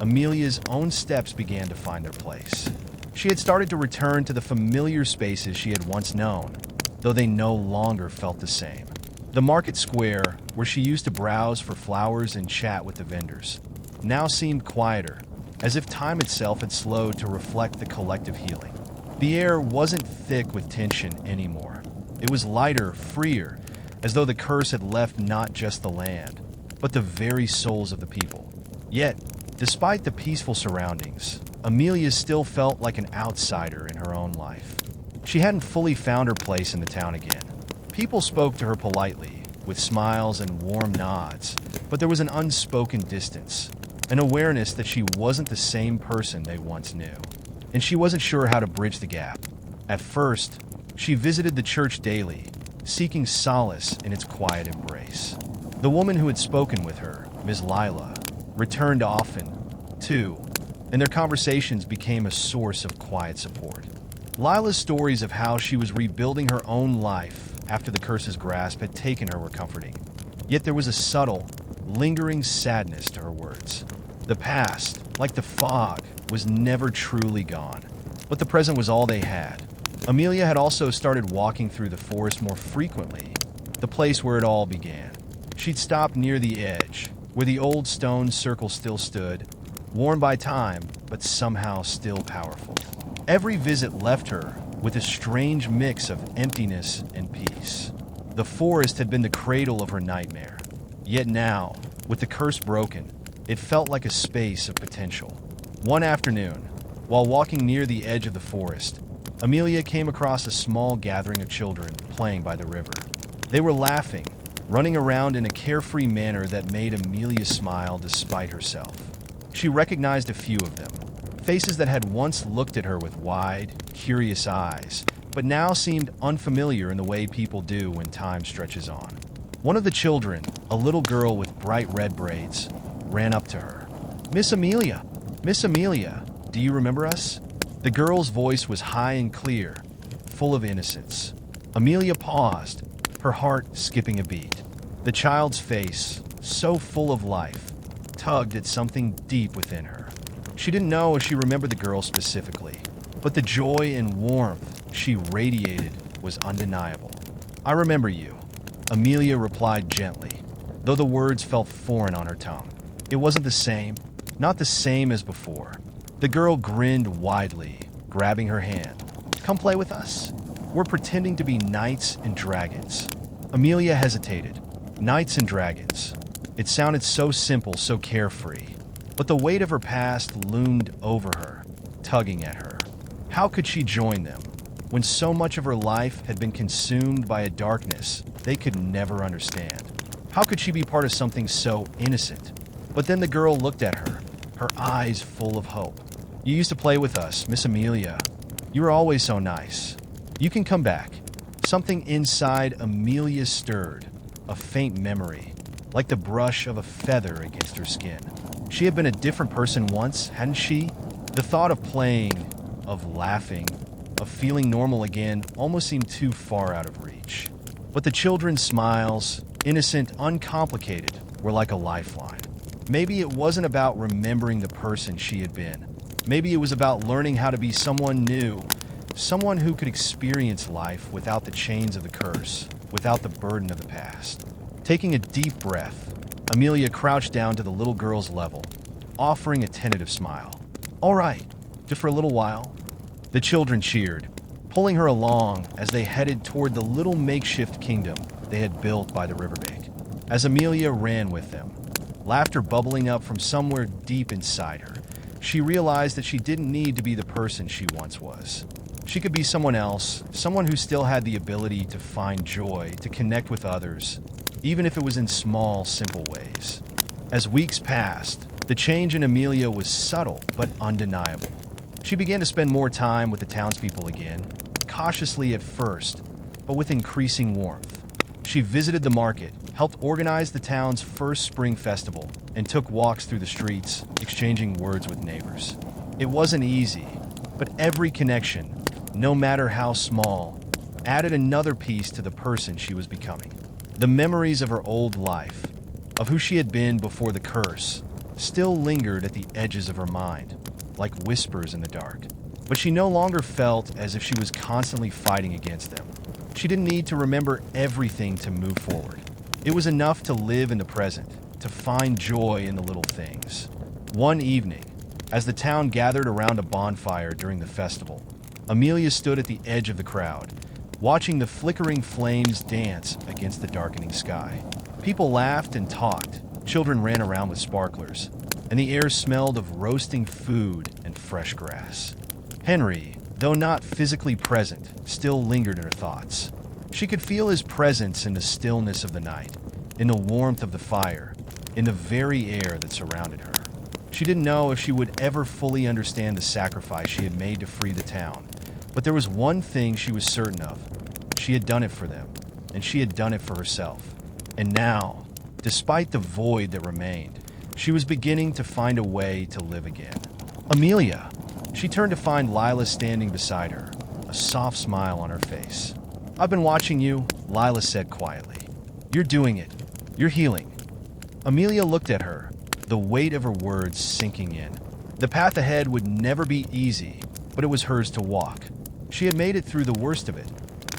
Amelia's own steps began to find their place. She had started to return to the familiar spaces she had once known, though they no longer felt the same. The market square, where she used to browse for flowers and chat with the vendors, now seemed quieter, as if time itself had slowed to reflect the collective healing. The air wasn't thick with tension anymore. It was lighter, freer, as though the curse had left not just the land, but the very souls of the people. Yet, despite the peaceful surroundings, Amelia still felt like an outsider in her own life. She hadn't fully found her place in the town again. People spoke to her politely, with smiles and warm nods, but there was an unspoken distance, an awareness that she wasn't the same person they once knew. And she wasn't sure how to bridge the gap. At first, she visited the church daily, seeking solace in its quiet embrace. The woman who had spoken with her, Ms. Lila, returned often, too, and their conversations became a source of quiet support. Lila's stories of how she was rebuilding her own life after the curse's grasp had taken her were comforting. Yet there was a subtle, lingering sadness to her words. The past, like the fog, was never truly gone, but the present was all they had. Amelia had also started walking through the forest more frequently, the place where it all began. She'd stopped near the edge, where the old stone circle still stood, worn by time, but somehow still powerful. Every visit left her with a strange mix of emptiness and peace. The forest had been the cradle of her nightmare. Yet now, with the curse broken, it felt like a space of potential. One afternoon, while walking near the edge of the forest, Amelia came across a small gathering of children playing by the river. They were laughing, running around in a carefree manner that made Amelia smile despite herself. She recognized a few of them, faces that had once looked at her with wide, curious eyes, but now seemed unfamiliar in the way people do when time stretches on. One of the children, a little girl with bright red braids, ran up to her. Miss Amelia, do you remember us?" The girl's voice was high and clear, full of innocence. Amelia paused, her heart skipping a beat. The child's face, so full of life, tugged at something deep within her. She didn't know if she remembered the girl specifically, but the joy and warmth she radiated was undeniable. "I remember you," Amelia replied gently, though the words felt foreign on her tongue. It wasn't the same, not the same as before. The girl grinned widely, grabbing her hand. "Come play with us. We're pretending to be knights and dragons." Amelia hesitated. Knights and dragons. It sounded so simple, so carefree. But the weight of her past loomed over her, tugging at her. How could she join them, when so much of her life had been consumed by a darkness they could never understand? How could she be part of something so innocent? But then the girl looked at her, her eyes full of hope. "You used to play with us, Miss Amelia. You were always so nice. You can come back." Something inside Amelia stirred, a faint memory, like the brush of a feather against her skin. She had been a different person once, hadn't she? The thought of playing, of laughing, of feeling normal again almost seemed too far out of reach. But the children's smiles, innocent, uncomplicated, were like a lifeline. Maybe it wasn't about remembering the person she had been. Maybe it was about learning how to be someone new, someone who could experience life without the chains of the curse, without the burden of the past. Taking a deep breath, Amelia crouched down to the little girl's level, offering a tentative smile. "All right, just for a little while." The children cheered, pulling her along as they headed toward the little makeshift kingdom they had built by the riverbank. As Amelia ran with them, laughter bubbling up from somewhere deep inside her, she realized that she didn't need to be the person she once was. She could be someone else, someone who still had the ability to find joy, to connect with others, even if it was in small, simple ways. As weeks passed, the change in Amelia was subtle but undeniable. She began to spend more time with the townspeople again, cautiously at first, but with increasing warmth. She visited the market, helped organize the town's first spring festival, and took walks through the streets, exchanging words with neighbors. It wasn't easy, but every connection, no matter how small, added another piece to the person she was becoming. The memories of her old life, of who she had been before the curse, still lingered at the edges of her mind, like whispers in the dark. But she no longer felt as if she was constantly fighting against them. She didn't need to remember everything to move forward. It was enough to live in the present, to find joy in the little things. One evening, as the town gathered around a bonfire during the festival, Amelia stood at the edge of the crowd, watching the flickering flames dance against the darkening sky. People laughed and talked, children ran around with sparklers, and the air smelled of roasting food and fresh grass. Henry, though not physically present, still lingered in her thoughts. She could feel his presence in the stillness of the night, in the warmth of the fire, in the very air that surrounded her. She didn't know if she would ever fully understand the sacrifice she had made to free the town, but there was one thing she was certain of. She had done it for them, and she had done it for herself. And now, despite the void that remained, she was beginning to find a way to live again. Amelia! She turned to find Lila standing beside her, a soft smile on her face. "I've been watching you," Lila said quietly. "You're doing it. You're healing." Amelia looked at her, the weight of her words sinking in. The path ahead would never be easy, but it was hers to walk. She had made it through the worst of it,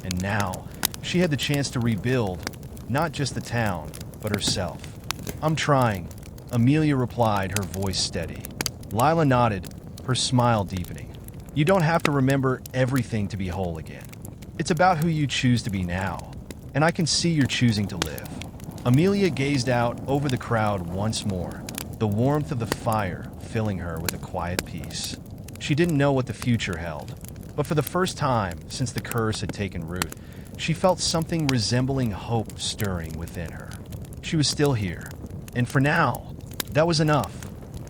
and now she had the chance to rebuild, not just the town, but herself. "I'm trying," Amelia replied, her voice steady. Lila nodded, her smile deepening. "You don't have to remember everything to be whole again. It's about who you choose to be now, and I can see you're choosing to live." Amelia gazed out over the crowd once more, the warmth of the fire filling her with a quiet peace. She didn't know what the future held, but for the first time since the curse had taken root, she felt something resembling hope stirring within her. She was still here, and for now, that was enough.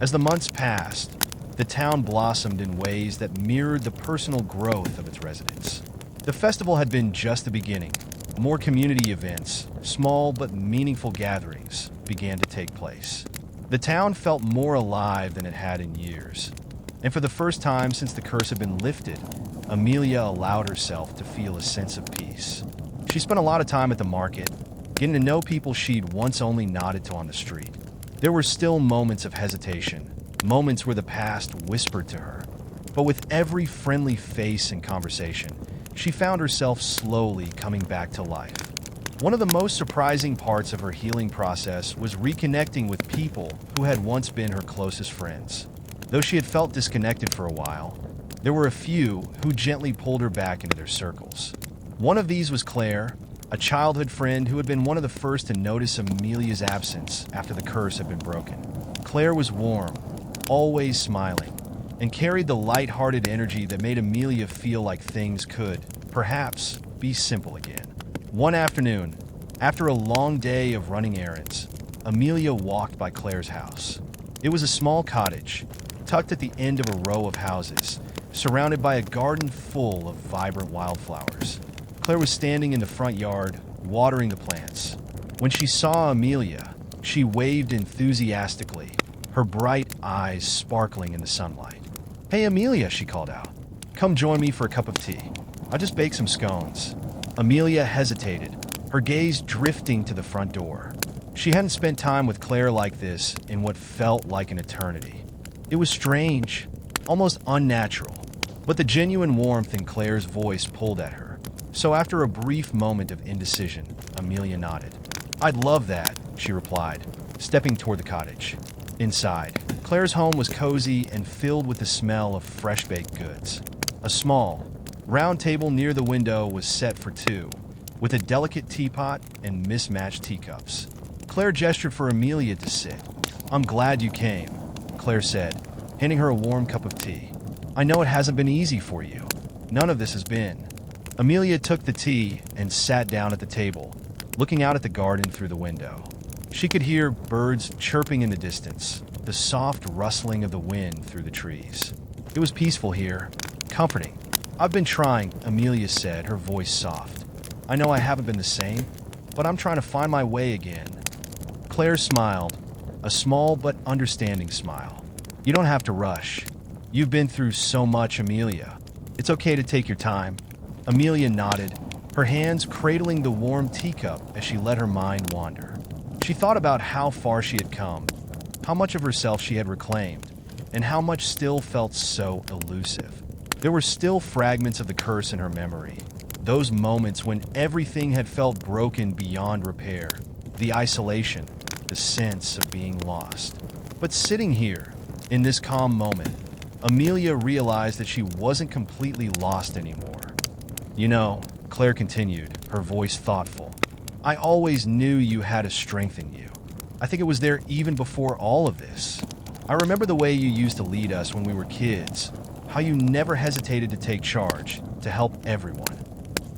As the months passed, the town blossomed in ways that mirrored the personal growth of its residents. The festival had been just the beginning. More community events, small but meaningful gatherings, began to take place. The town felt more alive than it had in years. And for the first time since the curse had been lifted, Amelia allowed herself to feel a sense of peace. She spent a lot of time at the market, getting to know people she'd once only nodded to on the street. There were still moments of hesitation, moments where the past whispered to her. But with every friendly face and conversation, she found herself slowly coming back to life. One of the most surprising parts of her healing process was reconnecting with people who had once been her closest friends. Though she had felt disconnected for a while, there were a few who gently pulled her back into their circles. One of these was Claire, a childhood friend who had been one of the first to notice Amelia's absence after the curse had been broken. Claire was warm, always smiling, and carried the light-hearted energy that made Amelia feel like things could, perhaps, be simple again. One afternoon, after a long day of running errands, Amelia walked by Claire's house. It was a small cottage, tucked at the end of a row of houses, surrounded by a garden full of vibrant wildflowers. Claire was standing in the front yard, watering the plants. When she saw Amelia, she waved enthusiastically, her bright eyes sparkling in the sunlight. "Hey, Amelia," she called out. "Come join me for a cup of tea. I just baked some scones." Amelia hesitated, her gaze drifting to the front door. She hadn't spent time with Claire like this in what felt like an eternity. It was strange, almost unnatural, but the genuine warmth in Claire's voice pulled at her. So after a brief moment of indecision, Amelia nodded. "I'd love that," she replied, stepping toward the cottage. Inside, Claire's home was cozy and filled with the smell of fresh-baked goods. A small, round table near the window was set for two, with a delicate teapot and mismatched teacups. Claire gestured for Amelia to sit. "I'm glad you came," Claire said, handing her a warm cup of tea. "I know it hasn't been easy for you. None of this has been." Amelia took the tea and sat down at the table, looking out at the garden through the window. She could hear birds chirping in the distance, the soft rustling of the wind through the trees. It was peaceful here, comforting. "I've been trying," Amelia said, her voice soft. "I know I haven't been the same, but I'm trying to find my way again." Claire smiled, a small but understanding smile. "You don't have to rush. You've been through so much, Amelia. It's okay to take your time." Amelia nodded, her hands cradling the warm teacup as she let her mind wander. She thought about how far she had come, how much of herself she had reclaimed, and how much still felt so elusive. There were still fragments of the curse in her memory, those moments when everything had felt broken beyond repair, the isolation, the sense of being lost. But sitting here, in this calm moment, Amelia realized that she wasn't completely lost anymore. "You know," Claire continued, her voice thoughtful, "I always knew you had a strength in you. I think it was there even before all of this. I remember the way you used to lead us when we were kids, how you never hesitated to take charge, to help everyone.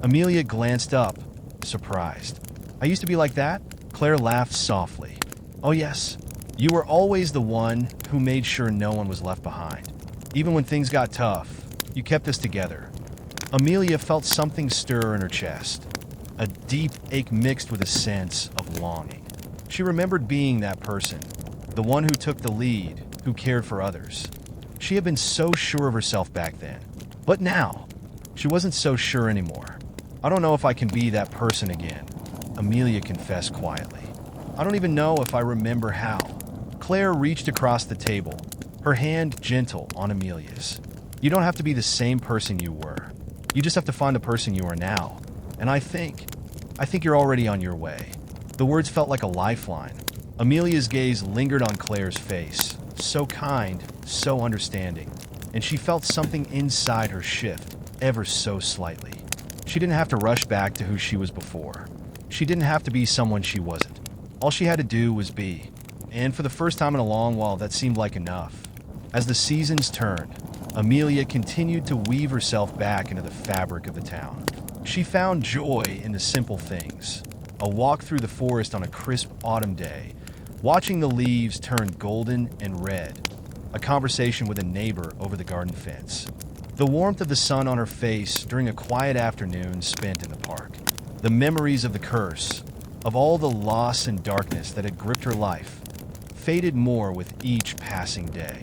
Amelia glanced up, surprised. I used to be like that? Claire laughed softly. Oh yes, you were always the one who made sure no one was left behind. Even when things got tough, you kept us together. Amelia felt something stir in her chest, a deep ache mixed with a sense of longing. She remembered being that person, the one who took the lead, who cared for others. She had been so sure of herself back then. But now, she wasn't so sure anymore. I don't know if I can be that person again, Amelia confessed quietly. I don't even know if I remember how. Claire reached across the table, her hand gentle on Amelia's. You don't have to be the same person you were. You just have to find the person you are now. And I think you're already on your way. The words felt like a lifeline. Amelia's gaze lingered on Claire's face, so kind, so understanding, and she felt something inside her shift, ever so slightly. She didn't have to rush back to who she was before. She didn't have to be someone she wasn't. All she had to do was be. And for the first time in a long while, that seemed like enough. As the seasons turned, Amelia continued to weave herself back into the fabric of the town. She found joy in the simple things. A walk through the forest on a crisp autumn day, watching the leaves turn golden and red. A conversation with a neighbor over the garden fence. The warmth of the sun on her face during a quiet afternoon spent in the park. The memories of the curse, of all the loss and darkness that had gripped her life, faded more with each passing day.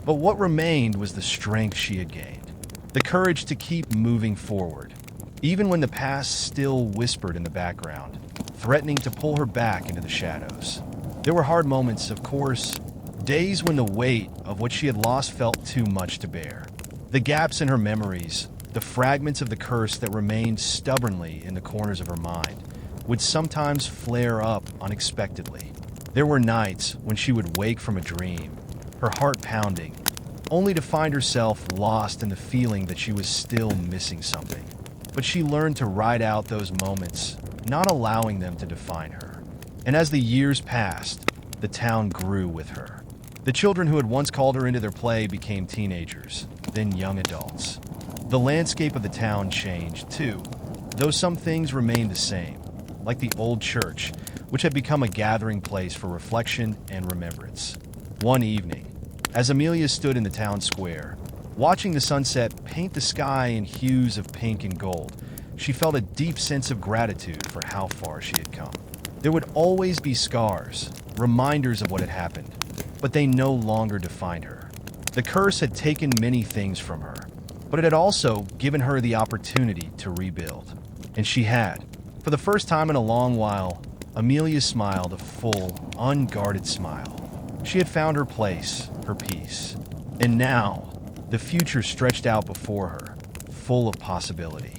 But what remained was the strength she had gained, the courage to keep moving forward, even when the past still whispered in the background, threatening to pull her back into the shadows. There were hard moments, of course, days when the weight of what she had lost felt too much to bear. The gaps in her memories, the fragments of the curse that remained stubbornly in the corners of her mind, would sometimes flare up unexpectedly. There were nights when she would wake from a dream, her heart pounding, only to find herself lost in the feeling that she was still missing something. But she learned to ride out those moments, not allowing them to define her. And as the years passed, the town grew with her. The children who had once called her into their play became teenagers, then young adults. The landscape of the town changed, too, though some things remained the same, like the old church, which had become a gathering place for reflection and remembrance. One evening, as Amelia stood in the town square, watching the sunset paint the sky in hues of pink and gold, she felt a deep sense of gratitude for how far she had come. There would always be scars, reminders of what had happened, but they no longer defined her. The curse had taken many things from her, but it had also given her the opportunity to rebuild. And she had. For the first time in a long while, Amelia smiled a full, unguarded smile. She had found her place, her peace. And now, the future stretched out before her, full of possibility.